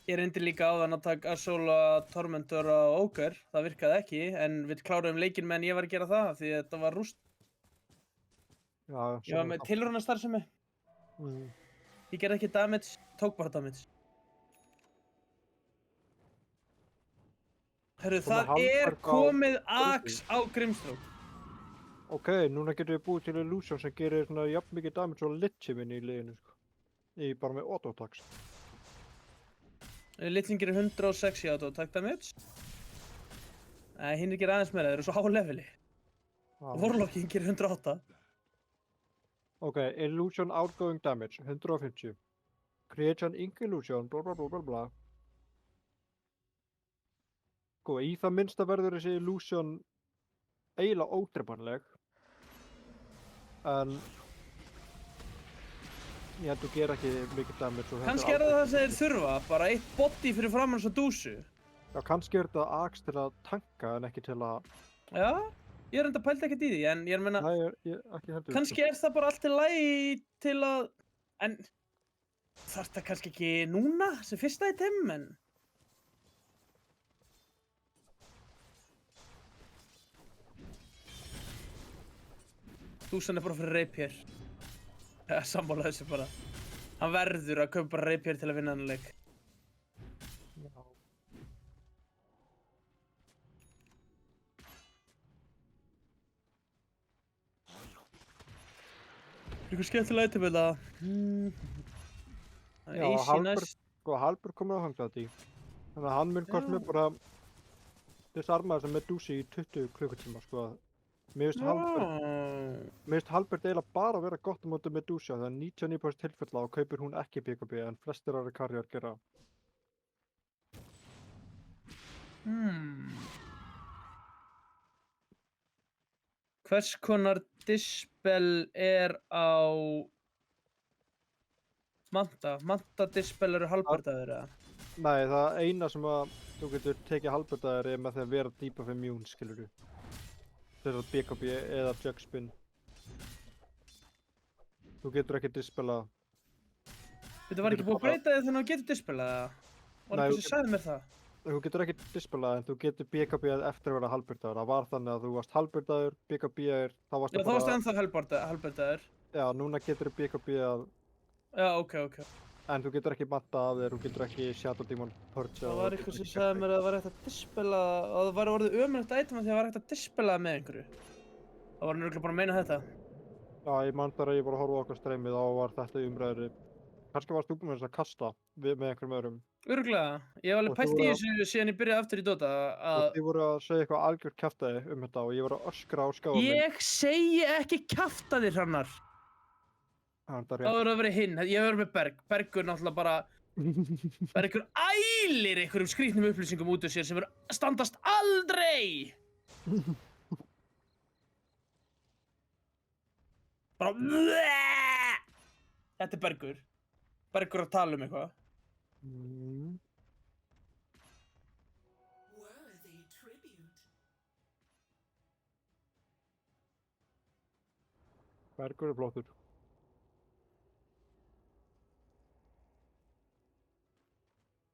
Ég reyndi líka áðan að taka Sola Tormentor á Ogre, það virkaði ekki, en við kláruðum leikinn meðan ég var að gera það, því þetta var rúst. Já, ég var með tilraunastarfsemi. Ég gerði ekki damage, tók bara damage. Herru, það er komið Axe á Grimstone. Ok, núna getum við búið til Illusion sem gerir svona jafn mikið damage og Litchimin í liðinu, sko. Bara með auto-attacks. Litlinn gerir 106 í auto-attack damage. Nei, hinn gerir aðeins meira, þeir eru svo há leveli. Warlocking gerir 108. Ok, Illusion outgoing damage, 150. Create an ink illusion, blablabla. Sko, í það minnsta verður þessi illusion eiginlega ódrepanleg. En... ég held að þú ger ekki mikið damage og... Kannski er það sem þeir þurfa, bara eitt body fyrir framan svo dúsu. Já, kannski er þetta Axe til að tanka en ekki til að... Já, ég er enda pælt ekkert í því, en ég meina... Nei, ég ekki heldur. Kannski er það bara allt í lagi til að... En... þarf það kannski ekki núna, sem fyrsta item, en... Dúsan er bara fyrir Rapier. Sammála þessu bara. Hann verður að kaupa Rapier til að vinna hann leik. Já. Eitthvað skemmtilega item eða? Já, Halbur komið á Höngdætti. Þannig að hann mun hvort með bara disarmaði sem Medusi í 20 klukkutíma, sko. Mér finnst Halbert eiginlega bara að vera gott á móti Medusa, það er 99% tilfella og kaupir hún ekki BKB en flestir aðra karjar gera. Hvers konar dispel er á Manta? Manta dispel eru Halbertaður eða? Nei, það eina sem að þú getur tekið halbberdaðir er með því að vera debuff immune, skilurðu. Þess að BKB eða Jug Spin. Þú getur ekki dispela. Þetta var ekki búið að breyta þig þannig að þú getur dispelað það? Var Nei, ekki sem sagði mér það? Þú getur ekki dispela en þú getur BKB-að eftir að vera halbberdaður. Það var þannig að þú varst halbberdaður, BKB-aður, þá varstu Já, þá varstu ennþá halbberdaður. Já, núna getur þú BKB-að, Já, ok. en þú getur ekki matta af þér, þú getur ekki Shadow Demon Purge. Það var eitthvað sem sagði mér að það var hægt að dispela, að það var orðið ömurlegt item af því að það var hægt að dispela með einhverju. Það var nörgulega bara að meina þetta. Já, ég man þegar ég var að horfa á okkar streymi, þá var þetta umræður. Kannski varst þú búinn með þess að kasta með einhverjum öðrum. Örgulega. Ég hef alveg Og pælt þú í voru þessu síðan ég byrjaði aftur í Dota Og þið voru að segja eitthvað algjört kjaftaði þetta og ég var að öskra á skáðum minn. Ég segi ekki kjaftaði, Hrannar. Það er Það verður að vera hinn. Ég hef verið með Berg. Bergur náttúrulega bara... Bergur ælir einhverjum skrýtnum upplýsingum út úr sér sem standast aldrei! Bara... Þetta er Bergur. Bergur að tala um eitthvað. Worthy tribute. Bergur er flottur.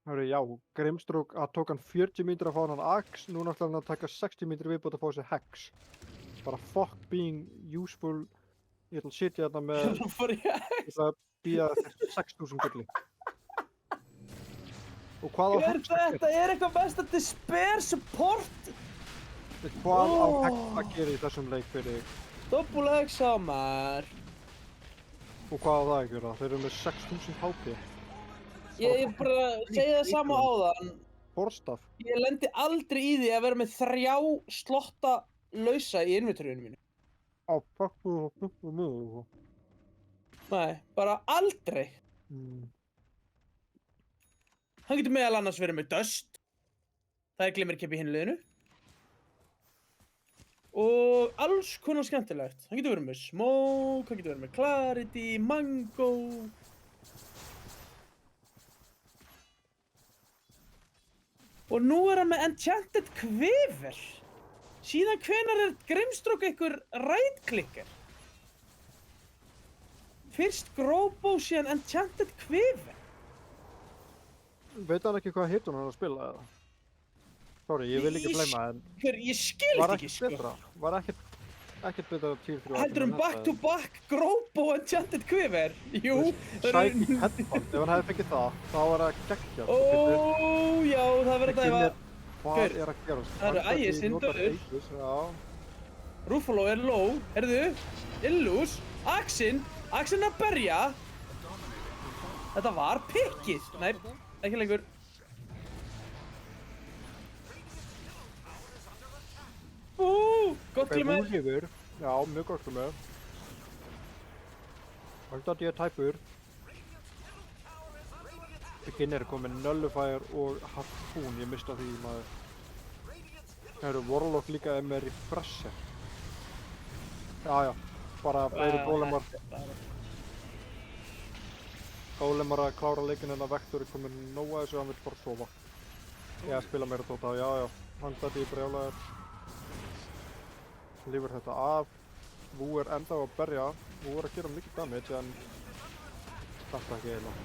Hörru, já, Grimstroke tók hann 40 mínútur að fá hann Axe, núna ætlar hann að taka 60 mínútur viðbútt að fá sér Hex. Bara fuck being useful. Ég ætla að sitja þarna með... Það fór ég Ég ætla að býja eftir 6.000 gulli. Og hvað á Hver Hex að gera? þetta er eitthvað best að despair support! Hvað á Hex að gera í þessum leik fyrir þig? Double X á maður. Og hvað á það að gera? Þeir eru með 6.000 HP. Ég bara segja það sama áðan. Borstaf. Ég lendi aldrei í því að vera með 3 slotta lausa í inventoryinu mínu. Á pakku. Nei, bara aldrei. Hann getur meðal annars verið með Dust. Það er glimmerkepp í hinu liðinu. Og alls konar skemmtilegt. Hann getur verið með Smoke, hann getur verið með Clarity, Mango. Og nú er hann með Enchanted Quiver. Síðan hvenær er Grimstroke einhver right-clicker? Fyrst Grobo, síðan Enchanted Quiver. Veit hann ekki hvað hitun hann að spila eða? Sorry, ég vil ekki bleyma en Ég skil var þetta ekki, ekkert sko. betra. Var ekkert betra tier 3 Heldur back-to-back Grobo og Enchanted Quiver? Jú, það Psychic Headband, ef hann hefði fengið það, þá var það geggjað. Ó, já, það verður þetta ef að... Hvað Gaur, er að gerast? það eru Ægir syndaður. Já. Ruffalo er low, heyrðu, Illus, Axin að berja. Þetta var pikkið. Nei, ekki lengur. Gott glimmer. Búlífur, já, mjög gott glimmer. Haldið að ég er tæpur. Beginn er komin Nullifier og Harpoon, ég mista því maður. Það eru Warlock líka með Refresher. Já, bara fleiri gólemar. Gólemar að klára leikinn en að Vector er komin nóg að þessu, hann vill bara sofa. Ég að spila meira Dota, já, hann þetta í brjálæðir. Lífur þetta af. Vú er enda að berja. Vú er að gera mikið damage en þetta ekki eiginlega.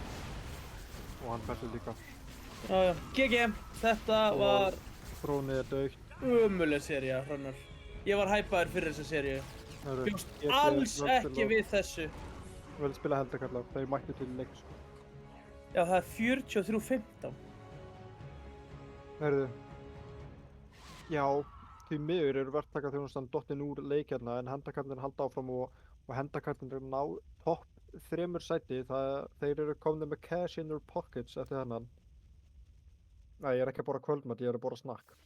Og hann fellur líka. Já, GG. Þetta var Þrónið er daugt. ömuleg sería, Hrannar. Ég var hæpaður fyrir þessa seríu. Bjóst alls ekki við þessu. Ég vil spila heldarkallar, þeir mættu til leik sko. Já, það er 43-15. Herðu. Já, því miður eru verktakaþjónustan dottin úr leik hérna en hendakarnir halda áfram og hendakarnir eru ná topp 3 sæti. Þeir eru komnir með cash in their pockets eftir þennan. Nei, ég er ekki að bora kvöldmat, ég er að bora snakk.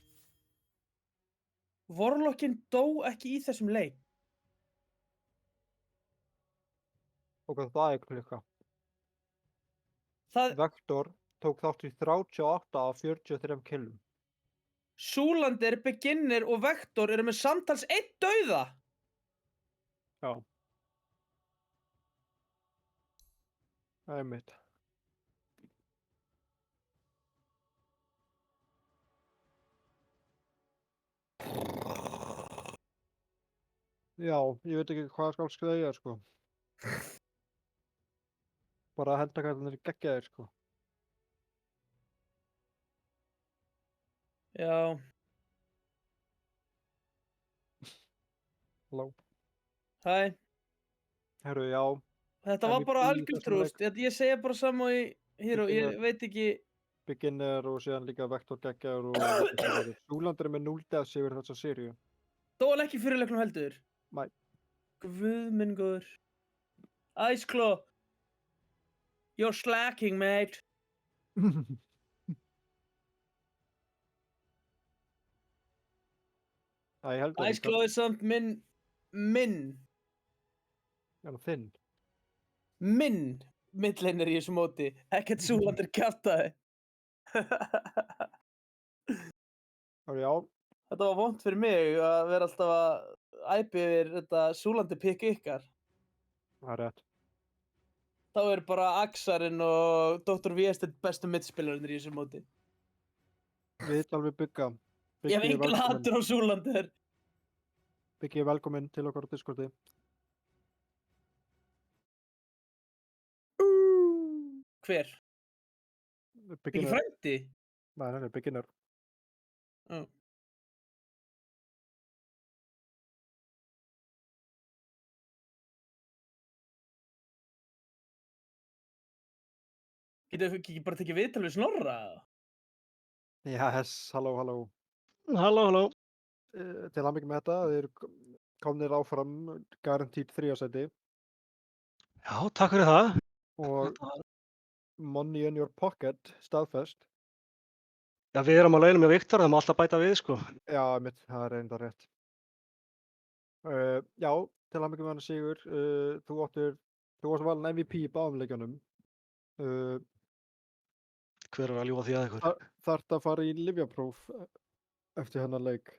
Warlockin dó ekki í þessum leik. Og hvað það er klukka. Það, Vector tók þátt í 38 af 43 killum. Zoolander, Beginner og Vector eru með samtals 1 dauða. Já. Það er mitt. Já, ég veit ekki hvað skálskið það er, sko. Bara hendakarlarnir geggjaðir, sko. Já, Halló. hæ. Herru, já. Þetta var bara MVP í algjört þessum leik. trúst. Ég segja bara sama í Hero, Beginner. ég veit ekki. Beginner og síðan líka Vector geggjaður og Súlandur er með 0 deaths yfir þessa seríu. Þó hann ekki fyrir leiknum heldur. Nei. Guð minn góður. Ice Claw. You're slacking, mate. Það ég held að Ice Claw er samt minn þinn. midlaner í þessu móti. Ekkert Súlandur kjaftaði. Já, Þetta var vont fyrir mig að vera alltaf að æpa yfir þetta Súlandur pikk ykkar. það er rétt. Þá er bara Axarinn og Dr. Viestedt bestu midspilarnir í þessu móti. Við alveg Bygga. Ég hef engan hatur á Súlandur. Byggi er velkominn til okkar á Discordi. Hver? Ekki frændi? Nei, beginner. Já. Getur þú ekki bara tekið viðtal við Snorra? Yes, halló. Halló. Til hamingju með þetta, þeir komnir áfram guaranteed 3. sæti Já, takk fyrir það. og Þetta var- money in your pocket staðfest. Já, við erum á leiðinni með Viktor, það má alltaf bæta við, sko. Já, mitt, það er reyndar rétt. Já, til hamingju með hann sigur. Þú varst valin MVP í báðum leikjunum. Hver er að ljúga því að ykkur? Þarft að fara í lyfjapróf eftir hennar leik.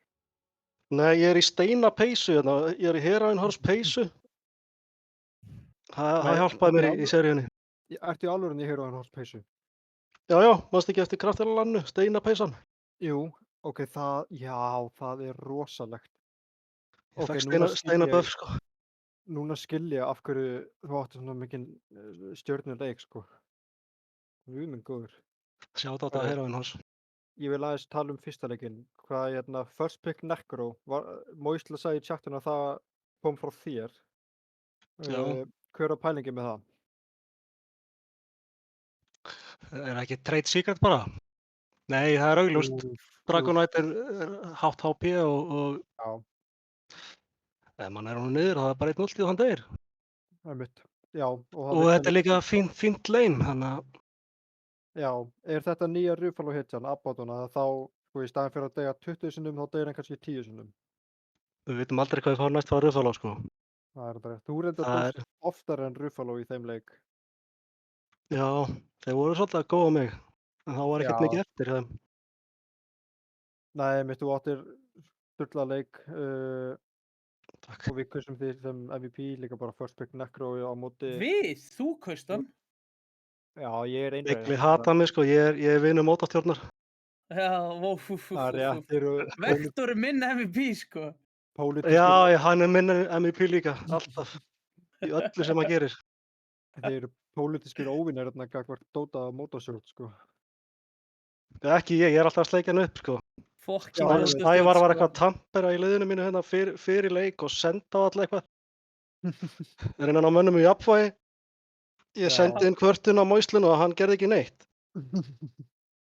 Nei, ég er í steina peysu, hérna. Ég er í Heroin Horse peysu. Það Nei, hjálpaði mér já. í seríunni. Ertu í alvörunni í Heroin Horse peysu? Já, mannst ekki eftir kraftalannu, steina peysan. Jú, ok, það er rosalegt. Ég Ok, fekk núna skil steina ég- böf, sko. Núna skil ég af hverju þú átti svona mikinn stjörnuleik, sko. Guð minn góður. Sjátt á þetta Eh, Heroin Horse. Ég vil aðeins tala um fyrsta leikinn. Hvað, first pick Necro, Moisla sagði í chatinu að það kom frá þér. Já. Hver er pælingi með það? Er ekki trade secret bara? Nei, það er augljóst. Dragonite er hátt HP og Já, ef mann er honum niður, það er bara 1-0 til þann degir. það er mitt. Já, Og þetta er líka fínt lane, þannig að Já, er þetta nýja Ruffalo hitjan, Abbotona, þá, sko, í staðin fyrir að deyja 20 sinnum, þá deyja hann kannski 10 sinnum. við vitum aldrei hvað við fáum næst að Ruffalo, sko. Það er þetta rétt. Þú reyndar Það tókst oftar en Ruffalo í þeim leik. Já, þeir voru svolítið að góða mig, en þá var ekkert Já. mikið eftir hjá þeim. Nei, mitt, þú áttir sturla leik Takk. og við kursum því sem MVP, líka bara first pick Necro á móti. Við? Þú kaust hann? Já, ég er einræði. Mikli hata mig, sko, ég er vinur mótastjórnar. Já, Það er rétt, þeir eru Vektor er minn MVP, sko. pólitískir, Já, hann er minna MVP líka, alltaf. Í öllu sem hann gerir. þeir eru pólitískir óvinir hérna gagvart Dota mótasjórn, sko. Ekki ég er alltaf að sleikja hann upp, sko. Fokk. Snævar var eitthvað að tampera í liðinu mínu hérna fyrir leik og senda á alla eitthvað. Reyna að ná mönnum í jafnvægi. Ég Já. sendi inn kvörtun á Moislun og hann gerði ekki neitt.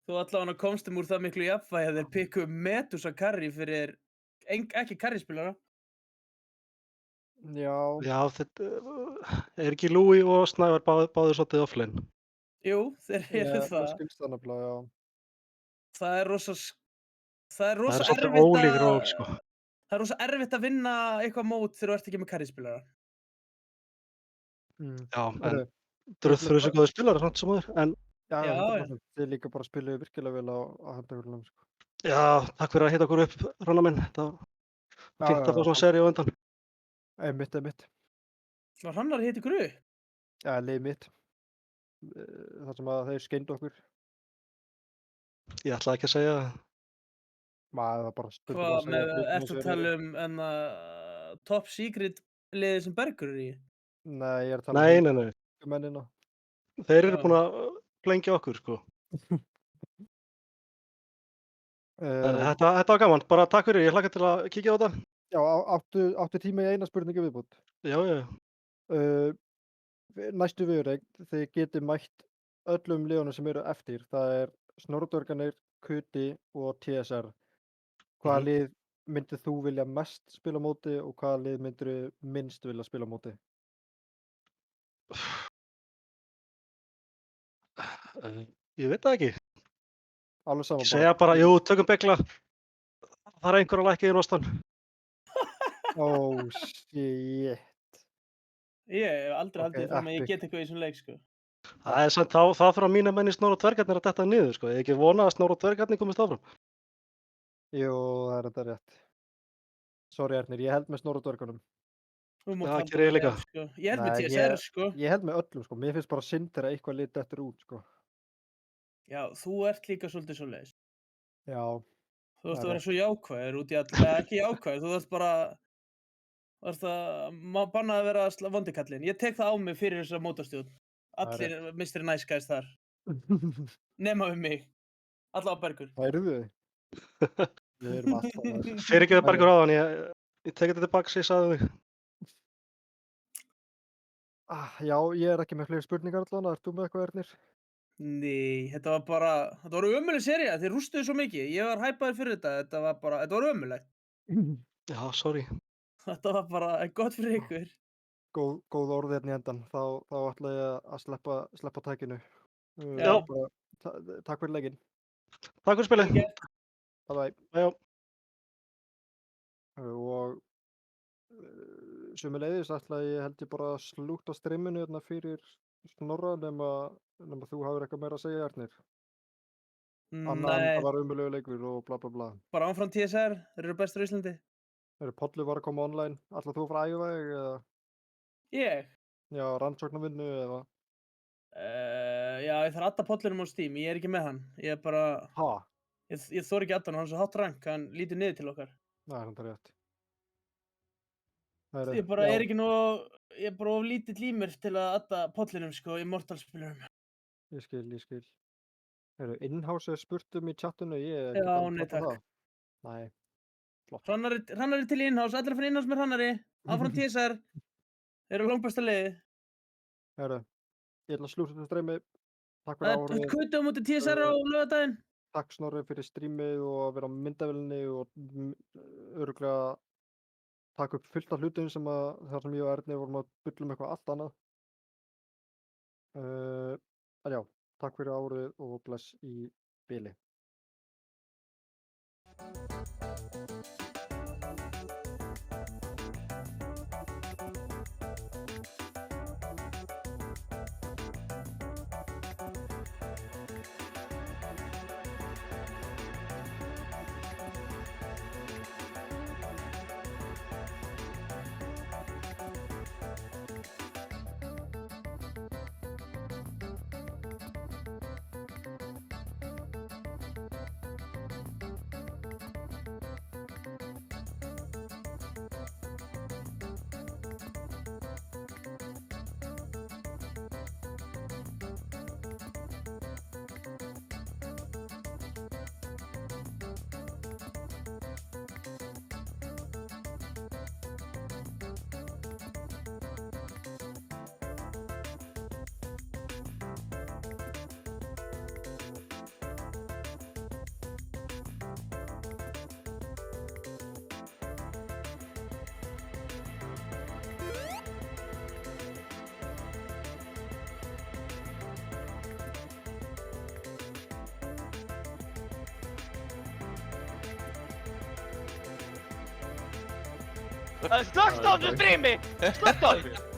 Þú allavega komstum úr það miklu jafnvægi að þeir pikku Medusa Carry fyrir ekki Carry-spilara. Já, Já, þetta er ekki Louis og Snævar báður svolítið offline. Jú, þeir eru það það. skilst það nefnilega, já. Það er rosa Það er erfitt svolítið ólík ról, sko. Það er rosa erfitt að vinna eitthvað mót þegar þú ert ekki með Carry-spilara. Já, en Herru, dröðfur þessu góðu spilar samt sem aður. En Já, Já, 100%. Þið líka bara spiluðu virkilega vel á handtökurlum, sko. já, takk fyrir að hitta okkur upp, Ronna minn. Það var fínt að fá svona seri á undan. Einmitt. Var hannar hitt ykkur upp? Já, lið mitt. Það sem að þeir skeindu okkur. Ég ætlaði ekki að segja það. Maður það bara stundum Hvað að segja með, hlutina ertu sem að þeir tala eru. top secret liðið sem Bergur er í? Nei, ég er að tala Nei, nei, nei. mennina. Þeir eru Já. búin að flengja okkur, sko. Þetta var gaman. Bara takk fyrir. Ég hlakka til að kíkja á þetta. Já, áttu tíma í eina spurningu viðbútt. Já, já. Næstu viðureign, þið getið mætt öllum liðunum sem eru eftir. Það er Snorradörganir, Kuti og TSR. Hvaða Mhm. lið myndir þú vilja mest spila á móti og hvaða lið myndir þú minnst vilja spila á móti? Ég veit það ekki. Alveg saman Ég segja bara, jú, tökum begla. Það er einhver að lækka í rostan. Oh, shit. Ég hef aldrei Ok, haldið fram að ég epic. get eitthvað í þessum leik, sko. Það er samt, þá þurfa mína menn í Snorra og Dvergarnir að detta niður, sko. Ég hef ekki vonað að Snorra og Dvergarnir komist áfram. Jú, það er þetta rétt. Sorry Ernir, ég held með Snorradörgunum. Þú mátt Já, halda geri ég með líka. þeim, sko. Ég held með Nei, TSR, sko. Ég held með öllum, sko. Mér finnst bara synd þegar eitthvað lit dettur út, sko. Já, þú ert líka svolítið svoleiðis. Já, Þú ert Það að er vera svo jákvæður út í all... ekki jákvæður, þú ert bara... Þú ert að... Má bannað að vera vondikallinn. Ég tek það á mig fyrir þessa mótorstjórn. Það er Allir Mr. Nice Guys þar. Nema við mig. Alla á Bergur. það eru þið. Við erum alltaf þar. Fyrirgeðu Bergur áðan, ég tek þetta tilbaka sem ég sagði þig. Já, ég er ekki með fleiri spurningar allan. Ert þú með eitthvað, Ernir? Nei, þetta var bara... Þetta var ömuleg sería. Þeir rústuðu svo mikið. Ég var hæpaður fyrir þetta. Þetta var bara... Þetta var ömulegt. Já, sorry. Þetta var bara gott fyrir ykkur. Góð orð hérna í endan. Þá ætla ég að sleppa tækinu. Já. Takk fyrir leikinn. Takk fyrir spilið. Vel gert. Bye bye. Já. Og sömuleiðis ætla ég held ég bara að slúta streaminu hérna fyrir Snorra nema þú hafir eitthvað meira að segja, Ernir. Annað en Nei, það var umulegu leikur og bla bla bla. bara áfram TSR. Þeir eru bestur í Íslandi. Pollu var að koma online. Ætla þú að fara að æfa þig eða Ég? já, rannsóknarvinnu eða Já, ég þarf að adda pollinum á Steam. Ég er ekki með hann. Ég er bara... ha? Ég þori ekki að adda hann. Hann er svo hátt rank. Hann lítur niður til okkar. Það er þetta rétt. Ég bara er ekki nú... Ég er bara of lítill í mér til að adda pollinum, sko, í Mortal-spilurum. Ég skil. Innhouse er spurt í chatinu, ég Já, get alveg nei, klárt takk. það. Nei, flott. Hrannari til í Inhouse. Allir að fara í Inhouse með Hrannari. Áfram TSR. Þeir eru langbesta liði. Ég ætla að slúta þetta streymi. Takk fyrir Þetta árið. kvötu á móti TSR á laugardaginn. Takk Snorri fyrir streamið og að vera á myndavélinni og örugglega taka upp fullt af hlutum sem þar sem ég og Erni vorum að bulla um eitthvað allt annað. En já, takk fyrir árið og bless í bili. Slökktu á þessu strími! Slökktu á þessu!